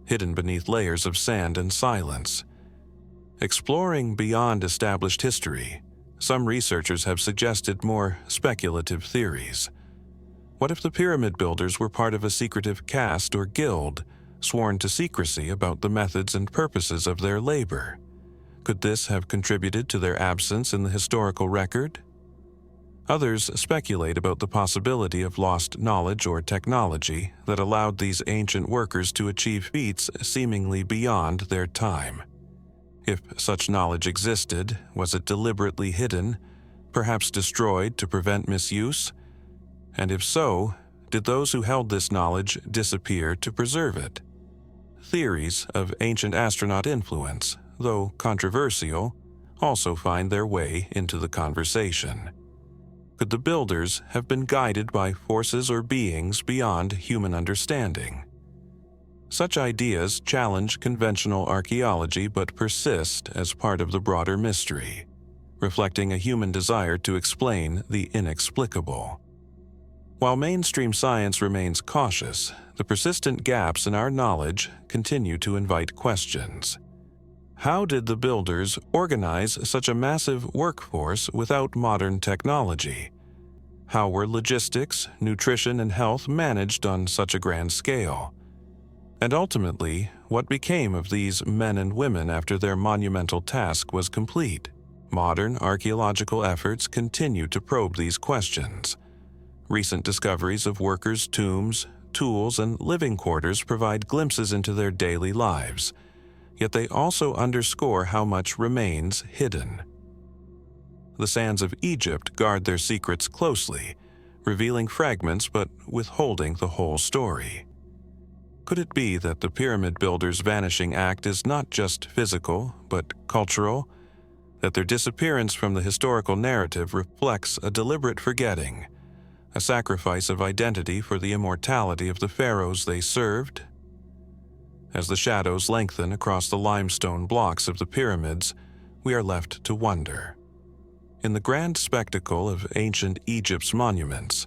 hidden beneath layers of sand and silence? Exploring beyond established history, some researchers have suggested more speculative theories. What if the pyramid builders were part of a secretive caste or guild, sworn to secrecy about the methods and purposes of their labor? Could this have contributed to their absence in the historical record? Others speculate about the possibility of lost knowledge or technology that allowed these ancient workers to achieve feats seemingly beyond their time. If such knowledge existed, was it deliberately hidden, perhaps destroyed to prevent misuse? And if so, did those who held this knowledge disappear to preserve it? Theories of ancient astronaut influence, though controversial, also find their way into the conversation. Could the builders have been guided by forces or beings beyond human understanding? Such ideas challenge conventional archaeology but persist as part of the broader mystery, reflecting a human desire to explain the inexplicable. While mainstream science remains cautious, the persistent gaps in our knowledge continue to invite questions. How did the builders organize such a massive workforce without modern technology? How were logistics, nutrition, and health managed on such a grand scale? And ultimately, what became of these men and women after their monumental task was complete? Modern archaeological efforts continue to probe these questions. Recent discoveries of workers' tombs, tools, and living quarters provide glimpses into their daily lives, yet they also underscore how much remains hidden. The sands of Egypt guard their secrets closely, revealing fragments but withholding the whole story. Could it be that the pyramid builders' vanishing act is not just physical, but cultural? That their disappearance from the historical narrative reflects a deliberate forgetting, a sacrifice of identity for the immortality of the pharaohs they served? As the shadows lengthen across the limestone blocks of the pyramids, we are left to wonder. In the grand spectacle of ancient Egypt's monuments,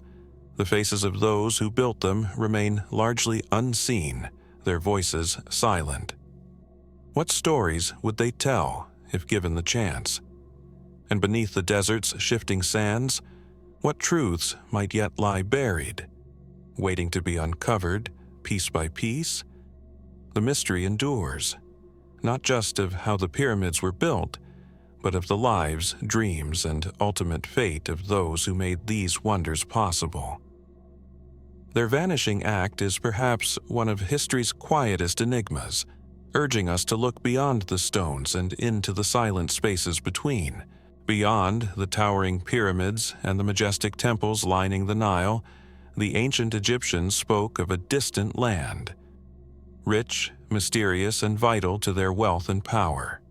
the faces of those who built them remain largely unseen, their voices silent. What stories would they tell if given the chance? And beneath the desert's shifting sands, what truths might yet lie buried, waiting to be uncovered piece by piece? The mystery endures, not just of how the pyramids were built, but of the lives, dreams, and ultimate fate of those who made these wonders possible. Their vanishing act is perhaps one of history's quietest enigmas, urging us to look beyond the stones and into the silent spaces between. Beyond the towering pyramids and the majestic temples lining the Nile, the ancient Egyptians spoke of a distant land, rich, mysterious, and vital to their wealth and power.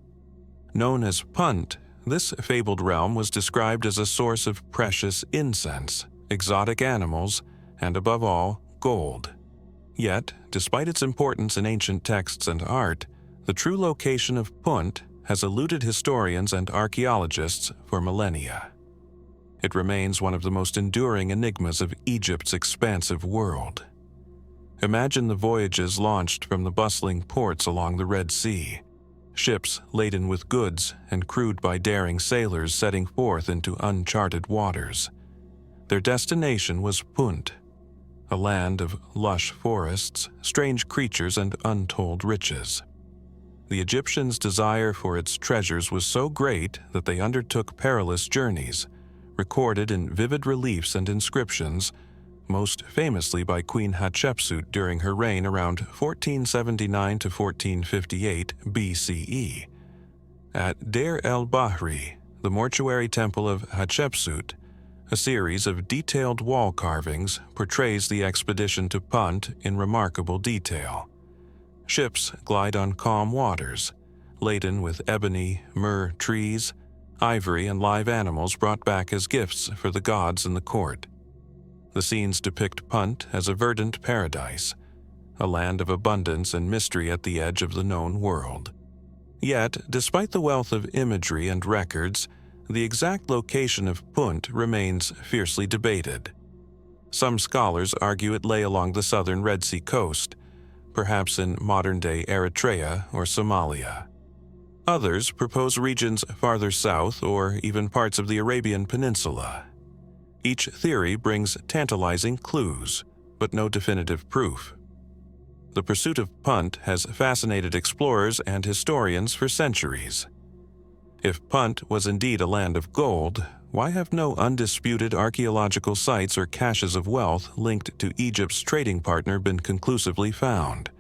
Known as Punt, this fabled realm was described as a source of precious incense, exotic animals, and above all, gold. Yet, despite its importance in ancient texts and art, the true location of Punt has eluded historians and archaeologists for millennia. It remains one of the most enduring enigmas of Egypt's expansive world. Imagine the voyages launched from the bustling ports along the Red Sea, ships laden with goods and crewed by daring sailors setting forth into uncharted waters. Their destination was Punt, a land of lush forests, strange creatures, and untold riches. The Egyptians' desire for its treasures was so great that they undertook perilous journeys, recorded in vivid reliefs and inscriptions, most famously by Queen Hatshepsut during her reign around 1479 to 1458 BCE. At Deir el-Bahri, the mortuary temple of Hatshepsut, a series of detailed wall carvings portrays the expedition to Punt in remarkable detail. Ships glide on calm waters, laden with ebony, myrrh trees, ivory, and live animals brought back as gifts for the gods in the court. The scenes depict Punt as a verdant paradise, a land of abundance and mystery at the edge of the known world. Yet, despite the wealth of imagery and records, the exact location of Punt remains fiercely debated. Some scholars argue it lay along the southern Red Sea coast, perhaps in modern-day Eritrea or Somalia. Others propose regions farther south or even parts of the Arabian Peninsula. Each theory brings tantalizing clues, but no definitive proof. The pursuit of Punt has fascinated explorers and historians for centuries. If Punt was indeed a land of gold, why have no undisputed archaeological sites or caches of wealth linked to Egypt's trading partner been conclusively found?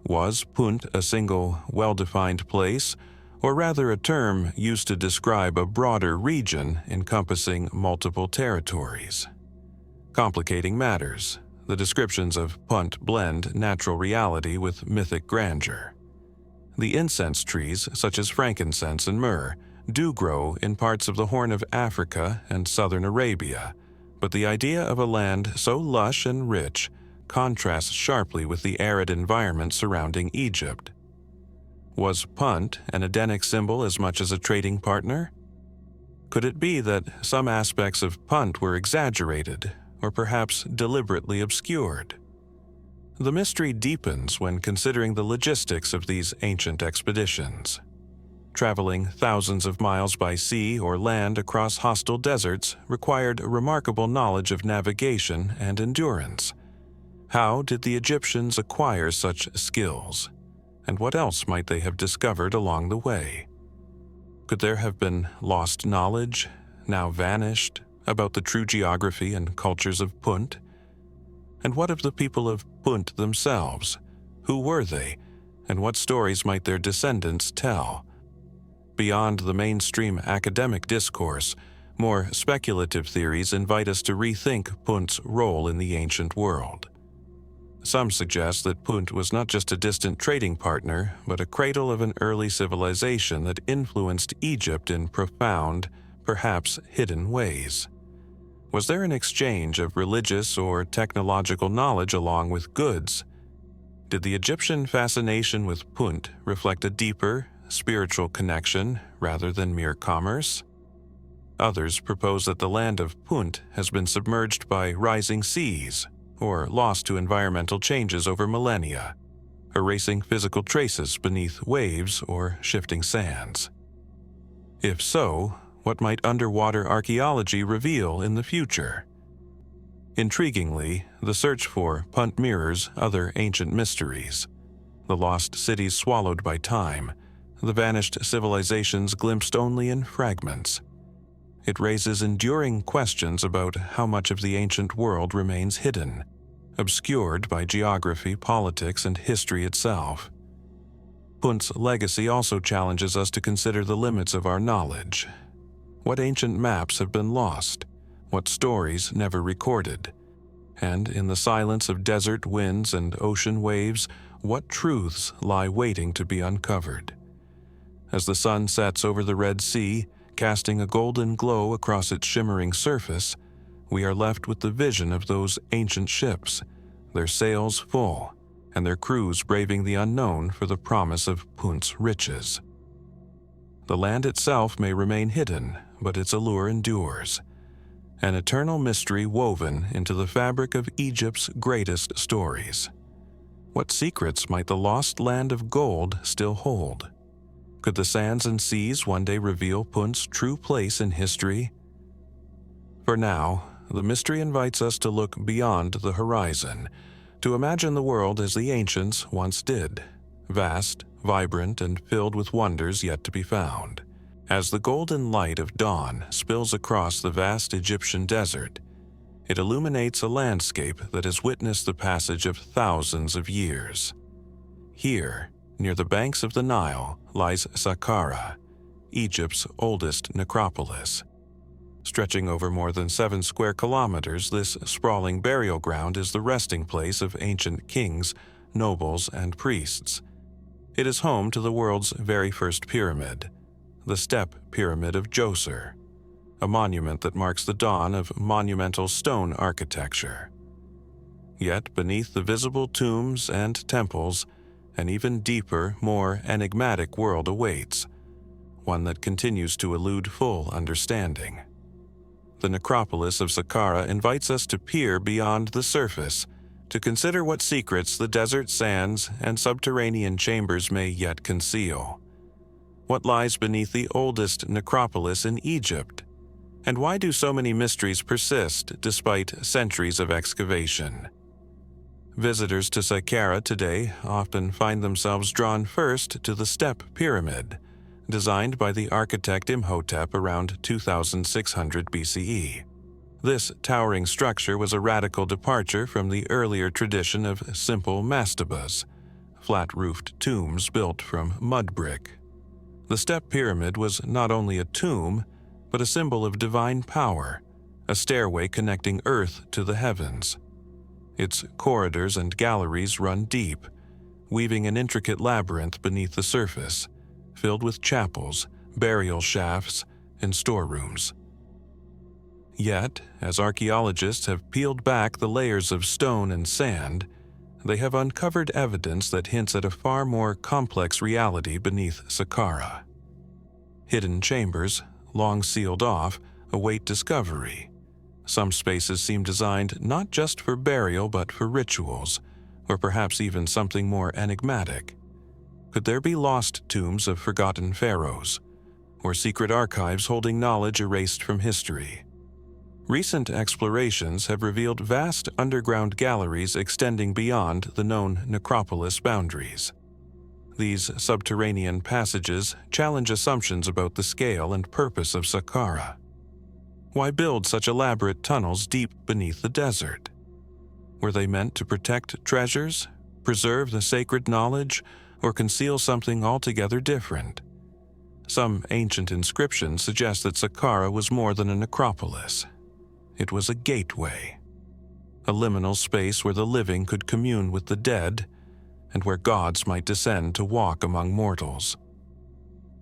Was Punt a single, well-defined place, or rather a term used to describe a broader region encompassing multiple territories? Complicating matters, the descriptions of Punt blend natural reality with mythic grandeur. The incense trees, such as frankincense and myrrh, do grow in parts of the Horn of Africa and southern Arabia, but the idea of a land so lush and rich contrasts sharply with the arid environment surrounding Egypt. Was Punt an Edenic symbol as much as a trading partner? Could it be that some aspects of Punt were exaggerated, or perhaps deliberately obscured? The mystery deepens when considering the logistics of these ancient expeditions. Traveling thousands of miles by sea or land across hostile deserts required remarkable knowledge of navigation and endurance. How did the Egyptians acquire such skills? And what else might they have discovered along the way? Could there have been lost knowledge, now vanished, about the true geography and cultures of Punt? And what of the people of Punt themselves? Who were they, and what stories might their descendants tell? Beyond the mainstream academic discourse, more speculative theories invite us to rethink Punt's role in the ancient world. Some suggest that Punt was not just a distant trading partner, but a cradle of an early civilization that influenced Egypt in profound, perhaps hidden ways. Was there an exchange of religious or technological knowledge along with goods? Did the Egyptian fascination with Punt reflect a deeper, spiritual connection rather than mere commerce? Others propose that the land of Punt has been submerged by rising seas or lost to environmental changes over millennia, erasing physical traces beneath waves or shifting sands. If so, what might underwater archaeology reveal in the future? Intriguingly, the search for Punt mirrors other ancient mysteries: the lost cities swallowed by time, the vanished civilizations glimpsed only in fragments. It raises enduring questions about how much of the ancient world remains hidden, obscured by geography, politics, and history itself. Punt's legacy also challenges us to consider the limits of our knowledge. What ancient maps have been lost? What stories never recorded? And in the silence of desert winds and ocean waves, what truths lie waiting to be uncovered? As the sun sets over the Red Sea, casting a golden glow across its shimmering surface, we are left with the vision of those ancient ships, their sails full, and their crews braving the unknown for the promise of Punt's riches. The land itself may remain hidden, but its allure endures, an eternal mystery woven into the fabric of Egypt's greatest stories. What secrets might the lost land of gold still hold? Could the sands and seas one day reveal Punt's true place in history? For now, the mystery invites us to look beyond the horizon, to imagine the world as the ancients once did, vast, vibrant, and filled with wonders yet to be found. As the golden light of dawn spills across the vast Egyptian desert, it illuminates a landscape that has witnessed the passage of thousands of years. Here, near the banks of the Nile, lies Saqqara, Egypt's oldest necropolis. Stretching over more than 7 square kilometers, this sprawling burial ground is the resting place of ancient kings, nobles, and priests. It is home to the world's very first pyramid, the Step Pyramid of Djoser, a monument that marks the dawn of monumental stone architecture. Yet beneath the visible tombs and temples, an even deeper, more enigmatic world awaits, one that continues to elude full understanding. The necropolis of Saqqara invites us to peer beyond the surface, to consider what secrets the desert sands and subterranean chambers may yet conceal. What lies beneath the oldest necropolis in Egypt? And why do so many mysteries persist despite centuries of excavation? Visitors to Saqqara today often find themselves drawn first to the Step Pyramid, designed by the architect Imhotep around 2600 BCE. This towering structure was a radical departure from the earlier tradition of simple mastabas, flat-roofed tombs built from mud brick. The Step Pyramid was not only a tomb, but a symbol of divine power, a stairway connecting earth to the heavens. Its corridors and galleries run deep, weaving an intricate labyrinth beneath the surface, filled with chapels, burial shafts, and storerooms. Yet, as archaeologists have peeled back the layers of stone and sand, they have uncovered evidence that hints at a far more complex reality beneath Saqqara. Hidden chambers, long sealed off, await discovery. Some spaces seem designed not just for burial but for rituals, or perhaps even something more enigmatic. Could there be lost tombs of forgotten pharaohs, or secret archives holding knowledge erased from history? Recent explorations have revealed vast underground galleries extending beyond the known necropolis boundaries. These subterranean passages challenge assumptions about the scale and purpose of Saqqara. Why build such elaborate tunnels deep beneath the desert? Were they meant to protect treasures, preserve the sacred knowledge, or conceal something altogether different? Some ancient inscriptions suggest that Saqqara was more than a necropolis. It was a gateway, a liminal space where the living could commune with the dead and where gods might descend to walk among mortals.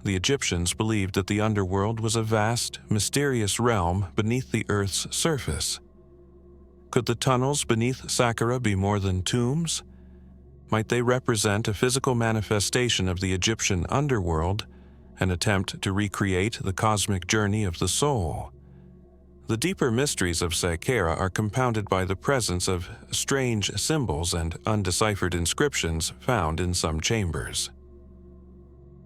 The Egyptians believed that the underworld was a vast, mysterious realm beneath the Earth's surface. Could the tunnels beneath Saqqara be more than tombs? Might they represent a physical manifestation of the Egyptian underworld, an attempt to recreate the cosmic journey of the soul? The deeper mysteries of Saqqara are compounded by the presence of strange symbols and undeciphered inscriptions found in some chambers.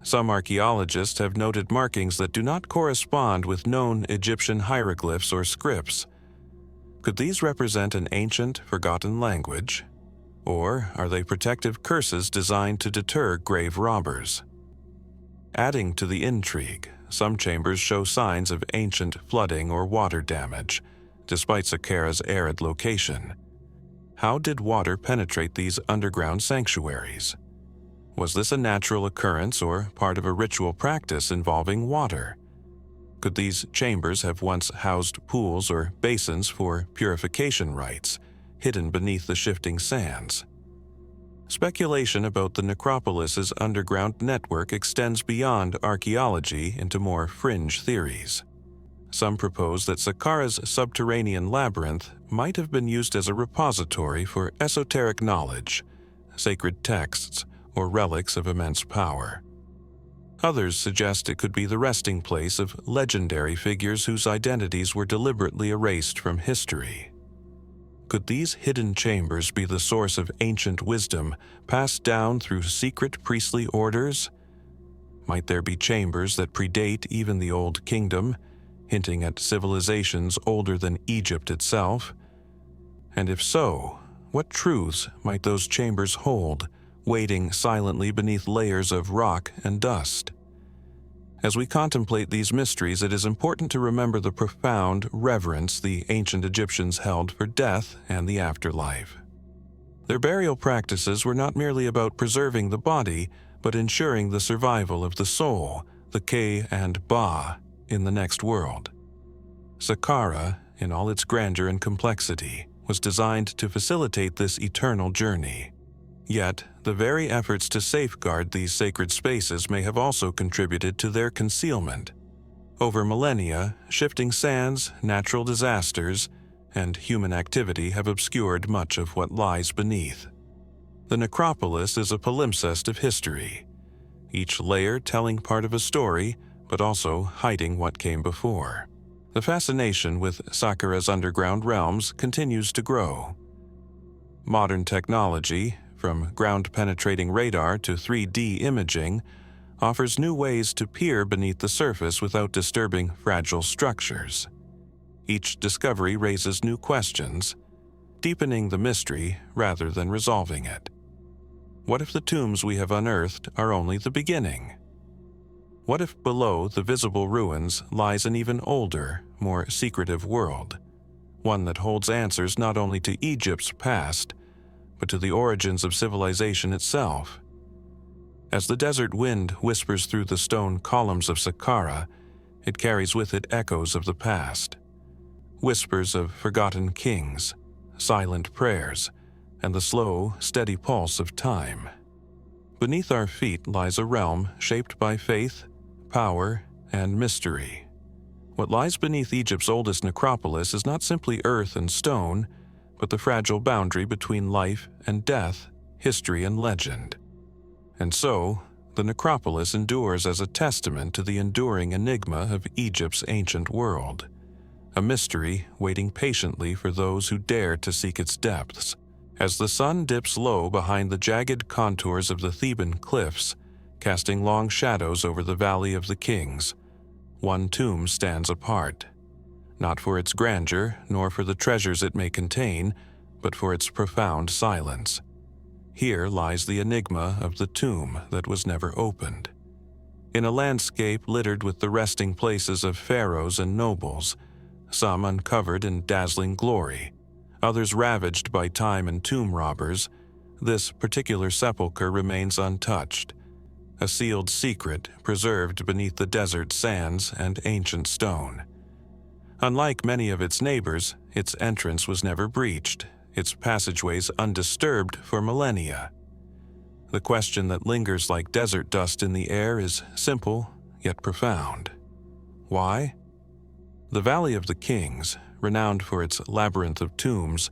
Some archaeologists have noted markings that do not correspond with known Egyptian hieroglyphs or scripts. Could these represent an ancient, forgotten language? Or are they protective curses designed to deter grave robbers? Adding to the intrigue, some chambers show signs of ancient flooding or water damage, despite Saqqara's arid location. How did water penetrate these underground sanctuaries? Was this a natural occurrence or part of a ritual practice involving water? Could these chambers have once housed pools or basins for purification rites, hidden beneath the shifting sands? Speculation about the necropolis's underground network extends beyond archaeology into more fringe theories. Some propose that Saqqara's subterranean labyrinth might have been used as a repository for esoteric knowledge, sacred texts, or relics of immense power. Others suggest it could be the resting place of legendary figures whose identities were deliberately erased from history. Could these hidden chambers be the source of ancient wisdom passed down through secret priestly orders? Might there be chambers that predate even the Old Kingdom, hinting at civilizations older than Egypt itself? And if so, what truths might those chambers hold, waiting silently beneath layers of rock and dust? As we contemplate these mysteries, it is important to remember the profound reverence the ancient Egyptians held for death and the afterlife. Their burial practices were not merely about preserving the body, but ensuring the survival of the soul, the Ka and Ba, in the next world. Saqqara, in all its grandeur and complexity, was designed to facilitate this eternal journey. Yet, the very efforts to safeguard these sacred spaces may have also contributed to their concealment. Over millennia, shifting sands, natural disasters, and human activity have obscured much of what lies beneath. The necropolis is a palimpsest of history, each layer telling part of a story, but also hiding what came before. The fascination with Saqqara's underground realms continues to grow. Modern technology, from ground-penetrating radar to 3D imaging, offers new ways to peer beneath the surface without disturbing fragile structures. Each discovery raises new questions, deepening the mystery rather than resolving it. What if the tombs we have unearthed are only the beginning? What if below the visible ruins lies an even older, more secretive world, one that holds answers not only to Egypt's past, but to the origins of civilization itself? As the desert wind whispers through the stone columns of Saqqara, it carries with it echoes of the past. Whispers of forgotten kings, silent prayers, and the slow, steady pulse of time. Beneath our feet lies a realm shaped by faith, power, and mystery. What lies beneath Egypt's oldest necropolis is not simply earth and stone, but the fragile boundary between life and death, history and legend. And so, the necropolis endures as a testament to the enduring enigma of Egypt's ancient world, a mystery waiting patiently for those who dare to seek its depths. As the sun dips low behind the jagged contours of the Theban cliffs, casting long shadows over the Valley of the Kings, one tomb stands apart, not for its grandeur nor for the treasures it may contain, but for its profound silence. Here lies the enigma of the tomb that was never opened. In a landscape littered with the resting places of pharaohs and nobles, some uncovered in dazzling glory, others ravaged by time and tomb robbers, this particular sepulchre remains untouched, a sealed secret preserved beneath the desert sands and ancient stone. Unlike many of its neighbors, its entrance was never breached, its passageways undisturbed for millennia. The question that lingers like desert dust in the air is simple yet profound. Why? The Valley of the Kings, renowned for its labyrinth of tombs,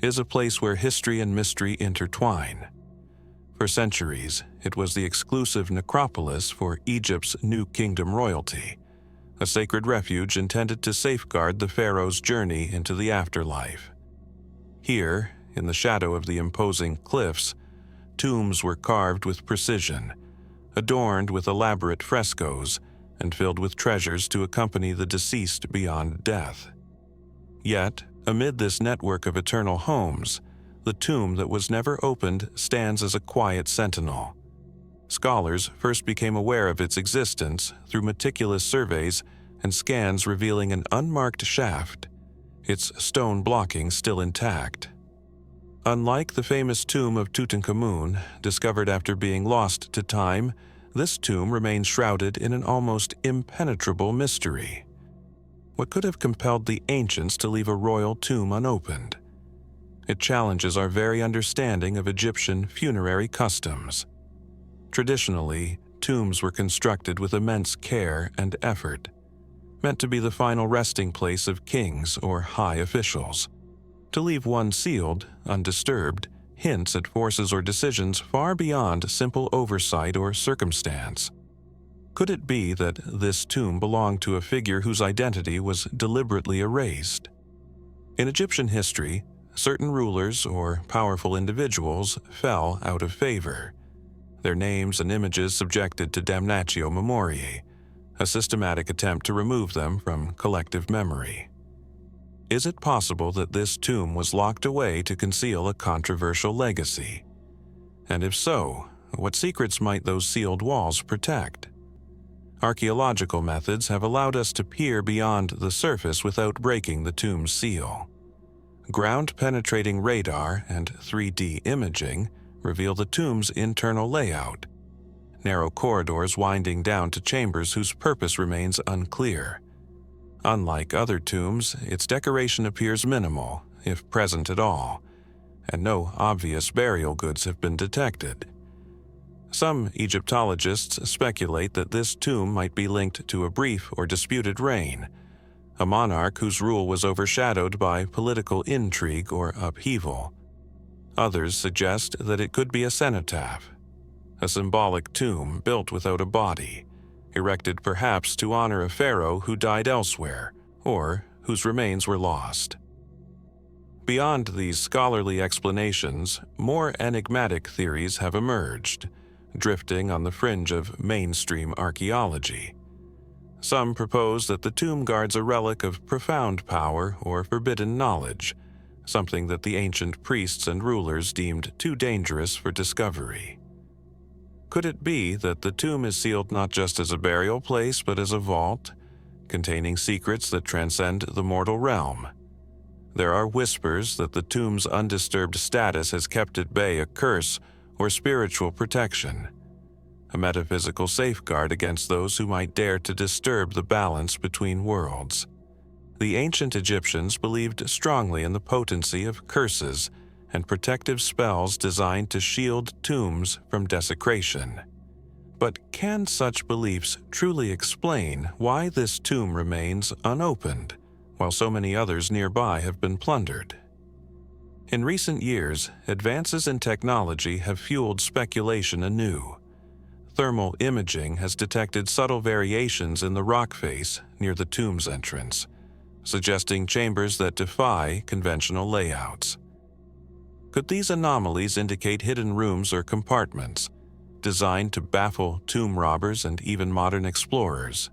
is a place where history and mystery intertwine. For centuries, it was the exclusive necropolis for Egypt's New Kingdom royalty, a sacred refuge intended to safeguard the pharaoh's journey into the afterlife. Here, in the shadow of the imposing cliffs, tombs were carved with precision, adorned with elaborate frescoes, and filled with treasures to accompany the deceased beyond death. Yet, amid this network of eternal homes, the tomb that was never opened stands as a quiet sentinel. Scholars first became aware of its existence through meticulous surveys and scans revealing an unmarked shaft, its stone blocking still intact. Unlike the famous tomb of Tutankhamun, discovered after being lost to time, this tomb remains shrouded in an almost impenetrable mystery. What could have compelled the ancients to leave a royal tomb unopened? It challenges our very understanding of Egyptian funerary customs. Traditionally, tombs were constructed with immense care and effort, meant to be the final resting place of kings or high officials. To leave one sealed, undisturbed, hints at forces or decisions far beyond simple oversight or circumstance. Could it be that this tomb belonged to a figure whose identity was deliberately erased? In Egyptian history, certain rulers or powerful individuals fell out of favor, their names and images subjected to damnatio memoriae, a systematic attempt to remove them from collective memory. Is it possible that this tomb was locked away to conceal a controversial legacy? And if so, what secrets might those sealed walls protect? Archaeological methods have allowed us to peer beyond the surface without breaking the tomb's seal. Ground-penetrating radar and 3D imaging reveal the tomb's internal layout, narrow corridors winding down to chambers whose purpose remains unclear. Unlike other tombs, its decoration appears minimal, if present at all, and no obvious burial goods have been detected. Some Egyptologists speculate that this tomb might be linked to a brief or disputed reign, a monarch whose rule was overshadowed by political intrigue or upheaval. Others suggest that it could be a cenotaph, a symbolic tomb built without a body, erected perhaps to honor a pharaoh who died elsewhere or whose remains were lost. Beyond these scholarly explanations, more enigmatic theories have emerged, drifting on the fringe of mainstream archaeology. Some propose that the tomb guards a relic of profound power or forbidden knowledge, something that the ancient priests and rulers deemed too dangerous for discovery. Could it be that the tomb is sealed not just as a burial place but as a vault, containing secrets that transcend the mortal realm? There are whispers that the tomb's undisturbed status has kept at bay a curse or spiritual protection, a metaphysical safeguard against those who might dare to disturb the balance between worlds. The ancient Egyptians believed strongly in the potency of curses and protective spells designed to shield tombs from desecration. But can such beliefs truly explain why this tomb remains unopened, while so many others nearby have been plundered? In recent years, advances in technology have fueled speculation anew. Thermal imaging has detected subtle variations in the rock face near the tomb's entrance, suggesting chambers that defy conventional layouts. Could these anomalies indicate hidden rooms or compartments, designed to baffle tomb robbers and even modern explorers?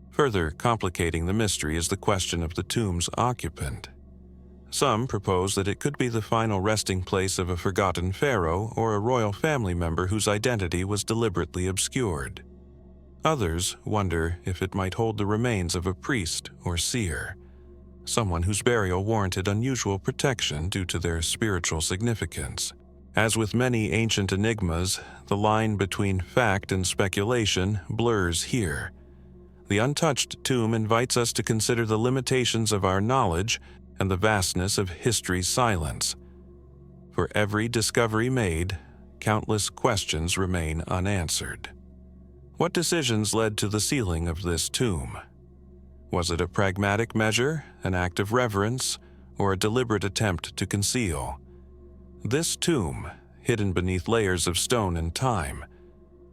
Further complicating the mystery is the question of the tomb's occupant. Some propose that it could be the final resting place of a forgotten pharaoh or a royal family member whose identity was deliberately obscured. Others wonder if it might hold the remains of a priest or seer, someone whose burial warranted unusual protection due to their spiritual significance. As with many ancient enigmas, the line between fact and speculation blurs here. The untouched tomb invites us to consider the limitations of our knowledge and the vastness of history's silence. For every discovery made, countless questions remain unanswered. What decisions led to the sealing of this tomb? Was it a pragmatic measure, an act of reverence, or a deliberate attempt to conceal? This tomb, hidden beneath layers of stone and time,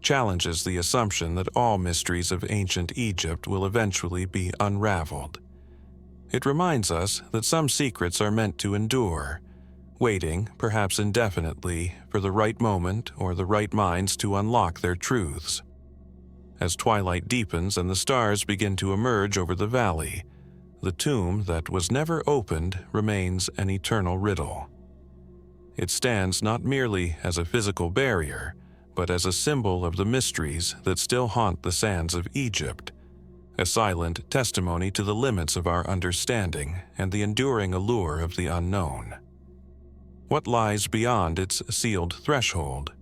challenges the assumption that all mysteries of ancient Egypt will eventually be unraveled. It reminds us that some secrets are meant to endure, waiting, perhaps indefinitely, for the right moment or the right minds to unlock their truths. As twilight deepens and the stars begin to emerge over the valley, the tomb that was never opened remains an eternal riddle. It stands not merely as a physical barrier, but as a symbol of the mysteries that still haunt the sands of Egypt, a silent testimony to the limits of our understanding and the enduring allure of the unknown. What lies beyond its sealed threshold?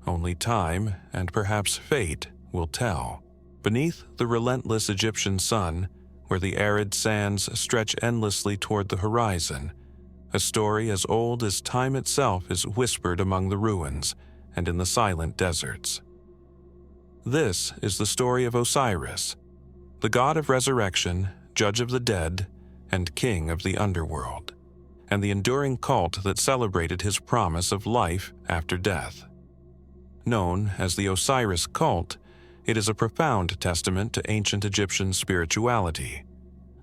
Only time, and perhaps fate, will tell. Beneath the relentless Egyptian sun, where the arid sands stretch endlessly toward the horizon, a story as old as time itself is whispered among the ruins and in the silent deserts. This is the story of Osiris, the god of resurrection, judge of the dead, and king of the underworld, and the enduring cult that celebrated his promise of life after death. Known as the Osiris cult, it is a profound testament to ancient Egyptian spirituality,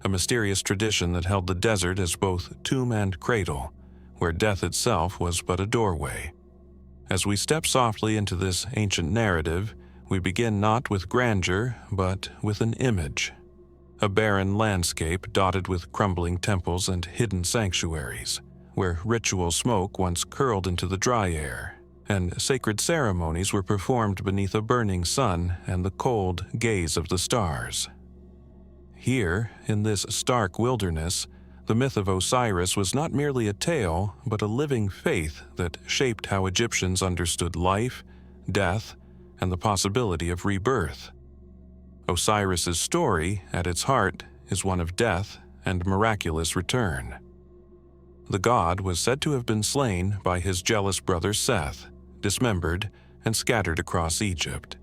a mysterious tradition that held the desert as both tomb and cradle, where death itself was but a doorway. As we step softly into this ancient narrative, we begin not with grandeur, but with an image. A barren landscape dotted with crumbling temples and hidden sanctuaries, where ritual smoke once curled into the dry air, and sacred ceremonies were performed beneath a burning sun and the cold gaze of the stars. Here, in this stark wilderness, the myth of Osiris was not merely a tale, but a living faith that shaped how Egyptians understood life, death, and the possibility of rebirth. Osiris's story, at its heart, is one of death and miraculous return. The god was said to have been slain by his jealous brother Seth, dismembered and scattered across Egypt.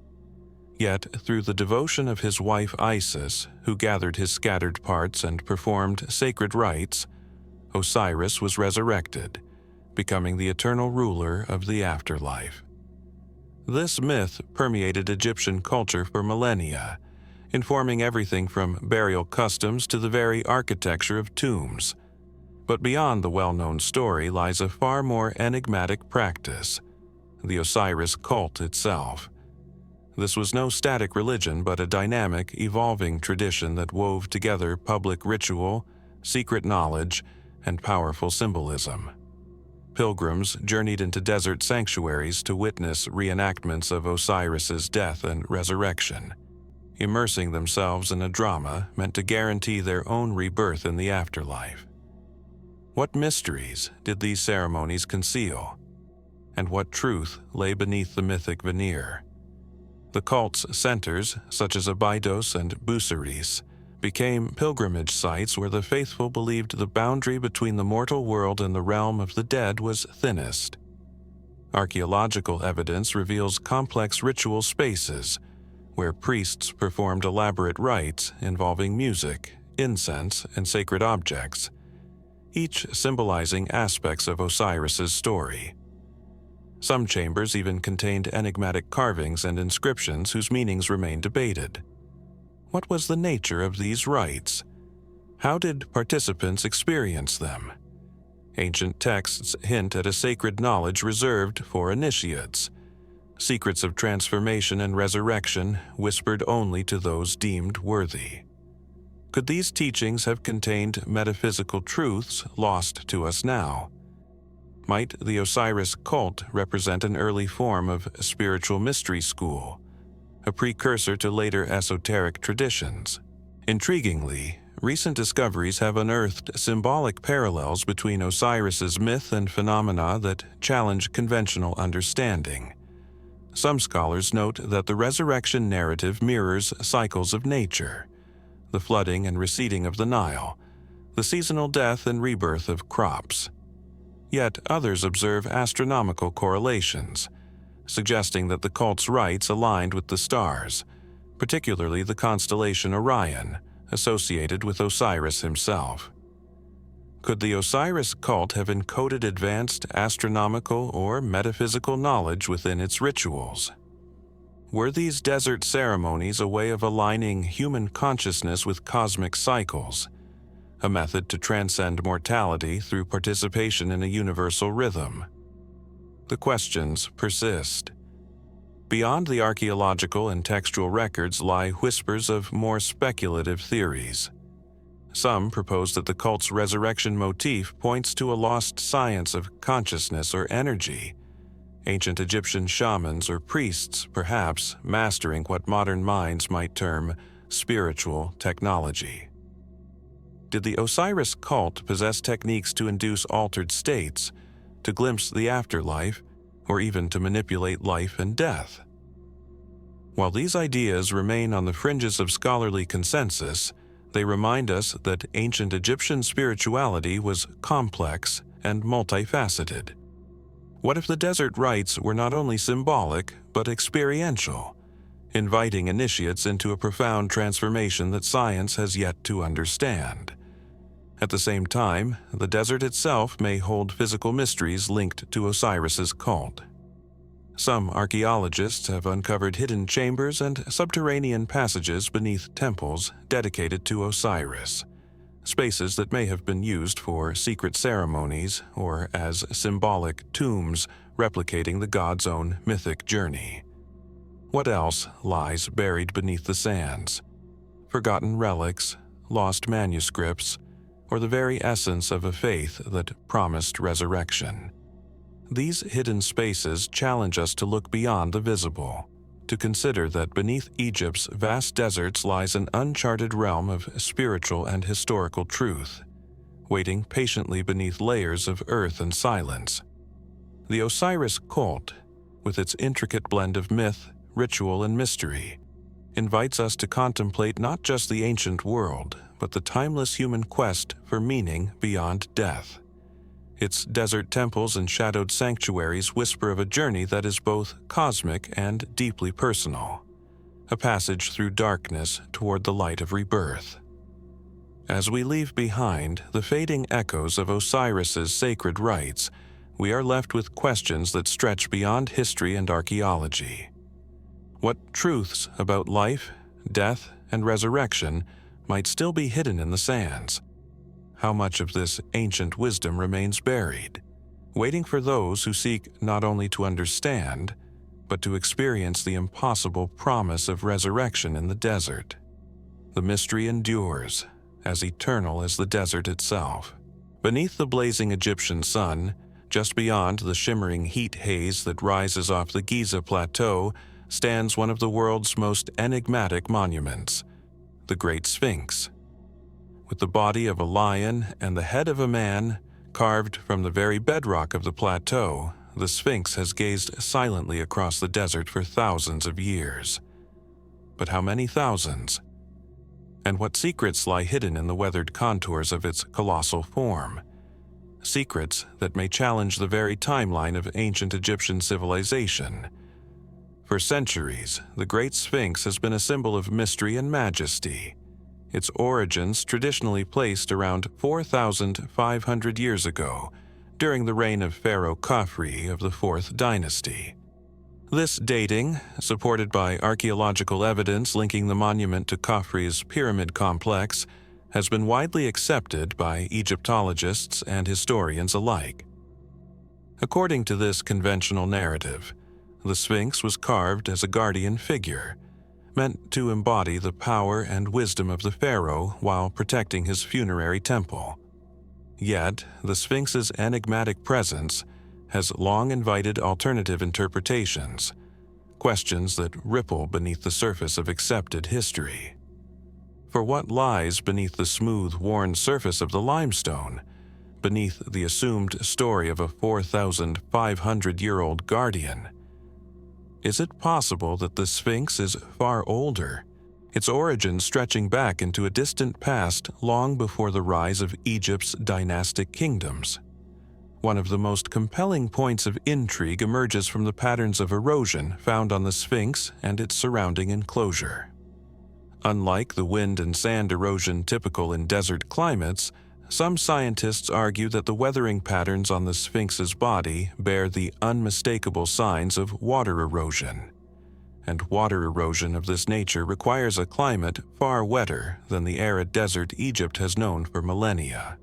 Yet, through the devotion of his wife Isis, who gathered his scattered parts and performed sacred rites, Osiris was resurrected, becoming the eternal ruler of the afterlife. This myth permeated Egyptian culture for millennia, informing everything from burial customs to the very architecture of tombs. But beyond the well-known story lies a far more enigmatic practice: the Osiris cult itself. This was no static religion, but a dynamic, evolving tradition that wove together public ritual, secret knowledge, and powerful symbolism. Pilgrims journeyed into desert sanctuaries to witness reenactments of Osiris's death and resurrection, immersing themselves in a drama meant to guarantee their own rebirth in the afterlife. What mysteries did these ceremonies conceal? And what truth lay beneath the mythic veneer? The cult's centers, such as Abydos and Busiris, became pilgrimage sites where the faithful believed the boundary between the mortal world and the realm of the dead was thinnest. Archaeological evidence reveals complex ritual spaces, where priests performed elaborate rites involving music, incense, and sacred objects, each symbolizing aspects of Osiris's story. Some chambers even contained enigmatic carvings and inscriptions whose meanings remain debated. What was the nature of these rites? How did participants experience them? Ancient texts hint at a sacred knowledge reserved for initiates, secrets of transformation and resurrection whispered only to those deemed worthy. Could these teachings have contained metaphysical truths lost to us now? Might the Osiris cult represent an early form of spiritual mystery school, a precursor to later esoteric traditions? Intriguingly, recent discoveries have unearthed symbolic parallels between Osiris's myth and phenomena that challenge conventional understanding. Some scholars note that the resurrection narrative mirrors cycles of nature: the flooding and receding of the Nile, the seasonal death and rebirth of crops. Yet others observe astronomical correlations, suggesting that the cult's rites aligned with the stars, particularly the constellation Orion, associated with Osiris himself. Could the Osiris cult have encoded advanced astronomical or metaphysical knowledge within its rituals? Were these desert ceremonies a way of aligning human consciousness with cosmic cycles, a method to transcend mortality through participation in a universal rhythm? The questions persist. Beyond the archaeological and textual records lie whispers of more speculative theories. Some propose that the cult's resurrection motif points to a lost science of consciousness or energy, ancient Egyptian shamans or priests perhaps mastering what modern minds might term spiritual technology. Did the Osiris cult possess techniques to induce altered states, to glimpse the afterlife, or even to manipulate life and death. While these ideas remain on the fringes of scholarly consensus, they remind us that ancient Egyptian spirituality was complex and multifaceted. What if the desert rites were not only symbolic, but experiential, inviting initiates into a profound transformation that science has yet to understand? At the same time, the desert itself may hold physical mysteries linked to Osiris's cult. Some archaeologists have uncovered hidden chambers and subterranean passages beneath temples dedicated to Osiris, spaces that may have been used for secret ceremonies or as symbolic tombs replicating the god's own mythic journey. What else lies buried beneath the sands? Forgotten relics, lost manuscripts, or the very essence of a faith that promised resurrection? These hidden spaces challenge us to look beyond the visible, to consider that beneath Egypt's vast deserts lies an uncharted realm of spiritual and historical truth, waiting patiently beneath layers of earth and silence. The Osiris cult, with its intricate blend of myth, ritual, and mystery, invites us to contemplate not just the ancient world, but the timeless human quest for meaning beyond death. Its desert temples and shadowed sanctuaries whisper of a journey that is both cosmic and deeply personal, a passage through darkness toward the light of rebirth. As we leave behind the fading echoes of Osiris's sacred rites, we are left with questions that stretch beyond history and archaeology. What truths about life, death, and resurrection might still be hidden in the sands? How much of this ancient wisdom remains buried, waiting for those who seek not only to understand, but to experience the impossible promise of resurrection in the desert? The mystery endures, as eternal as the desert itself. Beneath the blazing Egyptian sun, just beyond the shimmering heat haze that rises off the Giza plateau, stands one of the world's most enigmatic monuments, the Great Sphinx. With the body of a lion and the head of a man carved from the very bedrock of the plateau, the Sphinx has gazed silently across the desert for thousands of years. But how many thousands? And what secrets lie hidden in the weathered contours of its colossal form? Secrets that may challenge the very timeline of ancient Egyptian civilization. For centuries, the Great Sphinx has been a symbol of mystery and majesty, its origins traditionally placed around 4,500 years ago, during the reign of Pharaoh Khafre of the 4th dynasty. This dating, supported by archaeological evidence linking the monument to Khafre's pyramid complex, has been widely accepted by Egyptologists and historians alike. According to this conventional narrative, the Sphinx was carved as a guardian figure, meant to embody the power and wisdom of the pharaoh while protecting his funerary temple. Yet, the Sphinx's enigmatic presence has long invited alternative interpretations, questions that ripple beneath the surface of accepted history. For what lies beneath the smooth, worn surface of the limestone, beneath the assumed story of a 4,500-year-old guardian? Is it possible that the Sphinx is far older, its origins stretching back into a distant past long before the rise of Egypt's dynastic kingdoms? One of the most compelling points of intrigue emerges from the patterns of erosion found on the Sphinx and its surrounding enclosure. Unlike the wind and sand erosion typical in desert climates, some scientists argue that the weathering patterns on the Sphinx's body bear the unmistakable signs of water erosion. And water erosion of this nature requires a climate far wetter than the arid desert Egypt has known for millennia.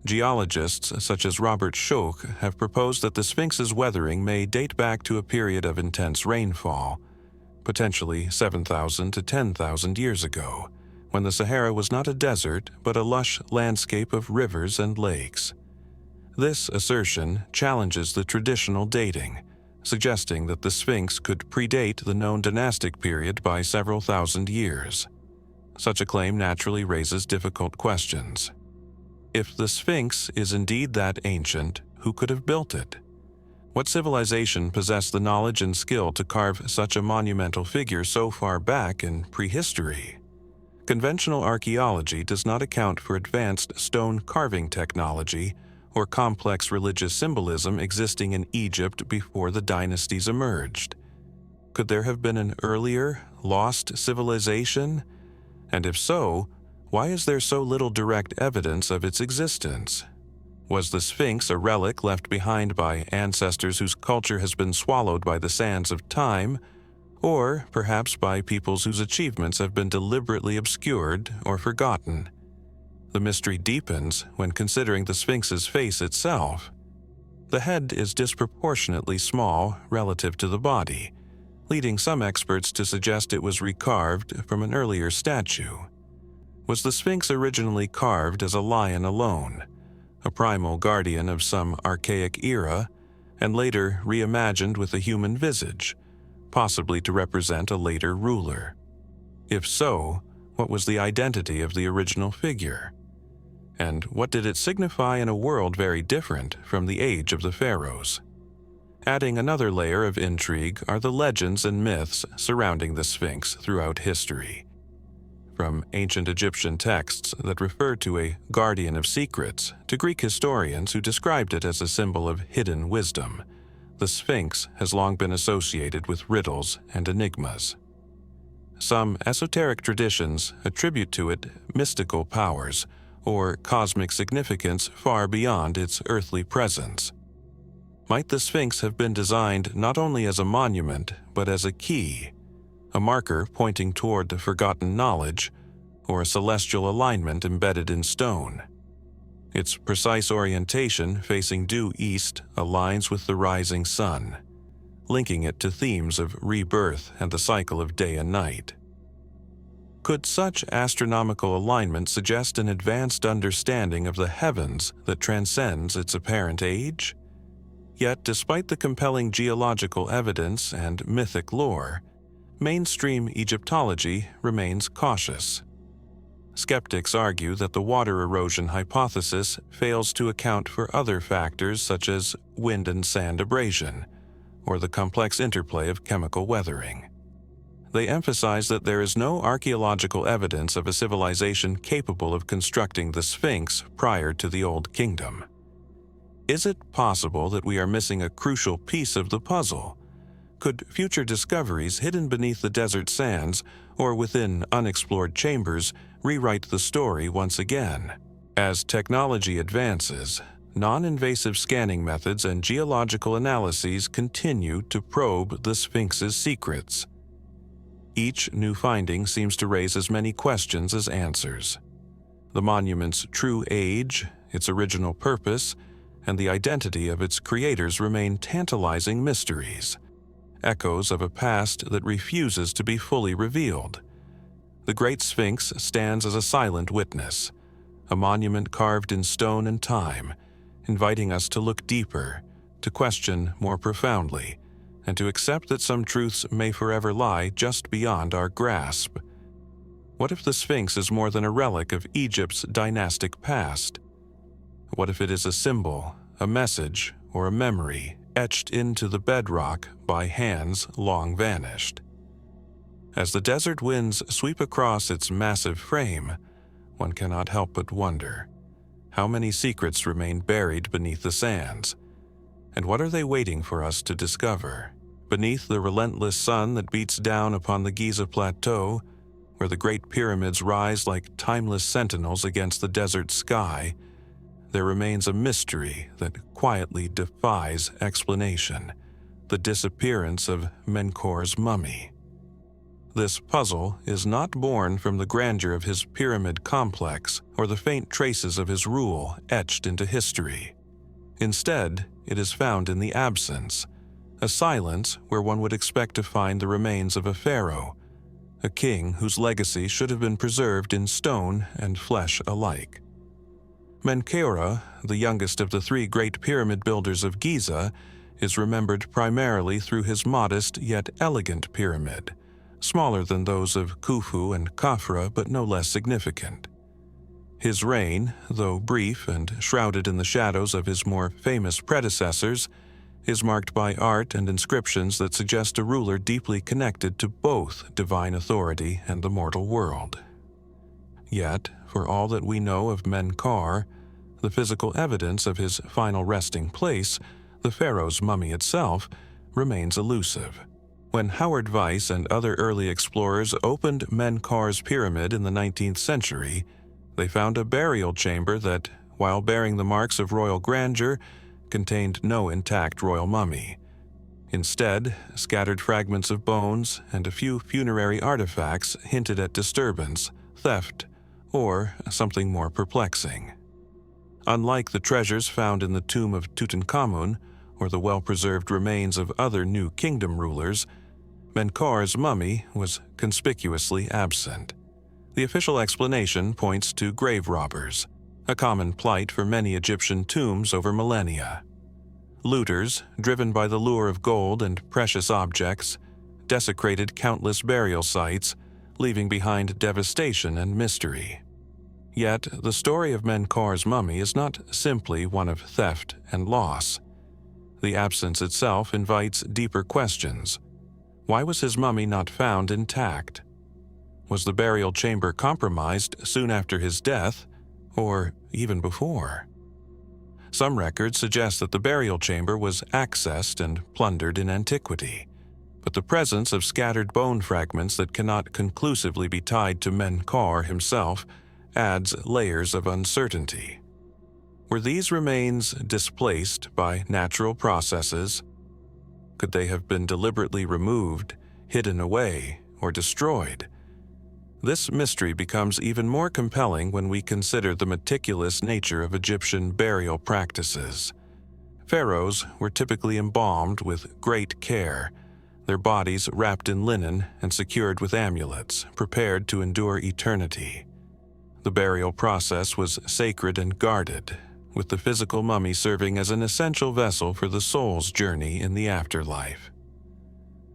Geologists such as Robert Schoch have proposed that the Sphinx's weathering may date back to a period of intense rainfall, potentially 7,000 to 10,000 years ago, when the Sahara was not a desert but a lush landscape of rivers and lakes. This assertion challenges the traditional dating, suggesting that the Sphinx could predate the known dynastic period by several thousand years. Such a claim naturally raises difficult questions. If the Sphinx is indeed that ancient, who could have built it? What civilization possessed the knowledge and skill to carve such a monumental figure so far back in prehistory? Conventional archaeology does not account for advanced stone carving technology or complex religious symbolism existing in Egypt before the dynasties emerged. Could there have been an earlier, lost civilization? And if so, why is there so little direct evidence of its existence? Was the Sphinx a relic left behind by ancestors whose culture has been swallowed by the sands of time, or perhaps by peoples whose achievements have been deliberately obscured or forgotten? The mystery deepens when considering the Sphinx's face itself. The head is disproportionately small relative to the body, leading some experts to suggest it was recarved from an earlier statue. Was the Sphinx originally carved as a lion alone, a primal guardian of some archaic era, and later reimagined with a human visage, possibly to represent a later ruler? If so, what was the identity of the original figure? And what did it signify in a world very different from the age of the pharaohs? Adding another layer of intrigue are the legends and myths surrounding the Sphinx throughout history. From ancient Egyptian texts that refer to a guardian of secrets to Greek historians who described it as a symbol of hidden wisdom, the Sphinx has long been associated with riddles and enigmas. Some esoteric traditions attribute to it mystical powers or cosmic significance far beyond its earthly presence. Might the Sphinx have been designed not only as a monument, but as a key, a marker pointing toward the forgotten knowledge, or a celestial alignment embedded in stone? Its precise orientation facing due east aligns with the rising sun, linking it to themes of rebirth and the cycle of day and night. Could such astronomical alignment suggest an advanced understanding of the heavens that transcends its apparent age? Yet, despite the compelling geological evidence and mythic lore, mainstream Egyptology remains cautious. Skeptics argue that the water erosion hypothesis fails to account for other factors such as wind and sand abrasion, or the complex interplay of chemical weathering. They emphasize that there is no archaeological evidence of a civilization capable of constructing the Sphinx prior to the Old Kingdom. Is it possible that we are missing a crucial piece of the puzzle? Could future discoveries hidden beneath the desert sands or within unexplored chambers rewrite the story once again? As technology advances, non-invasive scanning methods and geological analyses continue to probe the Sphinx's secrets. Each new finding seems to raise as many questions as answers. The monument's true age, its original purpose, and the identity of its creators remain tantalizing mysteries, echoes of a past that refuses to be fully revealed. The Great Sphinx stands as a silent witness, a monument carved in stone and time, inviting us to look deeper, to question more profoundly, and to accept that some truths may forever lie just beyond our grasp. What if the Sphinx is more than a relic of Egypt's dynastic past? What if it is a symbol, a message, or a memory etched into the bedrock by hands long vanished? As the desert winds sweep across its massive frame, one cannot help but wonder, how many secrets remain buried beneath the sands? And what are they waiting for us to discover? Beneath the relentless sun that beats down upon the Giza plateau, where the Great Pyramids rise like timeless sentinels against the desert sky, there remains a mystery that quietly defies explanation: the disappearance of Menkaure mummy. This puzzle is not born from the grandeur of his pyramid complex or the faint traces of his rule etched into history. Instead, it is found in the absence, a silence where one would expect to find the remains of a pharaoh, a king whose legacy should have been preserved in stone and flesh alike. Menkaure, the youngest of the three great pyramid builders of Giza, is remembered primarily through his modest yet elegant pyramid, smaller than those of Khufu and Khafra but no less significant. His reign, though brief and shrouded in the shadows of his more famous predecessors, is marked by art and inscriptions that suggest a ruler deeply connected to both divine authority and the mortal world. Yet, for all that we know of Menkaure, the physical evidence of his final resting place, the pharaoh's mummy itself, remains elusive. When Howard Weiss and other early explorers opened Menkaure's pyramid in the 19th century, they found a burial chamber that, while bearing the marks of royal grandeur, contained no intact royal mummy. Instead, scattered fragments of bones and a few funerary artifacts hinted at disturbance, theft, or something more perplexing. Unlike the treasures found in the tomb of Tutankhamun or the well-preserved remains of other New Kingdom rulers, Menkaure's mummy was conspicuously absent. The official explanation points to grave robbers, a common plight for many Egyptian tombs over millennia. Looters, driven by the lure of gold and precious objects, desecrated countless burial sites, leaving behind devastation and mystery. Yet, the story of Menkaure's mummy is not simply one of theft and loss. The absence itself invites deeper questions. Why was his mummy not found intact? Was the burial chamber compromised soon after his death, or even before? Some records suggest that the burial chamber was accessed and plundered in antiquity, but the presence of scattered bone fragments that cannot conclusively be tied to Menkaure himself adds layers of uncertainty. Were these remains displaced by natural processes? Could they have been deliberately removed, hidden away, or destroyed? This mystery becomes even more compelling when we consider the meticulous nature of Egyptian burial practices. Pharaohs were typically embalmed with great care, their bodies wrapped in linen and secured with amulets, prepared to endure eternity. The burial process was sacred and guarded, with the physical mummy serving as an essential vessel for the soul's journey in the afterlife.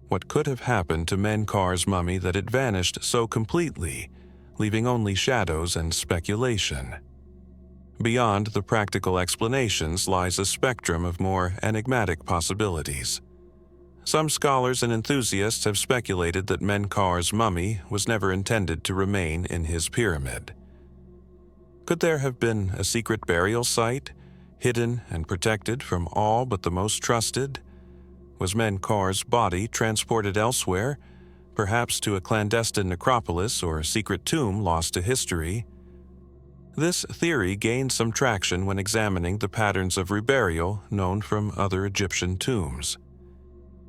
What could have happened to Menkaure's mummy that it vanished so completely, leaving only shadows and speculation? Beyond the practical explanations lies a spectrum of more enigmatic possibilities. Some scholars and enthusiasts have speculated that Menkaure's mummy was never intended to remain in his pyramid. Could there have been a secret burial site, hidden and protected from all but the most trusted? Was Menkaure's body transported elsewhere, perhaps to a clandestine necropolis or a secret tomb lost to history? This theory gained some traction when examining the patterns of reburial known from other Egyptian tombs.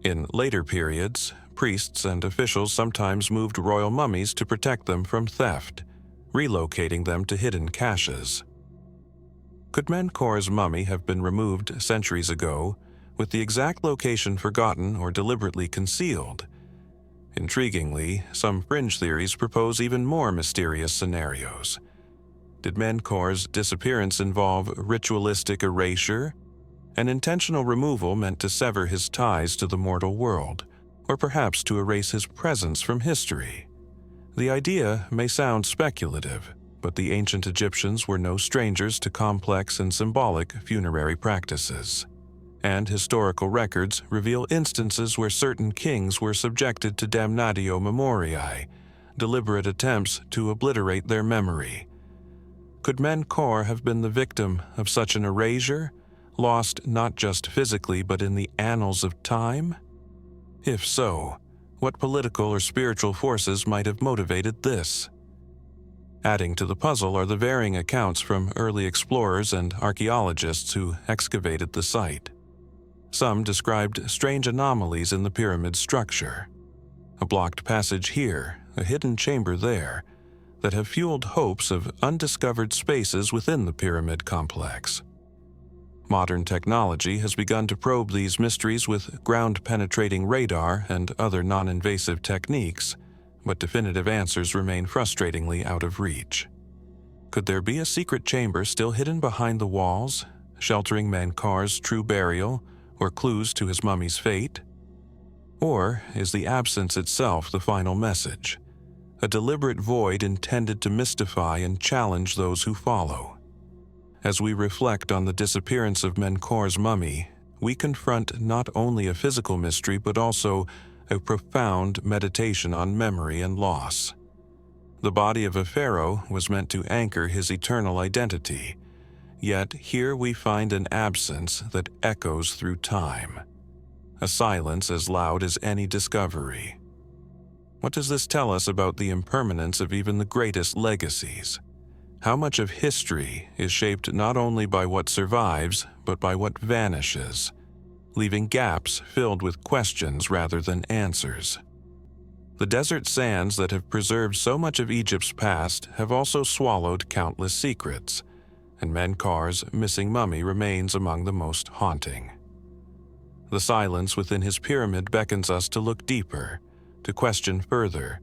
In later periods, priests and officials sometimes moved royal mummies to protect them from theft, relocating them to hidden caches. Could Menkaure's mummy have been removed centuries ago, with the exact location forgotten or deliberately concealed? Intriguingly, some fringe theories propose even more mysterious scenarios. Did Menkaure's disappearance involve ritualistic erasure, an intentional removal meant to sever his ties to the mortal world, or perhaps to erase his presence from history? The idea may sound speculative, but the ancient Egyptians were no strangers to complex and symbolic funerary practices. And historical records reveal instances where certain kings were subjected to damnatio memoriae, deliberate attempts to obliterate their memory. Could Menkaure have been the victim of such an erasure, lost not just physically but in the annals of time? If so, what political or spiritual forces might have motivated this? Adding to the puzzle are the varying accounts from early explorers and archaeologists who excavated the site. Some described strange anomalies in the pyramid structure. A blocked passage here, a hidden chamber there, that have fueled hopes of undiscovered spaces within the pyramid complex. Modern technology has begun to probe these mysteries with ground-penetrating radar and other non-invasive techniques, but definitive answers remain frustratingly out of reach. Could there be a secret chamber still hidden behind the walls, sheltering Menkaure's true burial, or clues to his mummy's fate? Or is the absence itself the final message, a deliberate void intended to mystify and challenge those who follow. As we reflect on the disappearance of Menkaure mummy, we confront not only a physical mystery but also a profound meditation on memory and loss. The body of a pharaoh was meant to anchor his eternal identity, yet here we find an absence that echoes through time, a silence as loud as any discovery. What does this tell us about the impermanence of even the greatest legacies? How much of history is shaped not only by what survives, but by what vanishes, leaving gaps filled with questions rather than answers? The desert sands that have preserved so much of Egypt's past have also swallowed countless secrets, and Menkaure's missing mummy remains among the most haunting. The silence within his pyramid beckons us to look deeper, to question further,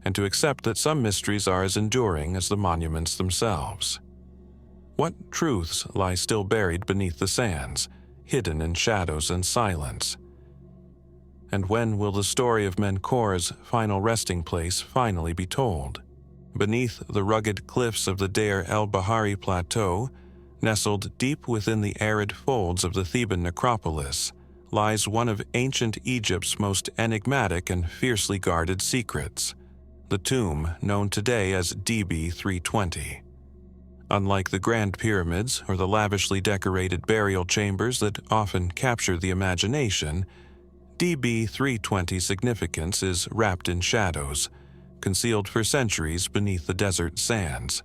and to accept that some mysteries are as enduring as the monuments themselves. What truths lie still buried beneath the sands, hidden in shadows and silence? And when will the story of Menkaure's final resting place finally be told? Beneath the rugged cliffs of the Deir el-Bahari Plateau, nestled deep within the arid folds of the Theban necropolis, lies one of ancient Egypt's most enigmatic and fiercely guarded secrets, the tomb known today as DB 320. Unlike the Grand Pyramids or the lavishly decorated burial chambers that often capture the imagination, DB 320's significance is wrapped in shadows, concealed for centuries beneath the desert sands.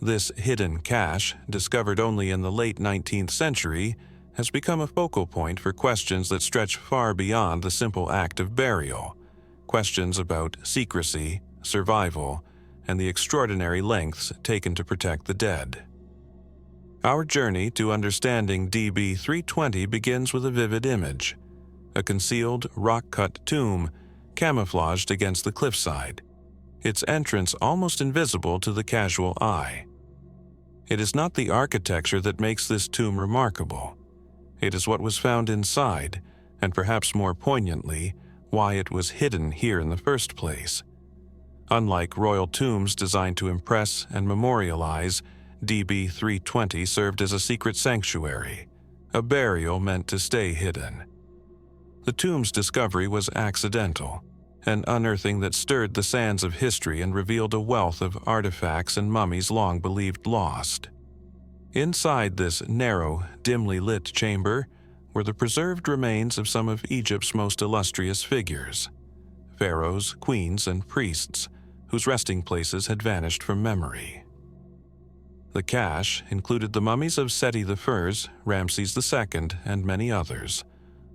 This hidden cache, discovered only in the late 19th century, has become a focal point for questions that stretch far beyond the simple act of burial, questions about secrecy, survival, and the extraordinary lengths taken to protect the dead. Our journey to understanding DB 320 begins with a vivid image, a concealed, rock-cut tomb camouflaged against the cliffside, its entrance almost invisible to the casual eye. It is not the architecture that makes this tomb remarkable. It is what was found inside, and perhaps more poignantly, why it was hidden here in the first place. Unlike royal tombs designed to impress and memorialize, DB 320 served as a secret sanctuary, a burial meant to stay hidden. The tomb's discovery was accidental, an unearthing that stirred the sands of history and revealed a wealth of artifacts and mummies long believed lost. Inside this narrow, dimly lit chamber were the preserved remains of some of Egypt's most illustrious figures, pharaohs, queens, and priests, whose resting places had vanished from memory. The cache included the mummies of Seti I, Ramses II, and many others,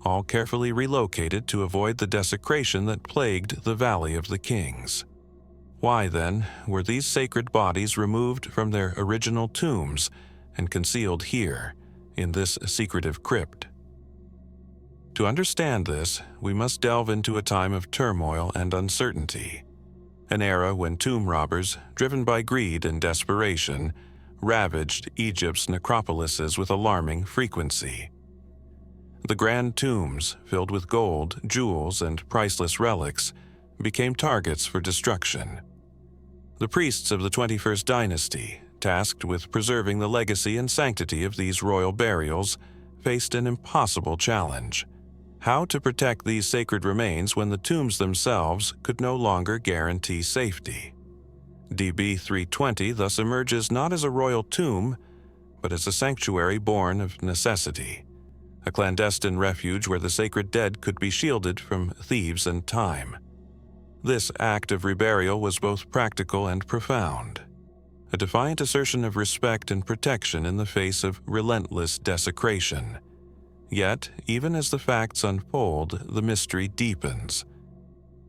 all carefully relocated to avoid the desecration that plagued the Valley of the Kings. Why, then, were these sacred bodies removed from their original tombs and concealed here, in this secretive crypt? To understand this, we must delve into a time of turmoil and uncertainty, an era when tomb robbers, driven by greed and desperation, ravaged Egypt's necropolises with alarming frequency. The grand tombs, filled with gold, jewels, and priceless relics, became targets for destruction. The priests of the 21st dynasty, tasked with preserving the legacy and sanctity of these royal burials, faced an impossible challenge: how to protect these sacred remains when the tombs themselves could no longer guarantee safety. DB 320 thus emerges not as a royal tomb, but as a sanctuary born of necessity, a clandestine refuge where the sacred dead could be shielded from thieves and time. This act of reburial was both practical and profound, a defiant assertion of respect and protection in the face of relentless desecration. Yet, even as the facts unfold, the mystery deepens.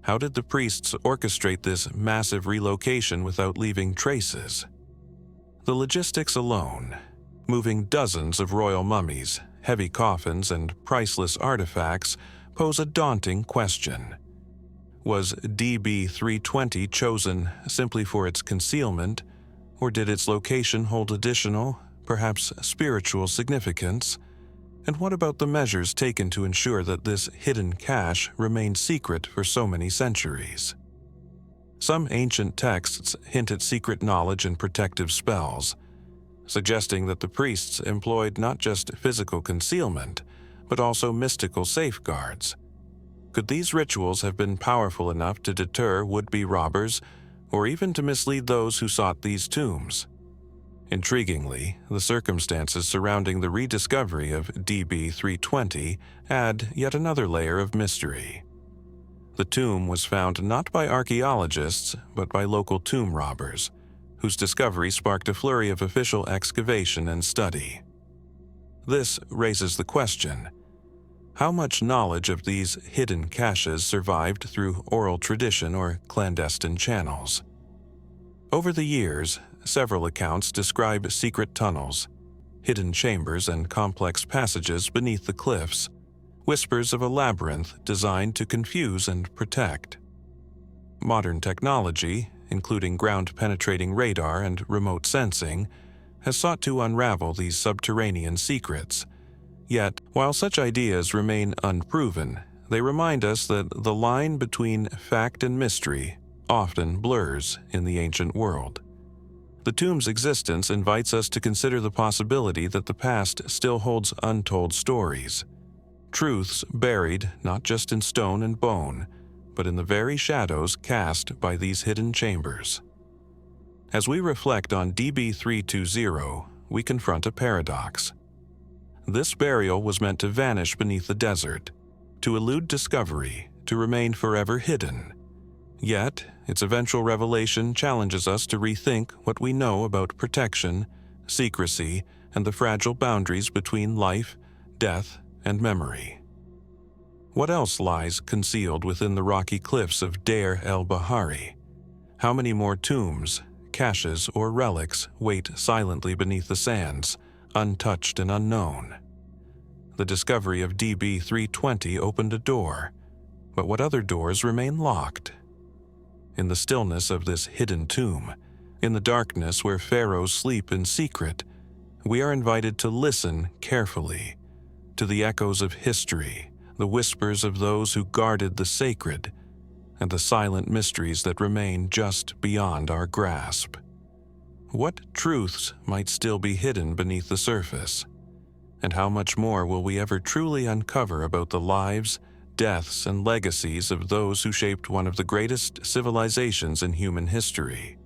How did the priests orchestrate this massive relocation without leaving traces? The logistics alone, moving dozens of royal mummies, heavy coffins, and priceless artifacts, pose a daunting question. Was DB 320 chosen simply for its concealment, or did its location hold additional, perhaps spiritual significance? And what about the measures taken to ensure that this hidden cache remained secret for so many centuries? Some ancient texts hint at secret knowledge and protective spells, suggesting that the priests employed not just physical concealment, but also mystical safeguards. Could these rituals have been powerful enough to deter would-be robbers, or even to mislead those who sought these tombs? Intriguingly, the circumstances surrounding the rediscovery of DB 320 add yet another layer of mystery. The tomb was found not by archaeologists, but by local tomb robbers, whose discovery sparked a flurry of official excavation and study. This raises the question: how much knowledge of these hidden caches survived through oral tradition or clandestine channels? Over the years, several accounts describe secret tunnels, hidden chambers, and complex passages beneath the cliffs, whispers of a labyrinth designed to confuse and protect. Modern technology, including ground-penetrating radar and remote sensing, has sought to unravel these subterranean secrets. Yet, while such ideas remain unproven, they remind us that the line between fact and mystery often blurs in the ancient world. The tomb's existence invites us to consider the possibility that the past still holds untold stories, truths buried not just in stone and bone, but in the very shadows cast by these hidden chambers. As we reflect on DB 320, we confront a paradox. This burial was meant to vanish beneath the desert, to elude discovery, to remain forever hidden. Yet, its eventual revelation challenges us to rethink what we know about protection, secrecy, and the fragile boundaries between life, death, and memory. What else lies concealed within the rocky cliffs of Deir el-Bahari? How many more tombs, caches, or relics wait silently beneath the sands, untouched and unknown? The discovery of DB 320 opened a door, but what other doors remain locked? In the stillness of this hidden tomb, in the darkness where pharaohs sleep in secret, we are invited to listen carefully to the echoes of history, the whispers of those who guarded the sacred, and the silent mysteries that remain just beyond our grasp. What truths might still be hidden beneath the surface? And how much more will we ever truly uncover about the lives, deaths, and legacies of those who shaped one of the greatest civilizations in human history?